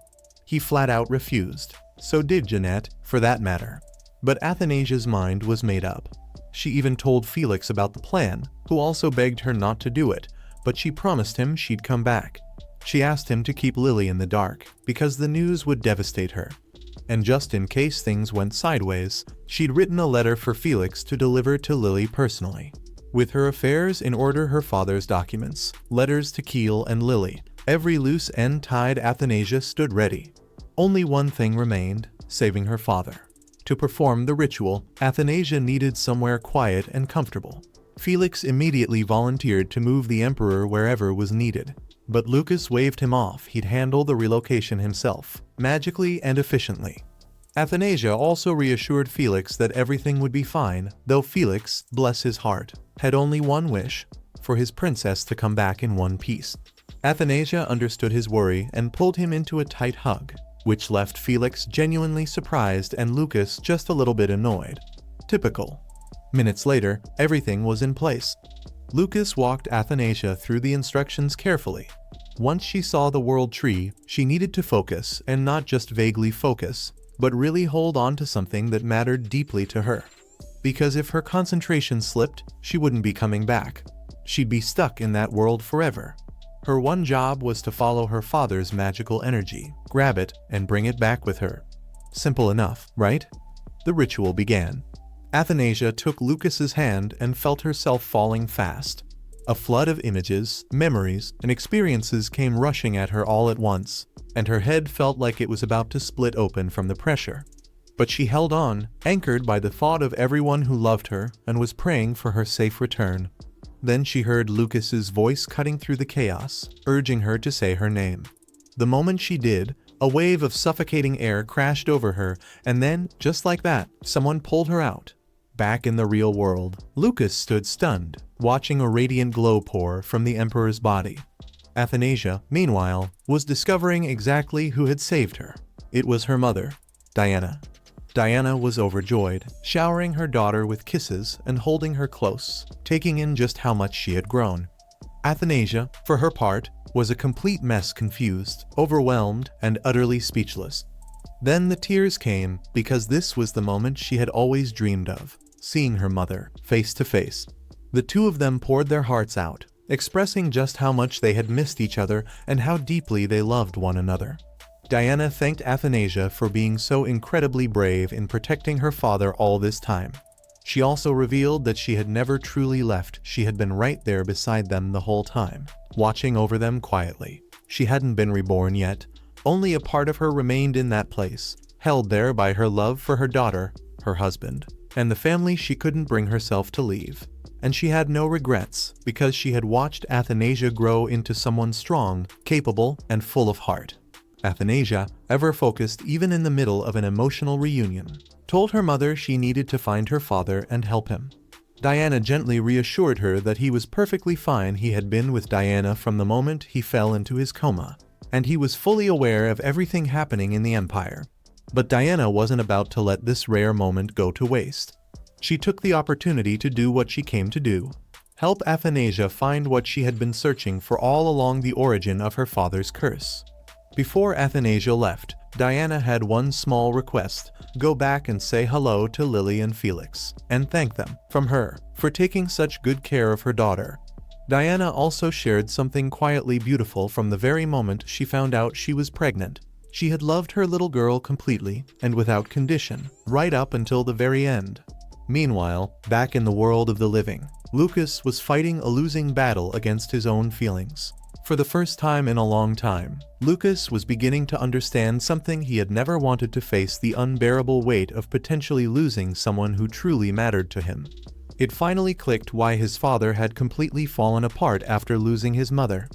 He flat out refused. So did Jeanette, for that matter. But Athanasia's mind was made up. She even told Felix about the plan, who also begged her not to do it, but she promised him she'd come back. She asked him to keep Lily in the dark, because the news would devastate her. And just in case things went sideways, she'd written a letter for Felix to deliver to Lily personally. With her affairs in order, her father's documents, letters to Keel and Lily, every loose end tied, Athanasia stood ready. Only one thing remained, saving her father. To perform the ritual, Athanasia needed somewhere quiet and comfortable. Felix immediately volunteered to move the Emperor wherever was needed. But Lucas waved him off. He'd handle the relocation himself, magically and efficiently. Athanasia also reassured Felix that everything would be fine, though Felix, bless his heart, had only one wish, for his princess to come back in one piece. Athanasia understood his worry and pulled him into a tight hug, which left Felix genuinely surprised and Lucas just a little bit annoyed. Typical. Minutes later, everything was in place. Lucas walked Athanasia through the instructions carefully. Once she saw the World Tree, she needed to focus, and not just vaguely focus, but really hold on to something that mattered deeply to her. Because if her concentration slipped, she wouldn't be coming back. She'd be stuck in that world forever. Her one job was to follow her father's magical energy, grab it, and bring it back with her. Simple enough, right? The ritual began. Athanasia took Lucas's hand and felt herself falling fast. A flood of images, memories, and experiences came rushing at her all at once, and her head felt like it was about to split open from the pressure. But she held on, anchored by the thought of everyone who loved her and was praying for her safe return. Then she heard Lucas's voice cutting through the chaos, urging her to say her name. The moment she did, a wave of suffocating air crashed over her, and then, just like that, someone pulled her out. Back in the real world, Lucas stood stunned, watching a radiant glow pour from the Emperor's body. Athanasia, meanwhile, was discovering exactly who had saved her. It was her mother, Diana. Diana was overjoyed, showering her daughter with kisses and holding her close, taking in just how much she had grown. Athanasia, for her part, was a complete mess, confused, overwhelmed, and utterly speechless. Then the tears came, because this was the moment she had always dreamed of, seeing her mother, face to face. The two of them poured their hearts out, expressing just how much they had missed each other and how deeply they loved one another. Diana thanked Athanasia for being so incredibly brave in protecting her father all this time. She also revealed that she had never truly left. She had been right there beside them the whole time, watching over them quietly. She hadn't been reborn yet. Only a part of her remained in that place, held there by her love for her daughter, her husband, and the family she couldn't bring herself to leave. And she had no regrets, because she had watched Athanasia grow into someone strong, capable, and full of heart. Athanasia, ever focused even in the middle of an emotional reunion, told her mother she needed to find her father and help him. Diana gently reassured her that he was perfectly fine. He had been with Diana from the moment he fell into his coma, and he was fully aware of everything happening in the Empire. But Diana wasn't about to let this rare moment go to waste. She took the opportunity to do what she came to do: help Athanasia find what she had been searching for all along, the origin of her father's curse. Before Athanasia left, Diana had one small request: go back and say hello to Lily and Felix, and thank them, from her, for taking such good care of her daughter. Diana also shared something quietly beautiful from the very moment she found out she was pregnant. She had loved her little girl completely, and without condition, right up until the very end. Meanwhile, back in the world of the living, Lucas was fighting a losing battle against his own feelings. For the first time in a long time, Lucas was beginning to understand something he had never wanted to face: the unbearable weight of potentially losing someone who truly mattered to him. It finally clicked why his father had completely fallen apart after losing his mother.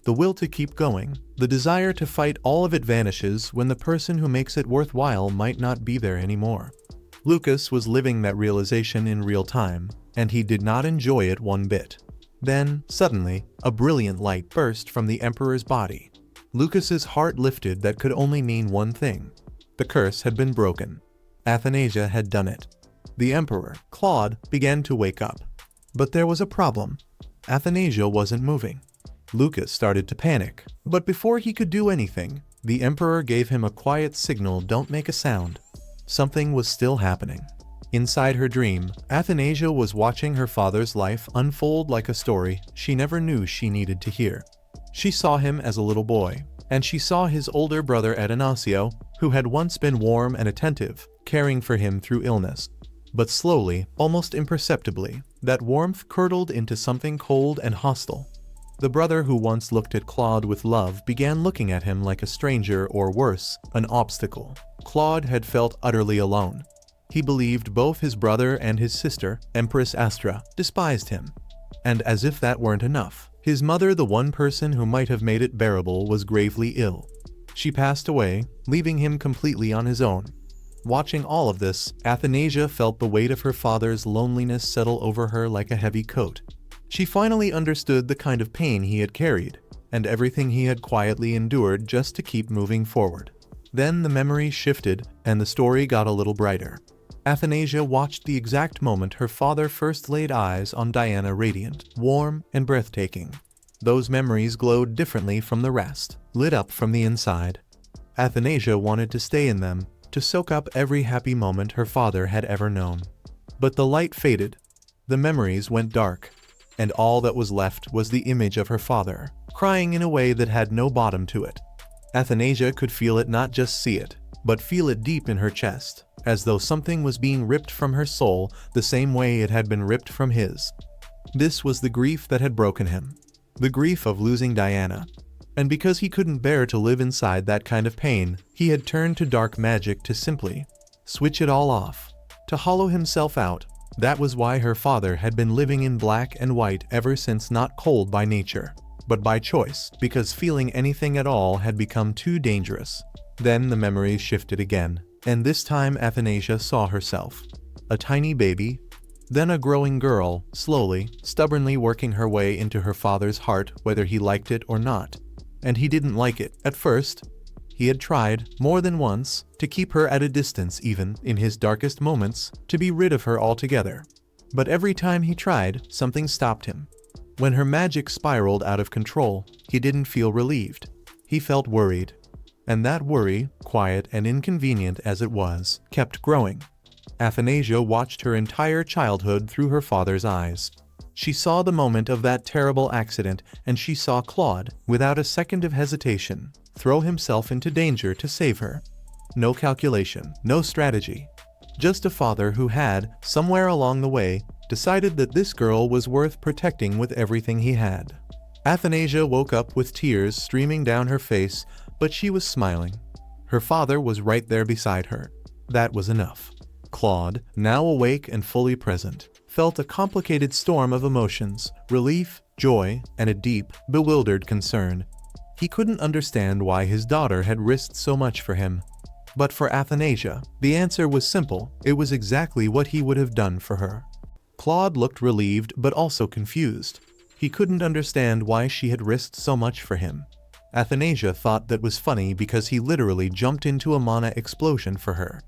The will to keep going, the desire to fight, all of it vanishes when the person who makes it worthwhile might not be there anymore. Lucas was living that realization in real time, and he did not enjoy it one bit. Then, suddenly, a brilliant light burst from the Emperor's body. Lucas's heart lifted. That could only mean one thing: the curse had been broken. Athanasia had done it. The Emperor, Claude, began to wake up. But there was a problem. Athanasia wasn't moving. Lucas started to panic, but before he could do anything, the Emperor gave him a quiet signal: don't make a sound. Something was still happening. Inside her dream, Athanasia was watching her father's life unfold like a story she never knew she needed to hear. She saw him as a little boy, and she saw his older brother Atanasio, who had once been warm and attentive, caring for him through illness. But slowly, almost imperceptibly, that warmth curdled into something cold and hostile. The brother who once looked at Claude with love began looking at him like a stranger, or worse, an obstacle. Claude had felt utterly alone. He believed both his brother and his sister, Empress Astra, despised him. And as if that weren't enough, his mother, the one person who might have made it bearable, was gravely ill. She passed away, leaving him completely on his own. Watching all of this, Athanasia felt the weight of her father's loneliness settle over her like a heavy coat. She finally understood the kind of pain he had carried, and everything he had quietly endured just to keep moving forward. Then the memories shifted, and the story got a little brighter. Athanasia watched the exact moment her father first laid eyes on Diana, radiant, warm, and breathtaking. Those memories glowed differently from the rest, lit up from the inside. Athanasia wanted to stay in them, to soak up every happy moment her father had ever known. But the light faded, the memories went dark, and all that was left was the image of her father, crying in a way that had no bottom to it. Athanasia could feel it, not just see it, but feel it deep in her chest, as though something was being ripped from her soul the same way it had been ripped from his. This was the grief that had broken him, the grief of losing Diana. And because he couldn't bear to live inside that kind of pain, he had turned to dark magic to simply switch it all off, to hollow himself out. That was why her father had been living in black and white ever since, not cold by nature, but by choice, because feeling anything at all had become too dangerous. Then the memories shifted again, and this time Athanasia saw herself. A tiny baby, then a growing girl, slowly, stubbornly working her way into her father's heart, whether he liked it or not. And he didn't like it at first. He had tried, more than once, to keep her at a distance even in his darkest moments, to be rid of her altogether. But every time he tried, something stopped him. When her magic spiraled out of control, he didn't feel relieved. He felt worried. And that worry, quiet and inconvenient as it was, kept growing. Athanasia watched her entire childhood through her father's eyes. She saw the moment of that terrible accident, and she saw Claude, without a second of hesitation, throw himself into danger to save her. No calculation, no strategy. Just a father who had, somewhere along the way, decided that this girl was worth protecting with everything he had. Athanasia woke up with tears streaming down her face, but she was smiling. Her father was right there beside her. That was enough. Claude, now awake and fully present, felt a complicated storm of emotions, relief, joy, and a deep, bewildered concern. He couldn't understand why his daughter had risked so much for him. But for Athanasia, the answer was simple. It was exactly what he would have done for her. Claude looked relieved but also confused. He couldn't understand why she had risked so much for him. Athanasia thought that was funny because he literally jumped into a mana explosion for her.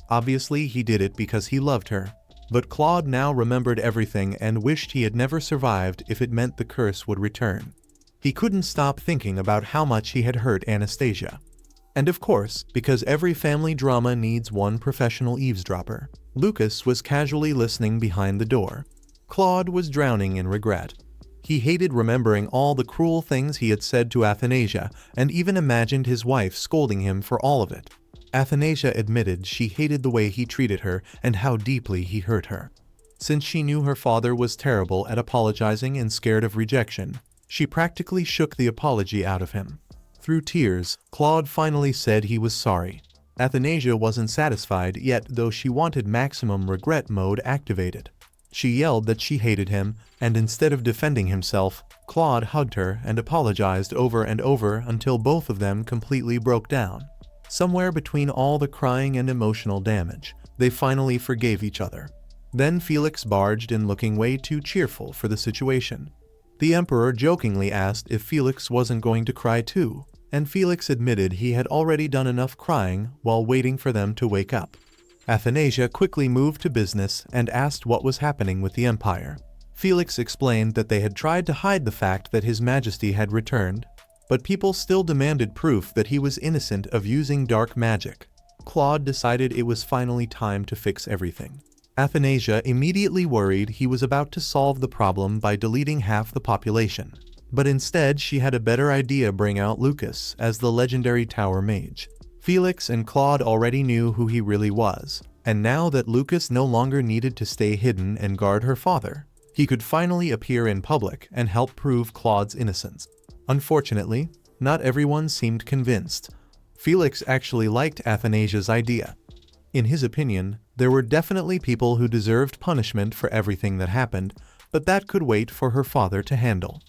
Obviously he did it because he loved her. But Claude now remembered everything and wished he had never survived if it meant the curse would return. He couldn't stop thinking about how much he had hurt Anastasia. And of course, because every family drama needs one professional eavesdropper, Lucas was casually listening behind the door. Claude was drowning in regret. He hated remembering all the cruel things he had said to Athanasia, and even imagined his wife scolding him for all of it. Athanasia admitted she hated the way he treated her and how deeply he hurt her. Since she knew her father was terrible at apologizing and scared of rejection, she practically shook the apology out of him. Through tears, Claude finally said he was sorry. Athanasia wasn't satisfied yet, though she wanted maximum regret mode activated. She yelled that she hated him, and instead of defending himself, Claude hugged her and apologized over and over until both of them completely broke down. Somewhere between all the crying and emotional damage, they finally forgave each other. Then Felix barged in looking way too cheerful for the situation. The Emperor jokingly asked if Felix wasn't going to cry too, and Felix admitted he had already done enough crying while waiting for them to wake up. Athanasia quickly moved to business and asked what was happening with the Empire. Felix explained that they had tried to hide the fact that His Majesty had returned, but people still demanded proof that he was innocent of using dark magic. Claude decided it was finally time to fix everything. Athanasia immediately worried he was about to solve the problem by deleting half the population. But instead she had a better idea: bring out Lucas as the legendary Tower Mage. Felix and Claude already knew who he really was, and now that Lucas no longer needed to stay hidden and guard her father, he could finally appear in public and help prove Claude's innocence. Unfortunately, not everyone seemed convinced. Felix actually liked Athanasia's idea. In his opinion, there were definitely people who deserved punishment for everything that happened, but that could wait for her father to handle.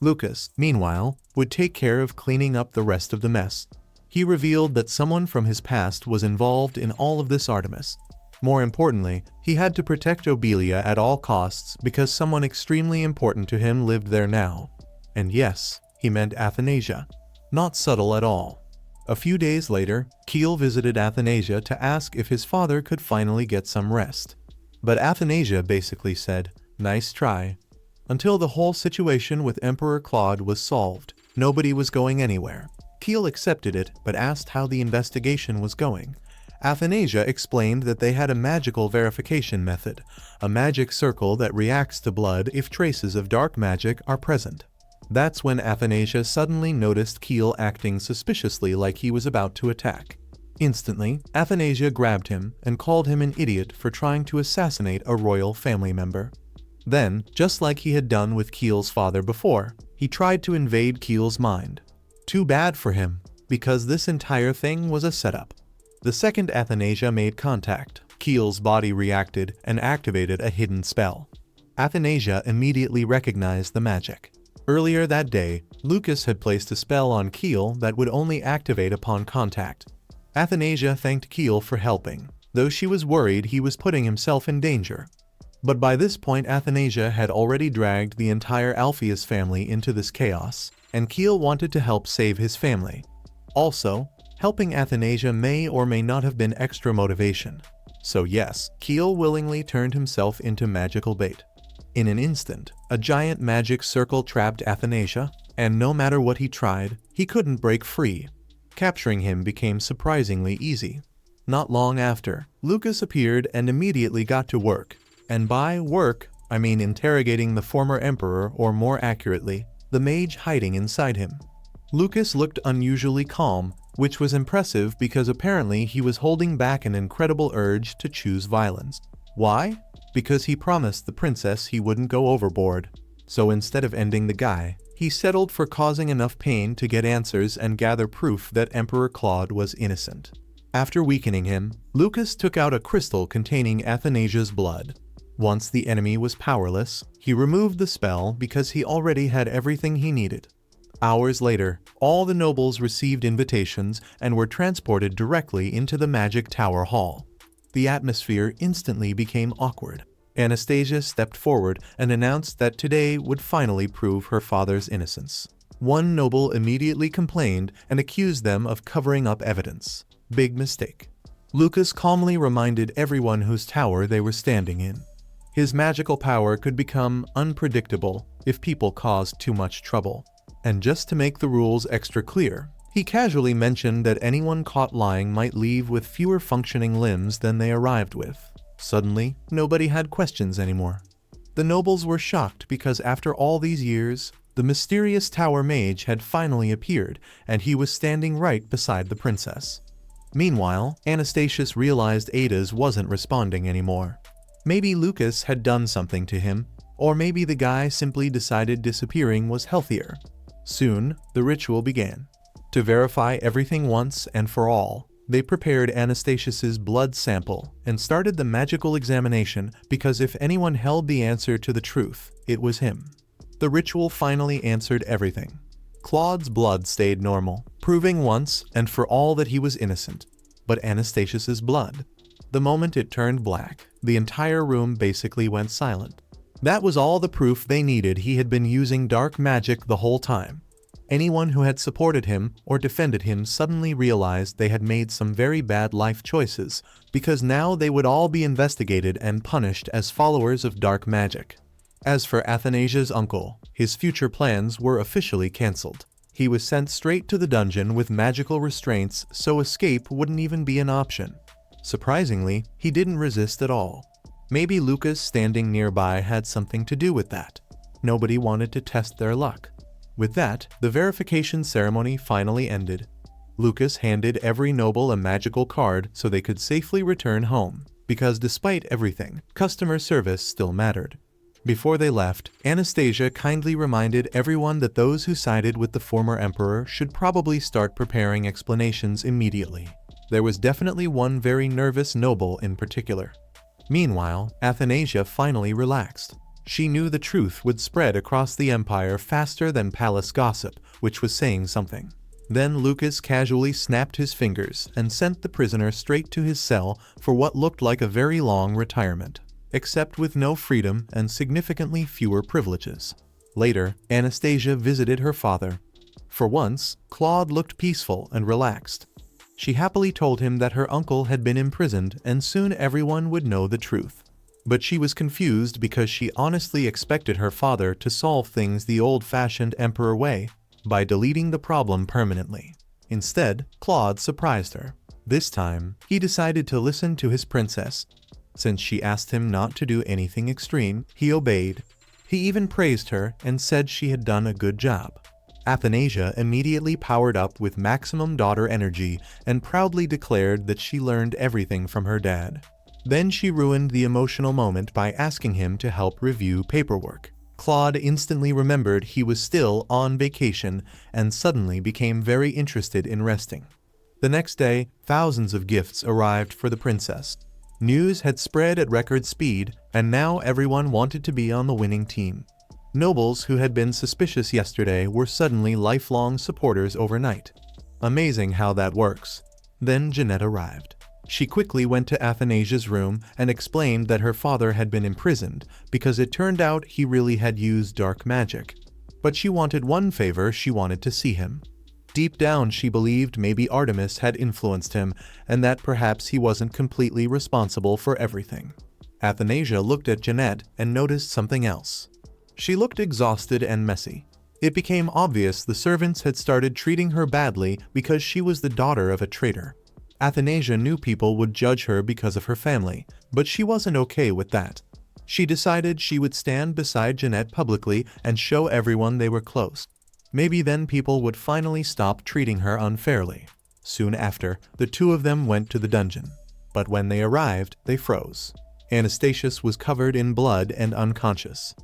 Lucas, meanwhile, would take care of cleaning up the rest of the mess. He revealed that someone from his past was involved in all of this Artemis. More importantly, he had to protect Obelia at all costs because someone extremely important to him lived there now. And yes, he meant Athanasia. Not subtle at all. A few days later, Keel visited Athanasia to ask if his father could finally get some rest. But Athanasia basically said, "Nice try." Until the whole situation with Emperor Claude was solved, nobody was going anywhere. Keel accepted it, but asked how the investigation was going. Athanasia explained that they had a magical verification method, a magic circle that reacts to blood if traces of dark magic are present. That's when Athanasia suddenly noticed Keel acting suspiciously, like he was about to attack. Instantly, Athanasia grabbed him and called him an idiot for trying to assassinate a royal family member. Then, just like he had done with Keel's father before, he tried to invade Keel's mind. Too bad for him, because this entire thing was a setup. The second Athanasia made contact, Keel's body reacted and activated a hidden spell. Athanasia immediately recognized the magic. Earlier that day, Lucas had placed a spell on Keel that would only activate upon contact. Athanasia thanked Keel for helping, though she was worried he was putting himself in danger. But by this point Athanasia had already dragged the entire Alpheus family into this chaos, and Keel wanted to help save his family. Also, Helping Athanasia may or may not have been extra motivation. So yes, Keel willingly turned himself into magical bait. In an instant, a giant magic circle trapped Athanasia, and no matter what he tried, he couldn't break free. Capturing him became surprisingly easy. Not long after, Lucas appeared and immediately got to work. And by work, I mean interrogating the former emperor, or more accurately, the mage hiding inside him. Lucas looked unusually calm, which was impressive because apparently he was holding back an incredible urge to choose violence. Why? Because he promised the princess he wouldn't go overboard. So instead of ending the guy, he settled for causing enough pain to get answers and gather proof that Emperor Claude was innocent. After weakening him, Lucas took out a crystal containing Athanasia's blood. Once the enemy was powerless, he removed the spell because he already had everything he needed. Hours later, all the nobles received invitations and were transported directly into the Magic Tower Hall. The atmosphere instantly became awkward. Anastasia stepped forward and announced that today would finally prove her father's innocence. One noble immediately complained and accused them of covering up evidence. Big mistake. Lucas calmly reminded everyone whose tower they were standing in. His magical power could become unpredictable if people caused too much trouble. And just to make the rules extra clear, he casually mentioned that anyone caught lying might leave with fewer functioning limbs than they arrived with. Suddenly, nobody had questions anymore. The nobles were shocked because after all these years, the mysterious tower mage had finally appeared, and he was standing right beside the princess. Meanwhile, Anastasius realized Ada's wasn't responding anymore. Maybe Lucas had done something to him, or maybe the guy simply decided disappearing was healthier. Soon, the ritual began. To verify everything once and for all, they prepared Anastasius's blood sample and started the magical examination because if anyone held the answer to the truth, it was him. The ritual finally answered everything. Claude's blood stayed normal, proving once and for all that he was innocent. But Anastasius's blood, the moment it turned black, the entire room basically went silent. That was all the proof they needed. He had been using dark magic the whole time. Anyone who had supported him or defended him suddenly realized they had made some very bad life choices, because now they would all be investigated and punished as followers of dark magic. As for Athanasia's uncle, his future plans were officially cancelled. He was sent straight to the dungeon with magical restraints, so escape wouldn't even be an option. Surprisingly, he didn't resist at all. Maybe Lucas standing nearby had something to do with that. Nobody wanted to test their luck. With that, the verification ceremony finally ended. Lucas handed every noble a magical card so they could safely return home, because despite everything, customer service still mattered. Before they left, Anastasia kindly reminded everyone that those who sided with the former emperor should probably start preparing explanations immediately. There was definitely one very nervous noble in particular. Meanwhile, Athanasia finally relaxed. She knew the truth would spread across the empire faster than palace gossip, which was saying something. Then Lucas casually snapped his fingers and sent the prisoner straight to his cell for what looked like a very long retirement, except with no freedom and significantly fewer privileges. Later, Anastasia visited her father. For once, Claude looked peaceful and relaxed. She happily told him that her uncle had been imprisoned and soon everyone would know the truth. But she was confused because she honestly expected her father to solve things the old-fashioned emperor way, by deleting the problem permanently. Instead, Claude surprised her. This time, he decided to listen to his princess. Since she asked him not to do anything extreme, he obeyed. He even praised her and said she had done a good job. Athanasia immediately powered up with maximum daughter energy and proudly declared that she learned everything from her dad. Then she ruined the emotional moment by asking him to help review paperwork. Claude instantly remembered he was still on vacation and suddenly became very interested in resting. The next day, thousands of gifts arrived for the princess. News had spread at record speed, and now everyone wanted to be on the winning team. Nobles who had been suspicious yesterday were suddenly lifelong supporters overnight. Amazing how that works. Then Jeanette arrived. She quickly went to Athanasia's room and explained that her father had been imprisoned because it turned out he really had used dark magic. But she wanted one favor: she wanted to see him. Deep down, she believed maybe Artemis had influenced him, and that perhaps he wasn't completely responsible for everything. Athanasia looked at Jeanette and noticed something else. She looked exhausted and messy. It became obvious the servants had started treating her badly because she was the daughter of a traitor. Athanasia knew people would judge her because of her family, but she wasn't okay with that. She decided she would stand beside Jeanette publicly and show everyone they were close. Maybe then people would finally stop treating her unfairly. Soon after, the two of them went to the dungeon. But when they arrived, they froze. Anastasius was covered in blood and unconscious.